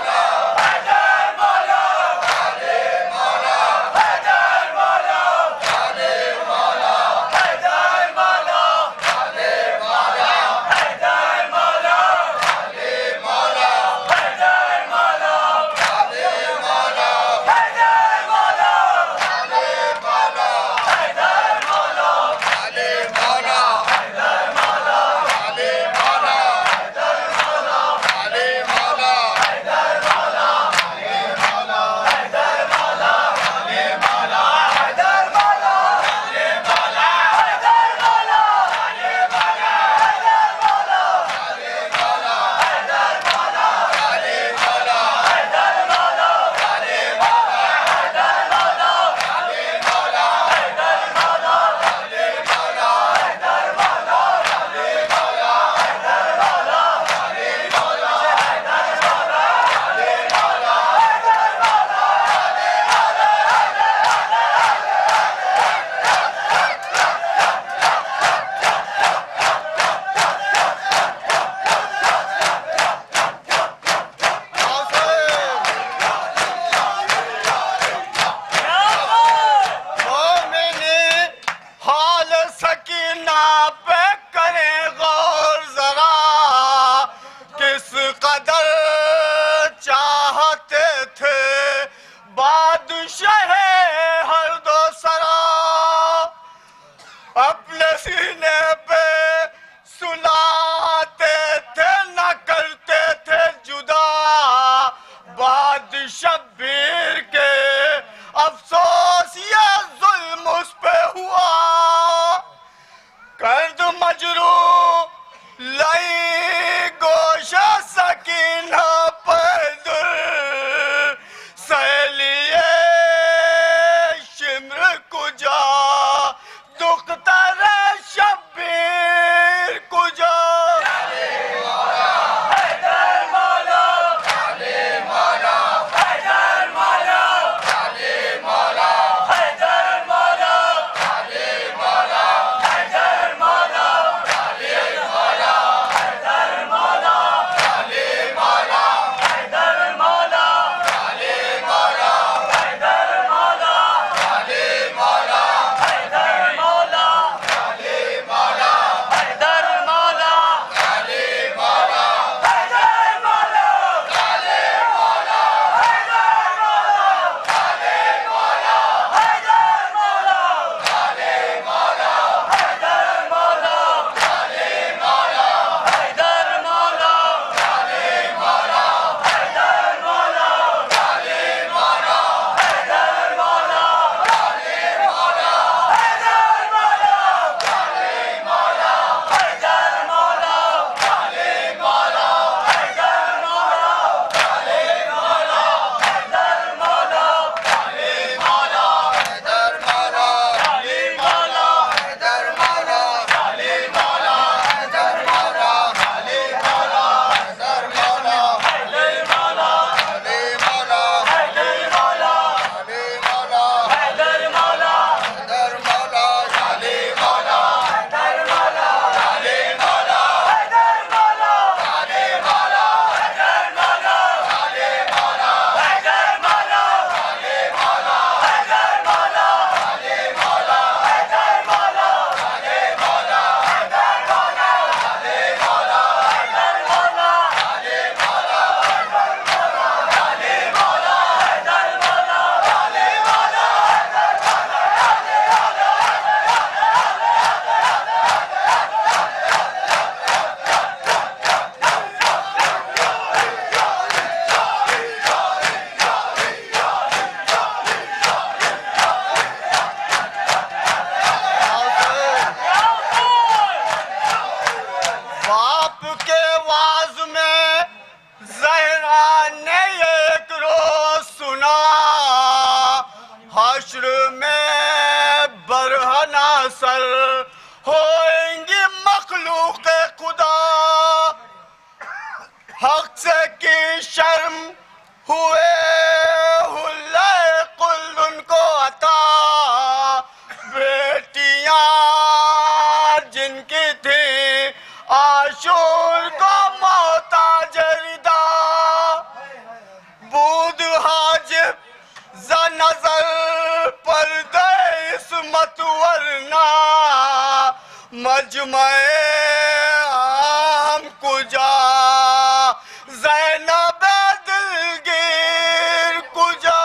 حق سے کی شرم ہوئے حلے قل ان کو عطا بیٹیاں جن کی تھی عاشور کو محتاج ردا بود حاجب ز نظر پردہ عصمت ورنہ مجمع عام کجا زینب دلگیر کجا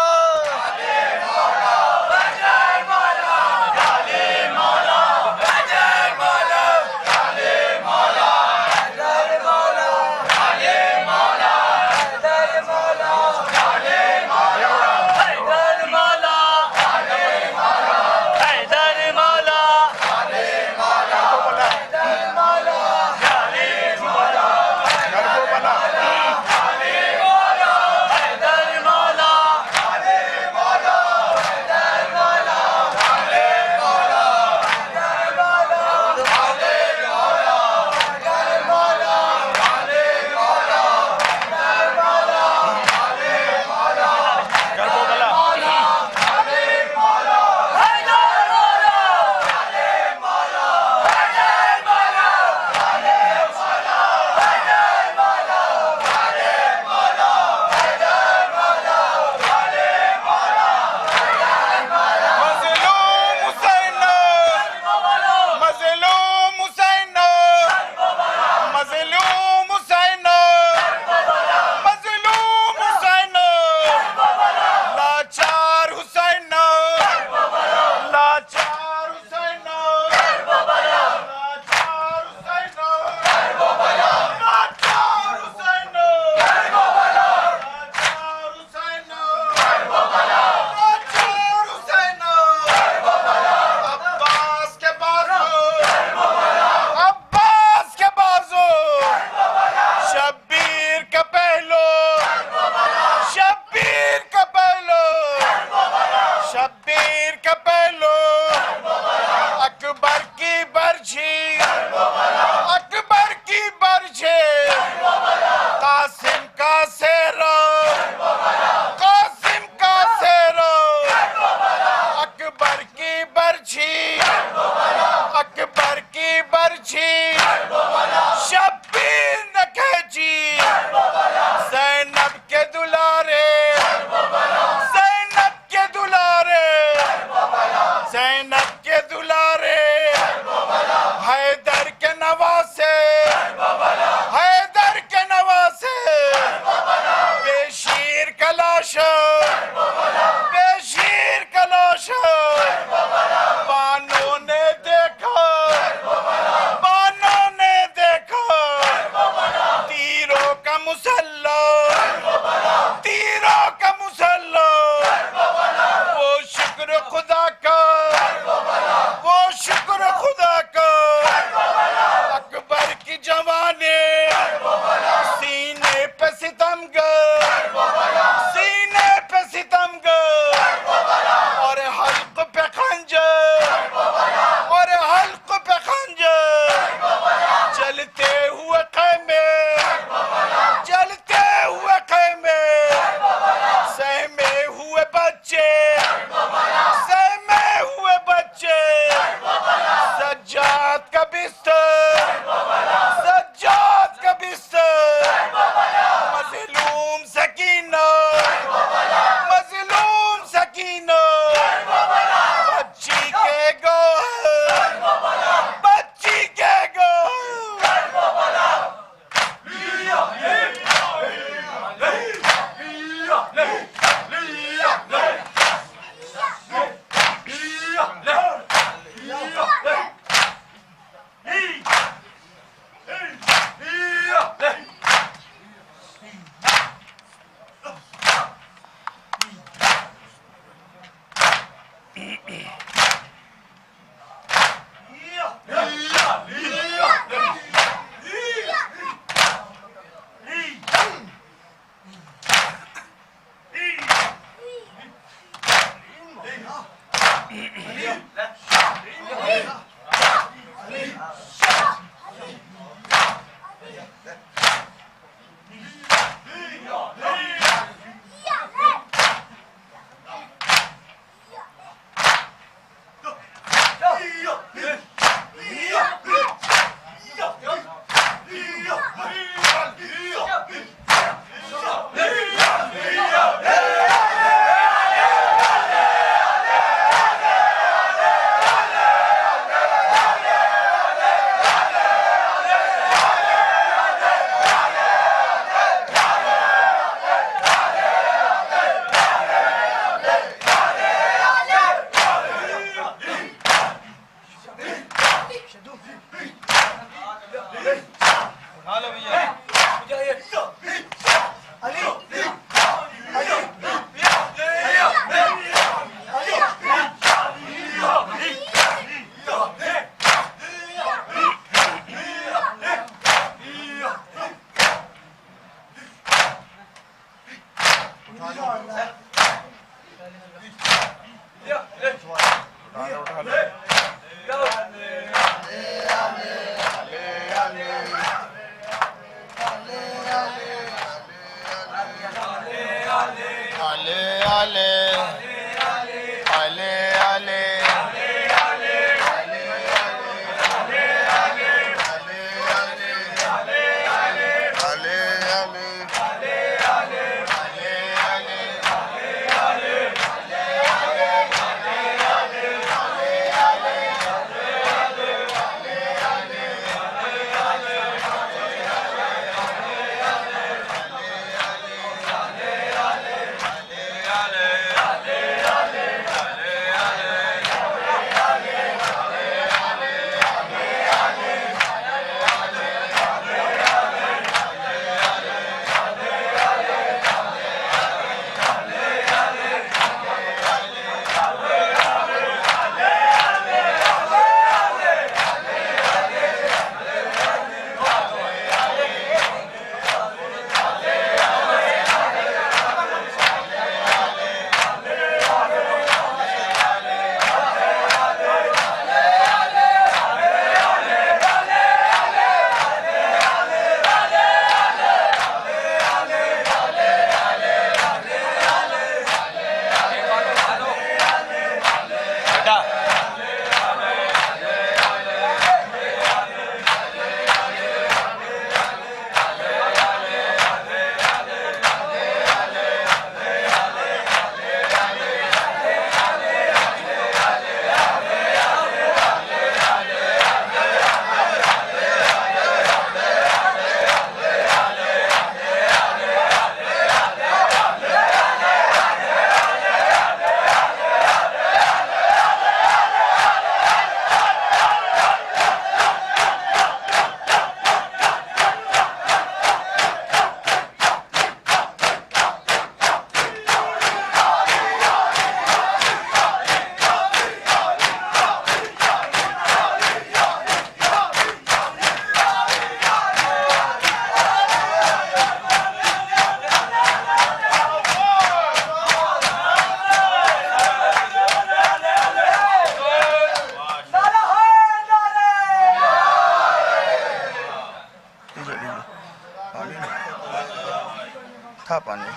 تھا پانی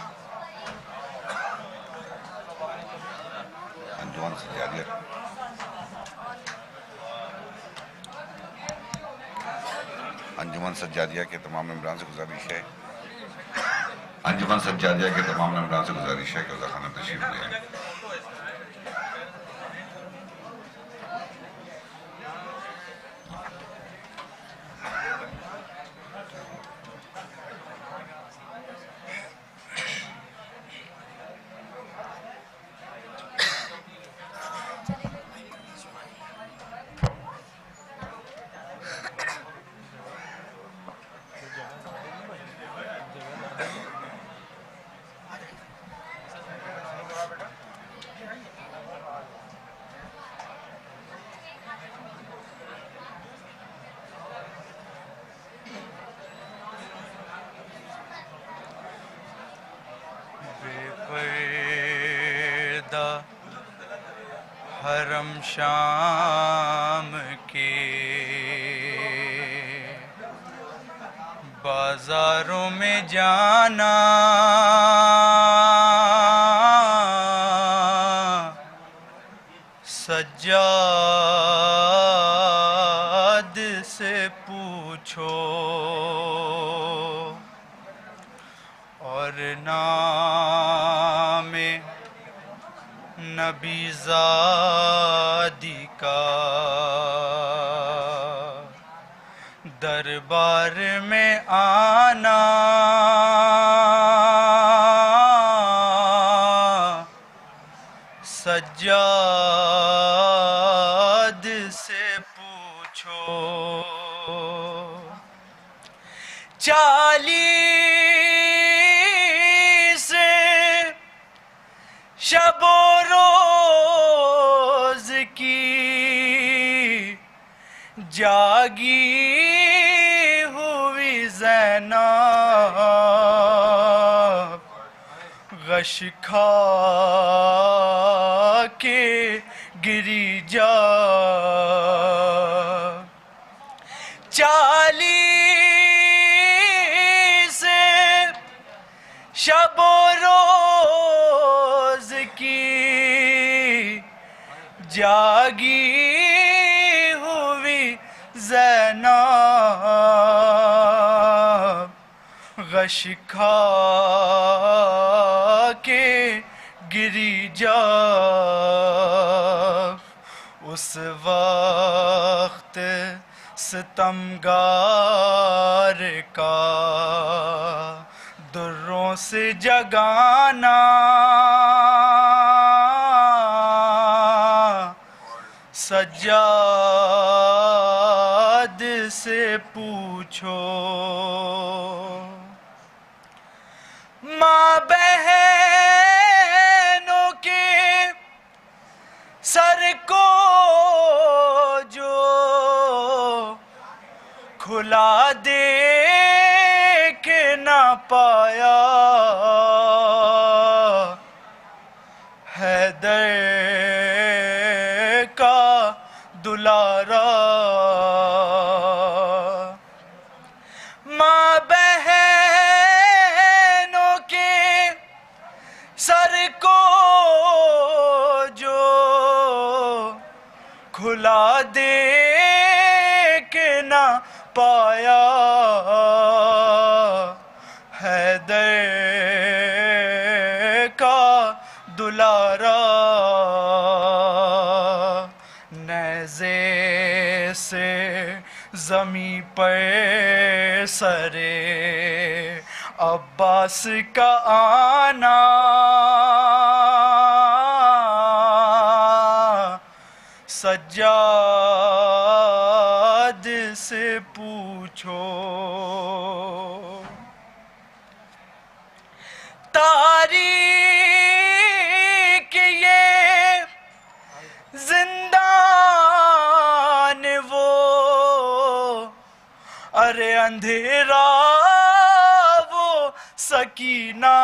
انجمن سجادیہ انجمن سجادیہ کے تمام ممبران سے گزارش ہے انجمن سجادیہ کے تمام ممبران سے گزارش ہے کہ عزا خانہ تشریف لے آئیں. حرم شام کے بازاروں میں جانا سجاد سے پوچھو اور نام نبی زادی کا دربار میں آنا سجاد سے پوچھو 40 شب و روز کی جاگی ہوئی زینب غش کھا کے گری جا 40 شب و روز کی جاگی ہوئی زینب غش کھا کے گری جا اس وقت ستمگار کا دروں سے جگانا سجاد سے پوچھو ماں بہنوں کے سر کو جو کھلا دیکھ نہ پایا حیدر کا دلارا ماں بہنوں کے سر کو جو کھلا دیکھ نہ پایا حیدر کا دلارا نیزے سے زمیں پر سرے عباس کا آنا سجاد سے پوچھو تاریک یہ زندان وہ ارے اندھیرا وہ سکینہ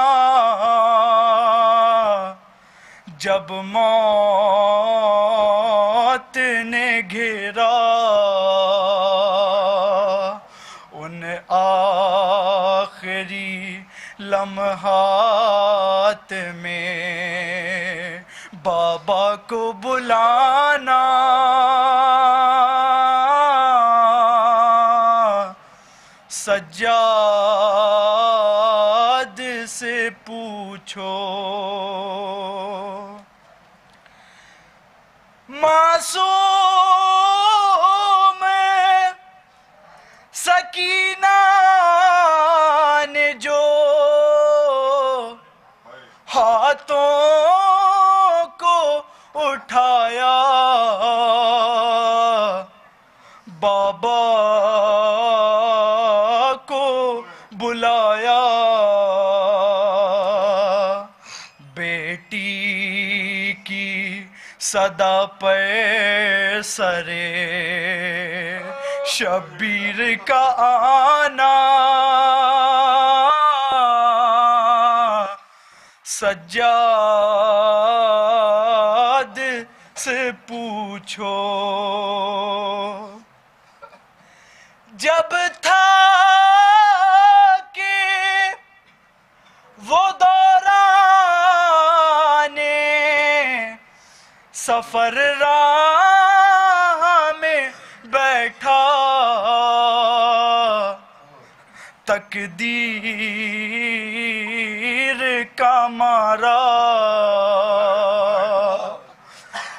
جب موت نے گھیرا ان آخری لمحات میں بابا کو بلانا سجاد سے پوچھو معصوم سکینہ نے جو ہاتھوں کو اٹھایا بابا کو بلایا بیٹی کی صدا پہ سرے شبیر کا آنا سجاد سے پوچھو جب تھا کہ وہ دوران سفر راہ میں بیٹھا تقدیر کا مارا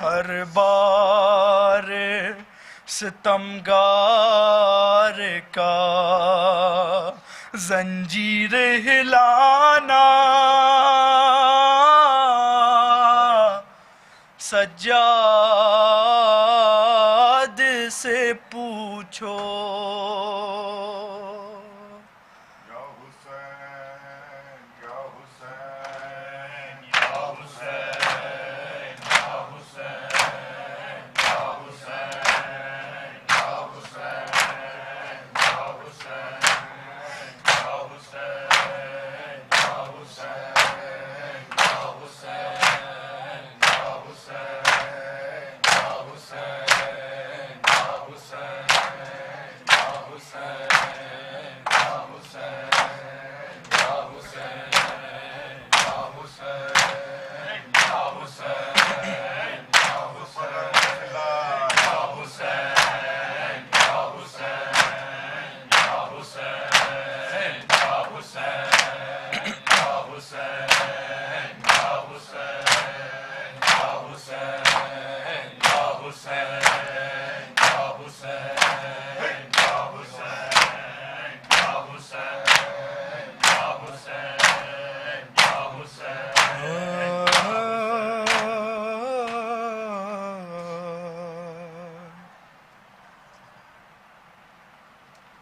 ہر بار ستمگار کا زنجیر ہلانا سجاد سے پوچھو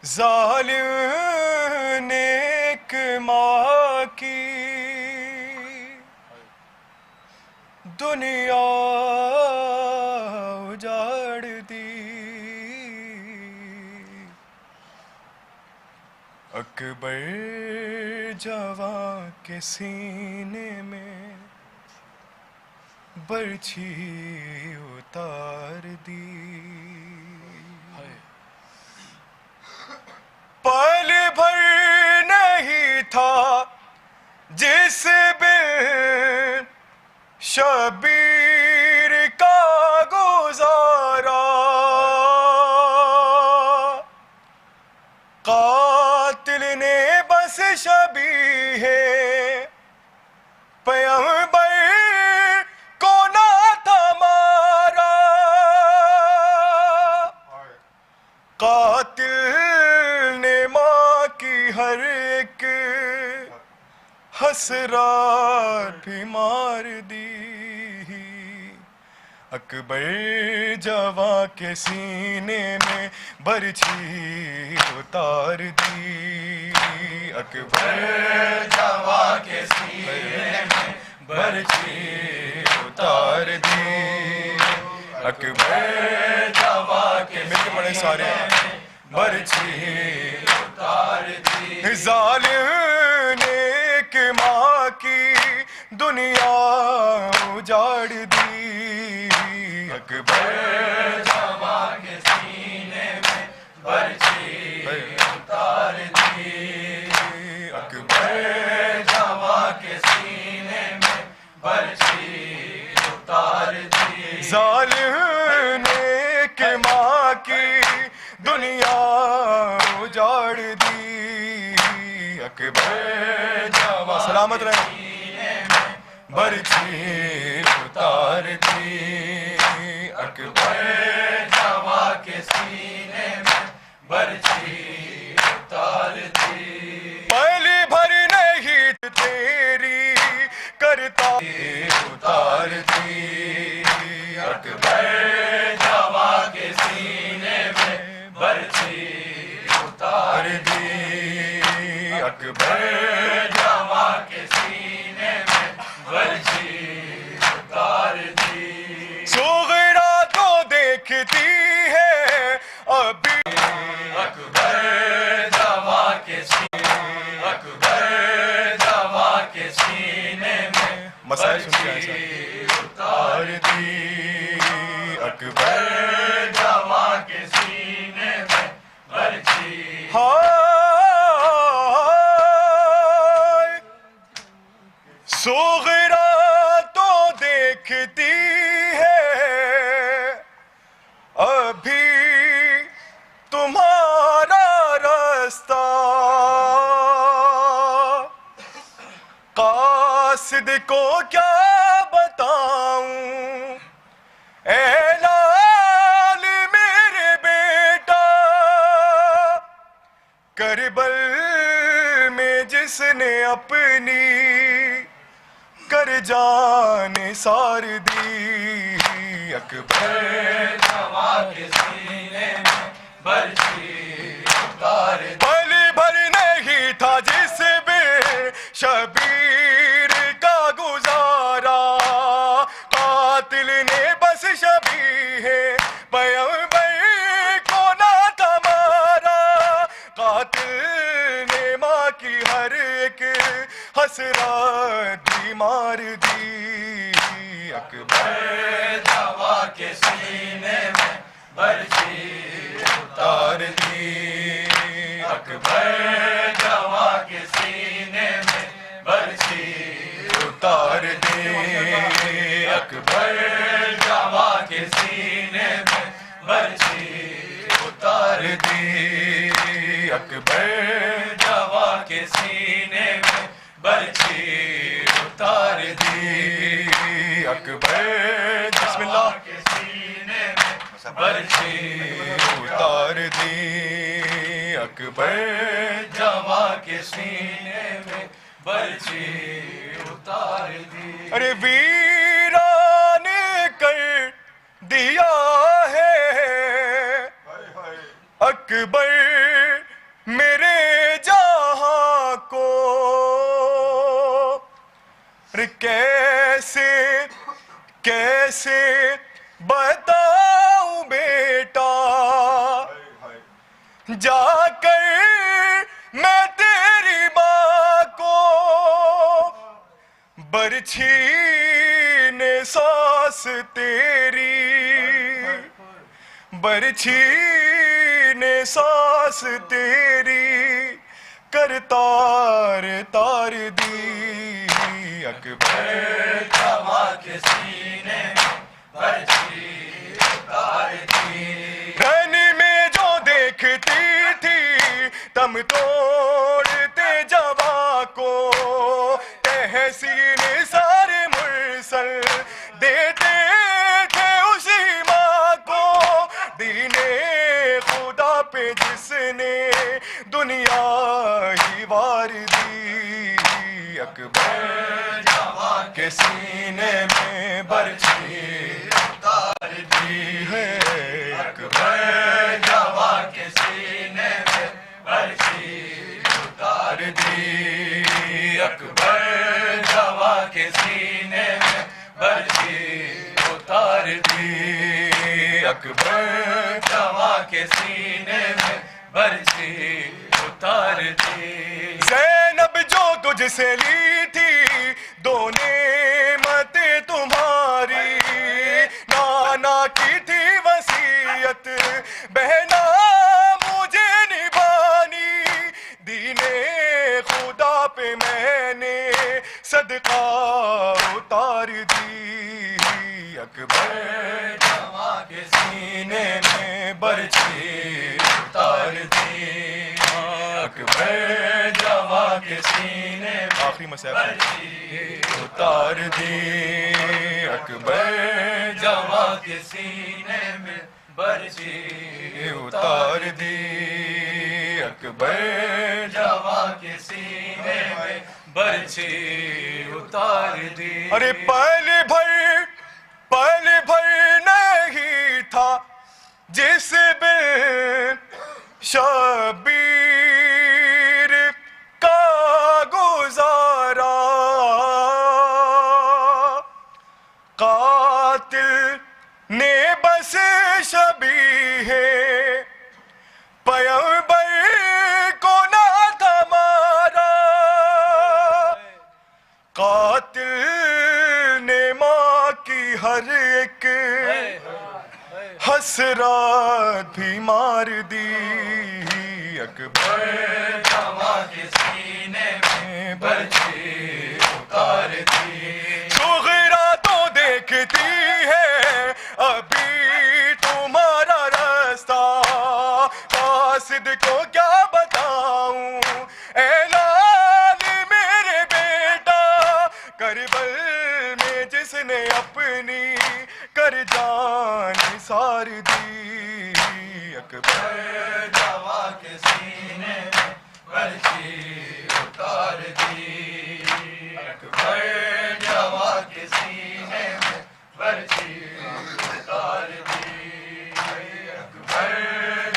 ظالم نیک ماں کی دنیا اجاڑ دی، اکبر جواں کے سینے میں برچھی اتار دی، پل بھر نہیں تھا جس بن شبیر کا گزارا، قاتل نے بس شبیہ پیغمبر کو نہ تھا مارا، قاتل نے ماں کی ہر ایک حسرات بھی مار دی، اکبر جواں کے سینے میں برچھی اتار دی، اکبر جواں کے سینے میں برچھی اتار دی، اکبر جواں کے مل کے پڑھے سارے برچھی اتار دی، ظالم نیک ماں کی دنیا اجاڑ دی، اکبر جواں کے سینے میں برچھی اتار دی، اکبر جواں کے سینے میں برچھی اتار دی، ظالم نیک ماں کی دنیا اجاڑ دی، اکبر جواں سلامت رہے برچھی اتار دی، اکبر جواں کے سینے میں برچھی اتار دی، پہلی بھر نہیں تیری کرتا اتار دی، اکبر جواں کے سینے میں برچھی اتار دی، اکبر جواں کے سینے میں برچھی اتار دی، صغرا تو دیکھتی ہے ابھی، اکبر جواں کے سینے، اکبر جواں کے سینے میں برچھی اتار دی، اکبر جواں کے سینے میں برچھی صغرا تو دیکھتی ہے ابھی تمہارا راستہ، قاصد کو کیا بتاؤں اے لال میرے بیٹا، کربل میں جس نے اپنی کر جان سار دی، اکبر جواں کے سینے میں برچھی اتار دی، پل بھر نہیں تھا جس بے شبیر کا گزارا، قاتل نے بس شبیہ پیغمبر کو نہ تھا مارا، قاتل نے ماں کی ہر ایک حسرات بھی مار دی، اکبر جواں کے سینے میں برچھی اتار دی، اکبر جواں کے سینے میں برچھی اتار دی، اکبر جواں کے سینے میں برچھی اتار دی، اکبر جواں کے سینے میں برچھی اتار دی، اکبر بسم اللہ کے سینے میں برچھی اتار دی، اکبر جواں کے سینے میں برچھی اتار دی، ارے ویران کر دیا ہے اکبر میرے جہاں کو کیسے کیسے بتاؤں بیٹا جا کر میں تیری ماں کو برچھی نے سانس تیری برچھی نے سانس تیری کر تار تار دی اکبر جوان کے سینے برچھی تار دی رہنی میں جو دیکھتی تھی تم توڑتے جوان کو تحسین سارے مرسل دیتے تھے اسی ماں کو دین خدا پہ جس نے دنیا ہی وار دی اکبر جوان کے سینے میں برچھی تار دی ہے اکبر جوان کے سینے میں برچھی تار دی اکبر جوان کے سینے میں برچھی اتار دی اکبر جوان کے سینے میں برچھی اتار دی زینب جو تجھ سے لی تھی دو نعمتیں تمہاری نانا کی تھی وصیت بہنا مجھے نبھانی دین خدا پہ میں نے صدقہ اتار دی اکبر جوان کے سینے میں برچھی اتار دی اکبر جوان کے سینے میں آخری برچھی اتار دی اکبر جوان کے سینے میں برچھی اتار دی اکبر جوان کے سینے میں برچھی اتار دی ارے پل بھر نہیں تھا جس بن شبیر کا گزارا قاتل نے بس شبیہ پیغمبر کو نہ تھا مارا قاتل نے ماں کی ہر ایک حسرات بھی مار دی اکبر جوان کے سینے میں برچھی اتار دی صغرا تو دیکھتی ہے ابھی تمہارا رستہ قاصد کو کیا بتاؤں اعلان میرے بیٹا کربل میں جس نے اپنی کر جان سار دی اکبر جوان کے سینے میں برچھی اتار دی اکبر جوان کے سینے میں برچھی اتار دی اکبر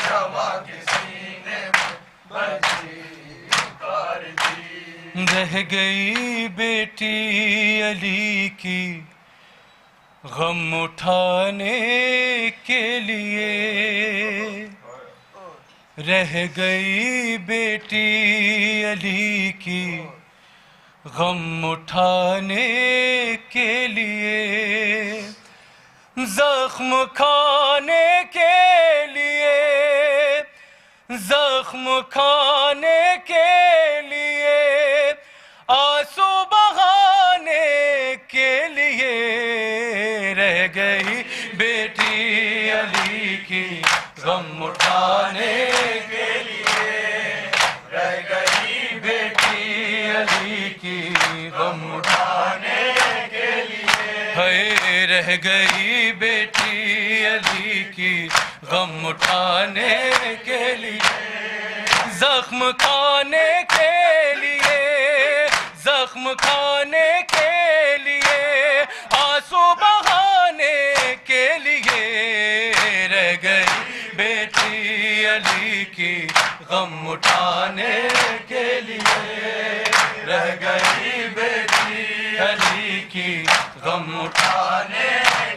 جوان کے سینے میں برچھی اتار دی رہ گئی بیٹی علی کی غم اٹھانے کے لیے رہ گئی بیٹی علی کی غم اٹھانے کے لیے زخم کھانے کے لیے زخم کھانے کے لیے آنسو بہانے کے لیے رہ گئی بیٹی علی کی غم اٹھانے کے لیے رہ گئی بیٹی علی کی غم اٹھانے کے لیے ہے رہ گئی بیٹی علی کی غم اٹھانے کے لیے زخم کھانے کے لیے زخم کھانے کے لیے آنسو بہانے کے لیے رہ گئی بیٹی علی کی غم اٹھانے کے لیے رہ گئی بیٹی علی کی غم اٹھانے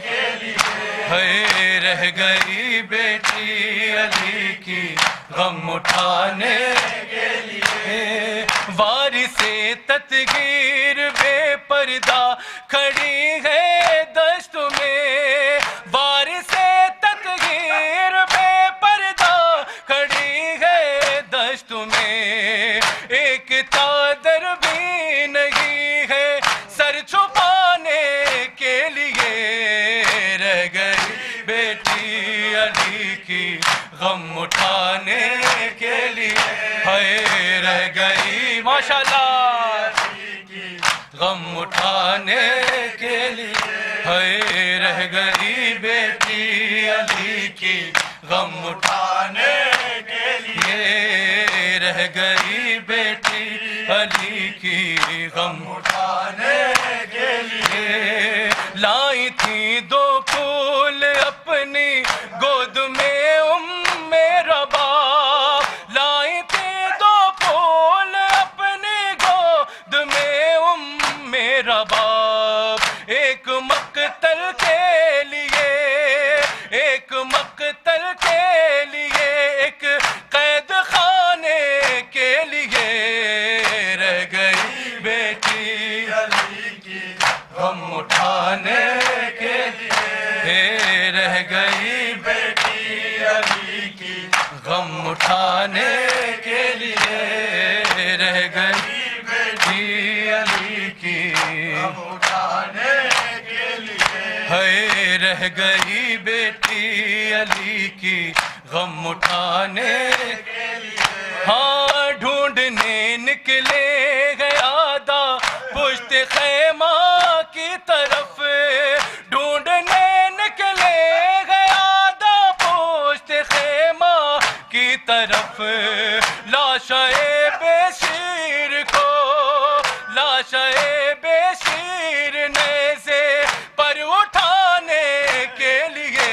کے لیے ہے رہ گئی بیٹی علی کی غم اٹھانے کے لیے وارث تطہیر بے پردہ کھڑی ہے دشت میں وارث تطہیر بے پردہ کھڑی ہے دشت میں ایک چادر بھی نہیں ہے سر چھپانے کے لیے رہ گئی بیٹی علی کی غم اٹھانے کے لیے ہے رہ گئی ماشاءاللہ غم اٹھانے کے لیے ہے رہ گئی بیٹی علی کی غم اٹھانے کے لیے رہ گئی بیٹی علی کی غم اٹھانے کے لیے لائی تھی دو پھول اپنی گود میں رباب لائی تھی دو پھول اپنی گود میں رباب ایک مقتل کے لیے ایک مقتل کے لیے ایک قید خانے کے لیے رہ گئی بیٹی علی کی غم اٹھانے کے لیے رہ گئی بیٹی علی کی غم اٹھانے کے لیے رہ گئی بیٹی علی کی غم اٹھانے کے لیے ہے رہ گئی بیٹی علی کی غم اٹھانے کے لیے ہاں ڈھونڈنے نکلے گیا دا پشت خیمہ کی طرف ڈھونڈنے نکلے گیا دا پشت خیمہ کی طرف لاشِ بے شیر کو لاشِ بے شیر نیزے پر اٹھانے کے لیے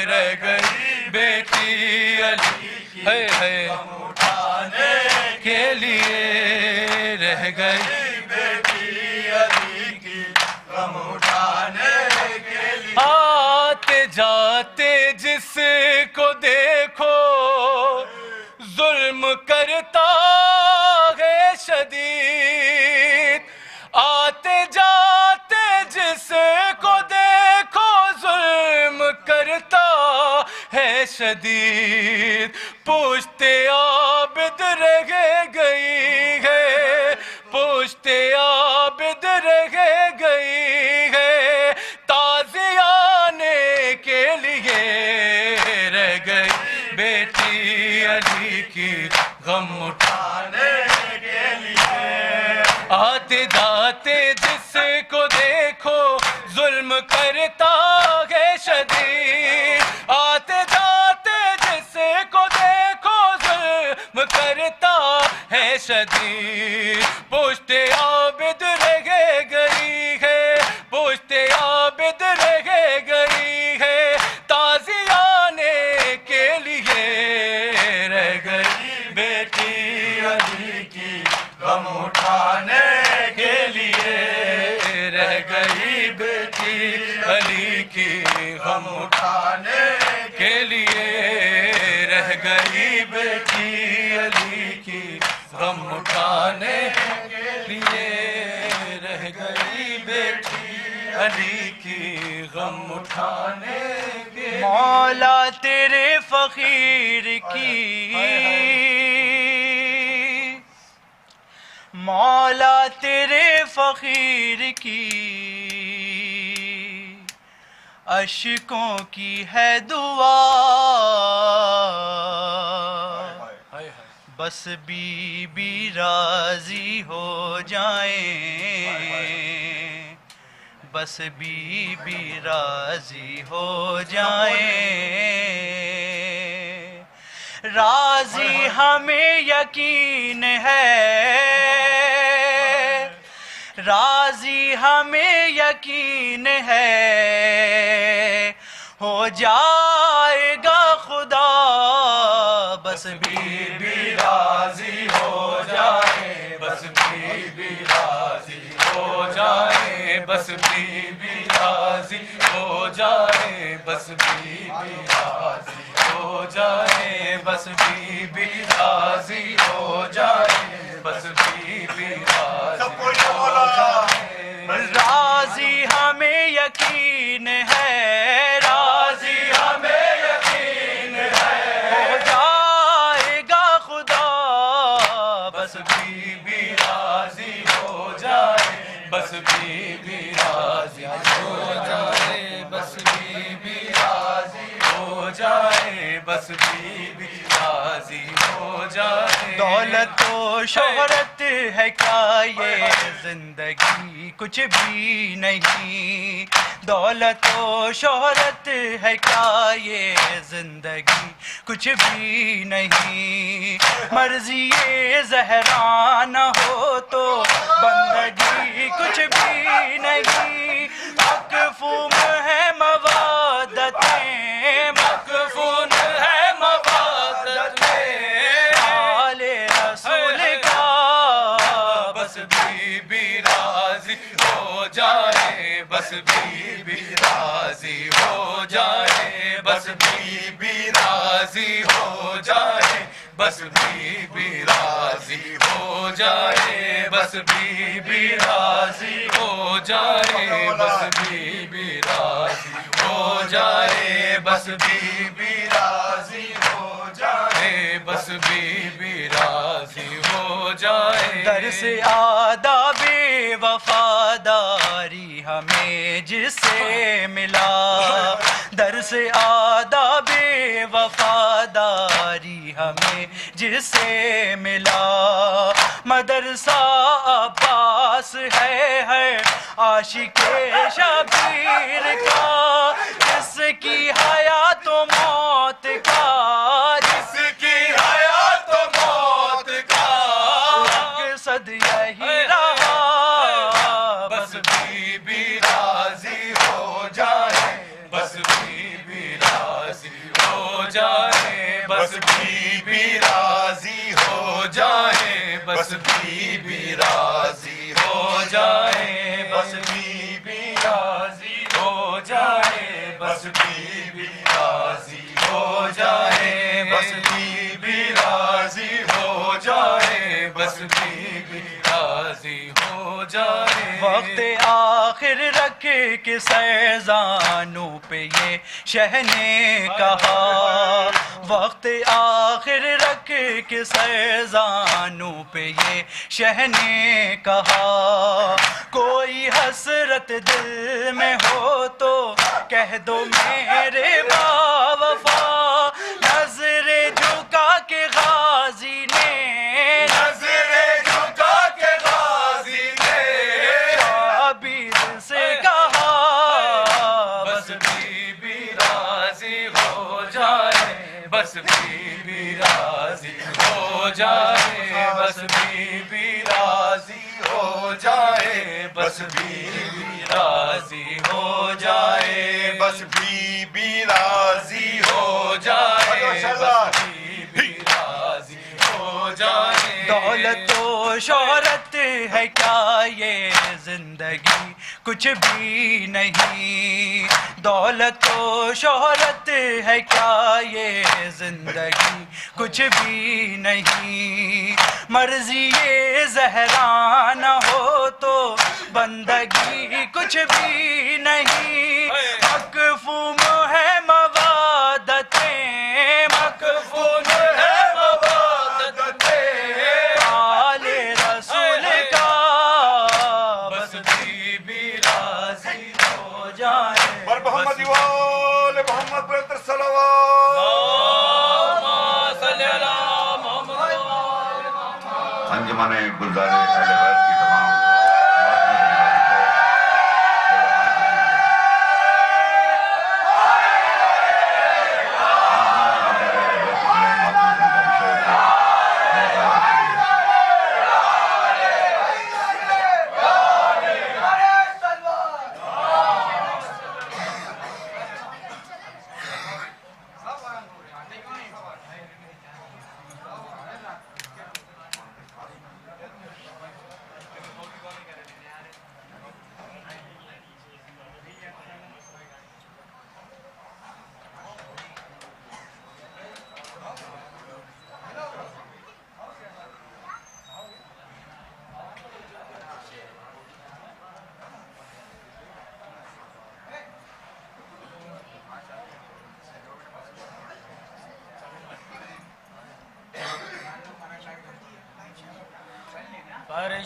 رہ گئی بیٹی علی ہے اٹھانے کے لیے رہ گئی بیٹی علی کی غم اٹھانے کے لیے آتے جاتے جس کو دیکھو ظلم کرتا ہے شدید آتے جاتے جس کو دیکھو ظلم کرتا ہے شدید پشت عابد رہ گئی ہے پشت عابد رہ گئی ہے تازیانے کے لیے رہ گئی بیٹی علی کی غم اٹھانے کے لیے آتے جاتے جس کو دیکھو ظلم کرتا ہے شدید آتے جاتے جس کو دیکھو ظلم کرتا ہے شدید پشت عابد رہ گئی ہے پشت عابد رہ گئی ہے تازیانے کے لیے رہ گئی بیٹی علی کی غم اٹھانے کے لیے رہ گئی بیٹی علی کی غم اٹھانے کے لیے رہ گئی بیٹی علی کی غم اٹھانے کے لیے رہ گئی بیٹی علی کی غم اٹھانے کے مولا تیرے فقیر کی مولا تیرے فقیر کی اشکوں کی ہے دعا بس بی بی راضی ہو جائیں بس بی بی راضی ہو جائیں راضی ہمیں یقین ہے راضی ہمیں یقین ہے ہو جائے گا خدا بس بس بی بی راضی ہو جائے بس بی بی راضی ہو جائے بس بی بی راضی ہو جائے بس بی بی راضی ہو جائے بس بی بی راضی ہو جائے بس بی بی راضی ہو جائے راضی ہمیں یقین ہے راضی ہمیں یقین ہے ہو جائے گا خدا بس بی بی راضی ہو جائے بس بی بی راضی ہو جائے بس بی بی راضی ہو جائے بس بی بی راضی ہو جائے دولت و شہرت ہے کیا یہ زندگی کچھ بھی نہیں دولت و شہرت ہے کیا یہ زندگی کچھ بھی نہیں مرضی زہرا نہ ہو تو بندگی کچھ بھی نہیں مقفوم ہے موادتیں مقفون ہے موادت میں آل رسول کا بس بی بی راضی ہو جائے بس بی بی راضی ہو جائے بس بی بی راضی ہو جائے بس بی بی راضی ہو جائے بس بی بی راضی ہو جائے بس بی بی راضی ہو جائے بس بی بی راضی ہو جائے بس بی بی راضی ہو جائے درس آداب وفاداری ہمیں جس سے ملا درس آداب وفاداری ہمیں جس سے ملا مدرسہ عباس ہے عاشق شبیر کا جس کی حیات و موت کا جس کی حیات و موت کا مقصد یہی رہا بس بی بی راضی ہو جائے بس بی بی راضی ہو جائے بس بی بی راضی ہو جائے بس بی بی راضی ہو جائے بس بی بی راضی ہو جائے بس بی بی راضی ہو جائے بس بی بی راضی ہو جائے بس بی بی راضی ہو جائے وقت آخر رکھ کے سیزانوں پہ یہ شہ نے کہا وقت آخر رکھ کے سیزانوں پہ یہ شہ نے کہا کوئی حسرت دل میں ہو تو کہہ دو میرے با وفا نظر جھکا کے غازی نے نظر جھکا کے غازی نے عابد سے کہا بس بی بی راضی ہو جائے بس بی بی راضی ہو جائے بس بی بی راضی ہو جائے بس بی بی راضی ہو جائے بس بی بی راضی ہو جائے بس بی بی راضی ہو جائے دولت و شہرت ہے کیا یہ زندگی کچھ بھی نہیں دولت و شہرت ہے کیا یہ زندگی کچھ بھی نہیں مرضی زہرا نہ ہو تو بندگی کچھ بھی نہیں مقفوم ہے موادتیں مقفون ہے موادتیں آل رسول کا بس بی بی راضی ہو جائے بر محمد وال محمد بن صلوات اللہم صلی علی محمد انجمن گلزار اہل بیت کی تمام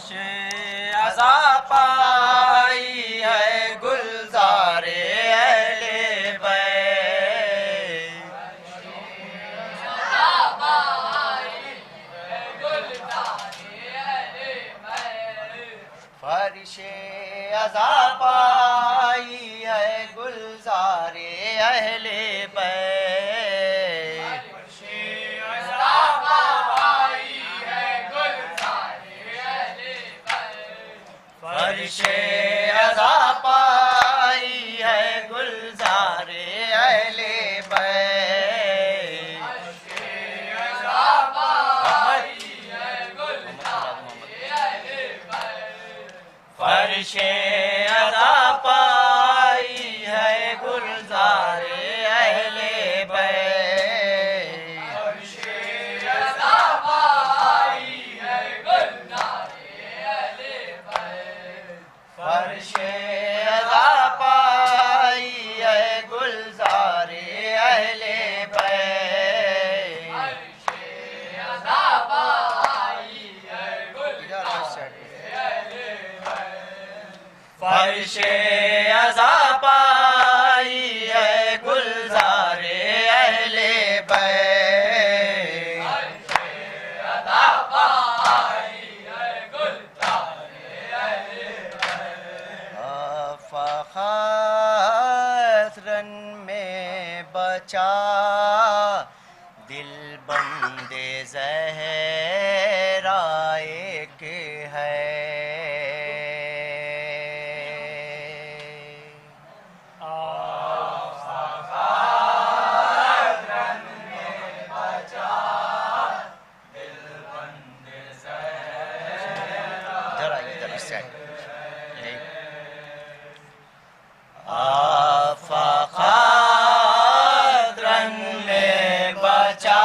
فرش عزا پائی ہے گلزار اہل فرش عزا پائی ہے گلزار اہل بیت فرش عزا پائی ہے گلزار اہل بیت فرش عزا پائی ہے گلزار اہل بیت فرش عزا پائی ہے گلزار اہل بیت فرش عزا پائی ہے گلزار اہل بیت فخرن میں بچا دل بند زہرا ایک ہے فخرن میں بچا دل بند زہرا ایک ہے فخرن میں بچا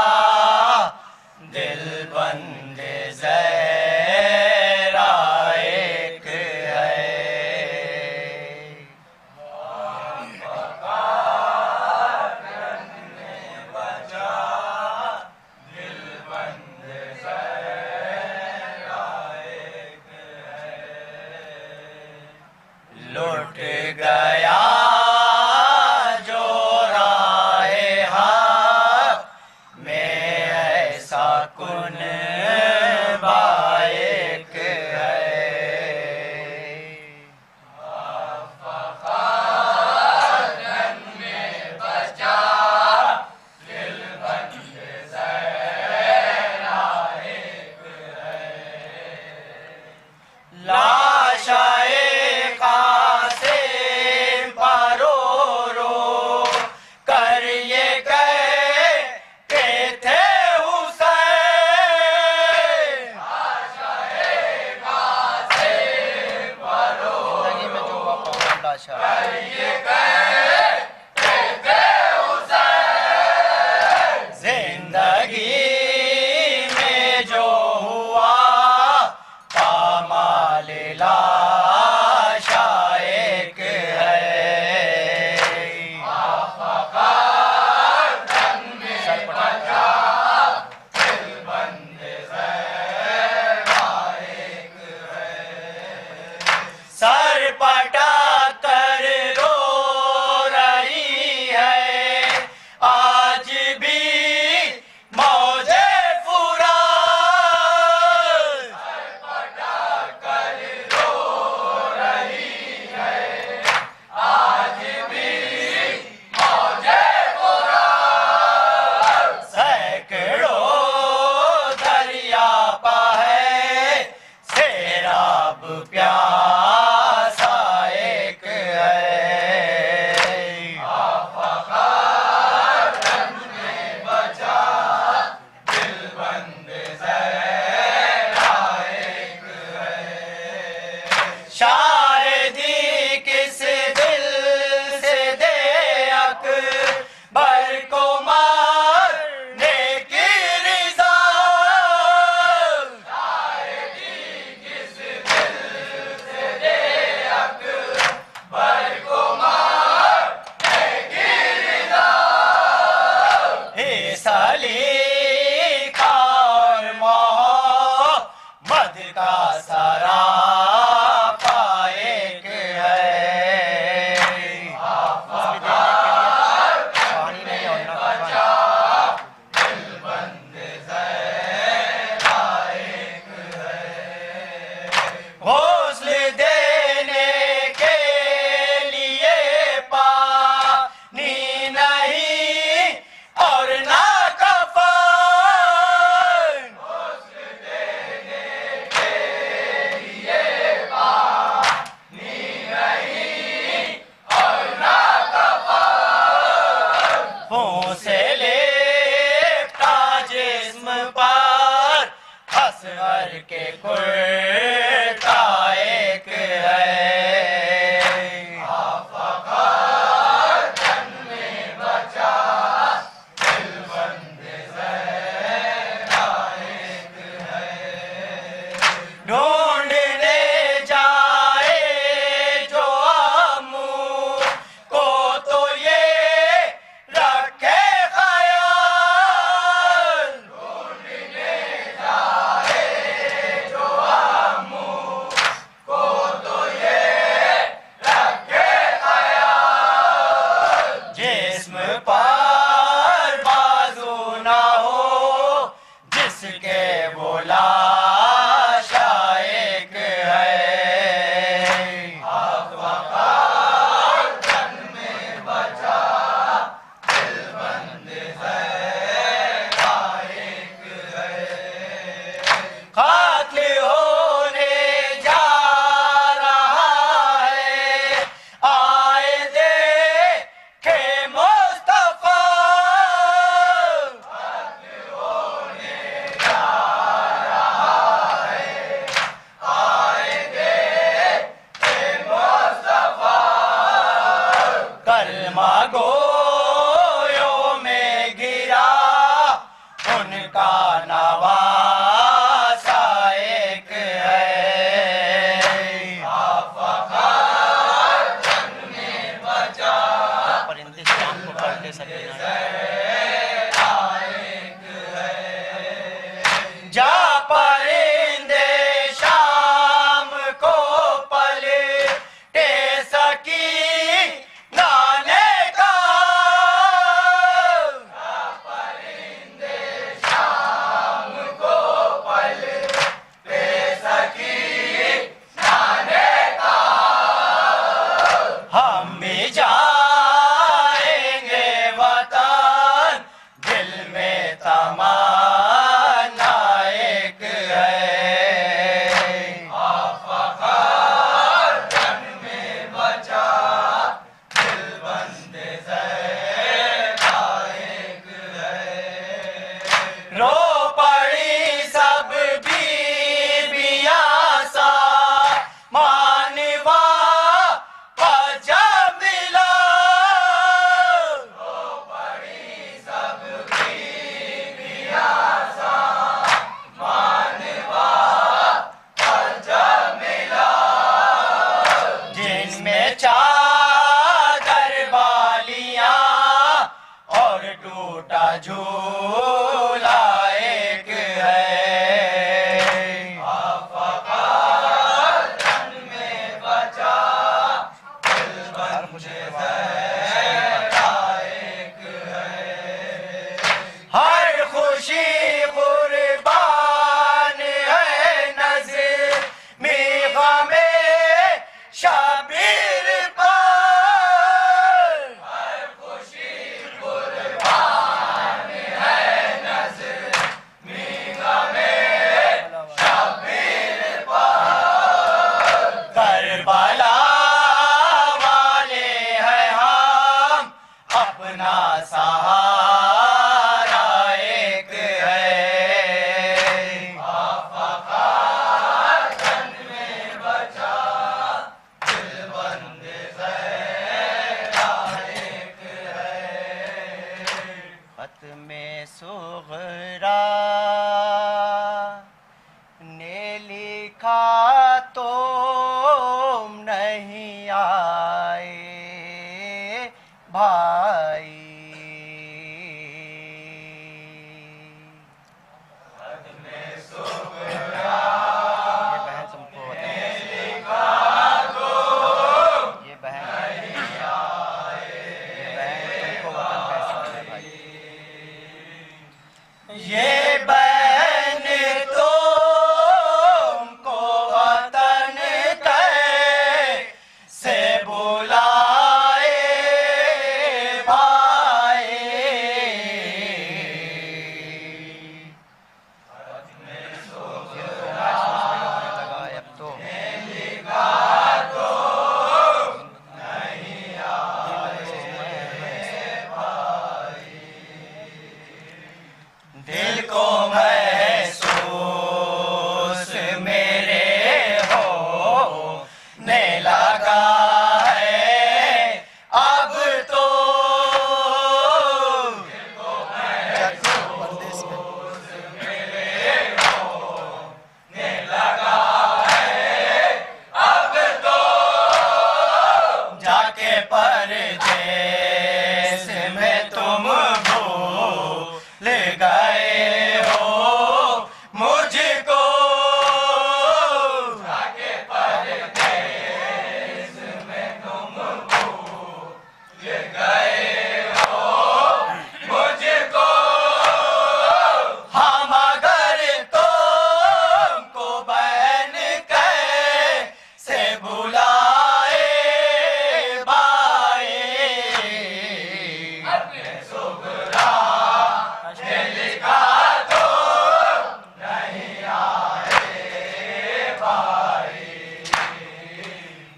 دل بند زہرا ایک ہے لٹ گیا جو راہ حق میں ایسا کن بائک ہے فخرن میں بچا دل بند زہرا ایک ہے لاشائے قاسم پرو رو کر یہ کہتے تھے حسین زندگی میں جو واقع ہوا لاشا کر یہ کہتے تھے حسین زندگی میں جو ہوا پامال لاشا ایک ہے فخرن میں بچا دل بند زہرا ایک ہے سر پٹا کر رو رہی ہے آج بھی موج فرات آج بھی موج فرات سینکڑوں دریا پا ہے سیراب پیاسا ایک ہے فخرن میں بچا دل بند زہرا ایک ہے شاہدی کس دل سے دے اکبر کو مارنے کی رضا شاہدی کس دل سے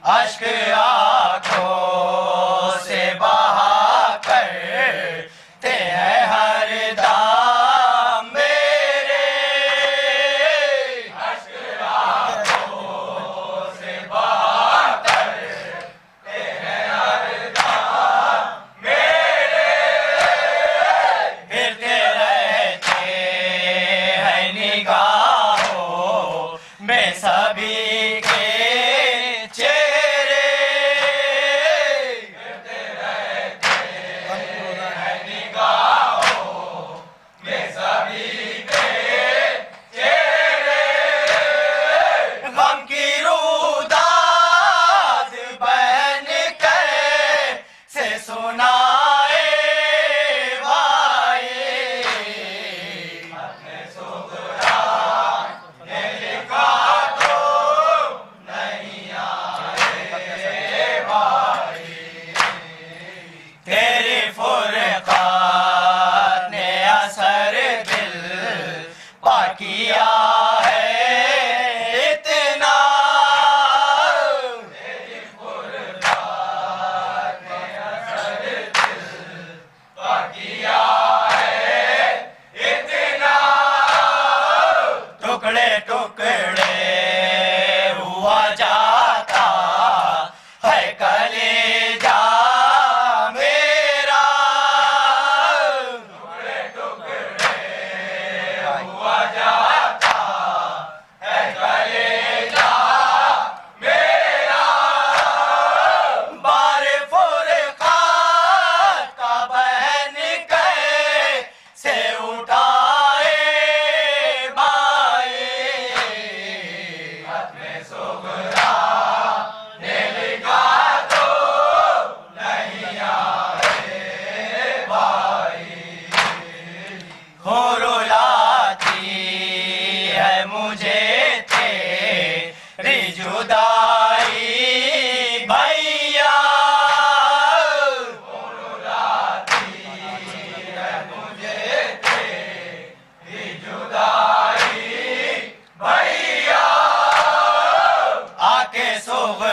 اشک آنکھوں سے بہا کرتے ہیں ہر دم میرے، اشک آنکھوں سے بہا کرتے ہیں ہر دم میرے، پھرتے رہتے ہیں نگاہوں میں سبھی کے چہرے، پھرتے رہتے ہیں نگاہوں میں سبھی کے چہرے، غم کی روداد بہن کیسے سنائے بھائی، اپنے سغرا نے لکھا تو نہیں آئے بھائی، تیری فرقات نے اثر دل پا کیا ہے اتنا، تیری فرقات نے اثر دل پا کیا ہے اتنا، ٹکڑے ٹکڑے ہوا جاتا ہے کلیجہ میرا، ٹکڑے ٹکڑے ہوا جاتا ہے کلیجہ میرا، بار فرقات کا بہن کیسے اٹھائے بھائی، ختم صغرا نے لکھا تو نہیں آئے بھائی، ہو رلاتی ہے مجھے تیری جدائی بھیا، ہو رلاتی ہے مجھے تیری جدائی بھیا، آ کے صغرا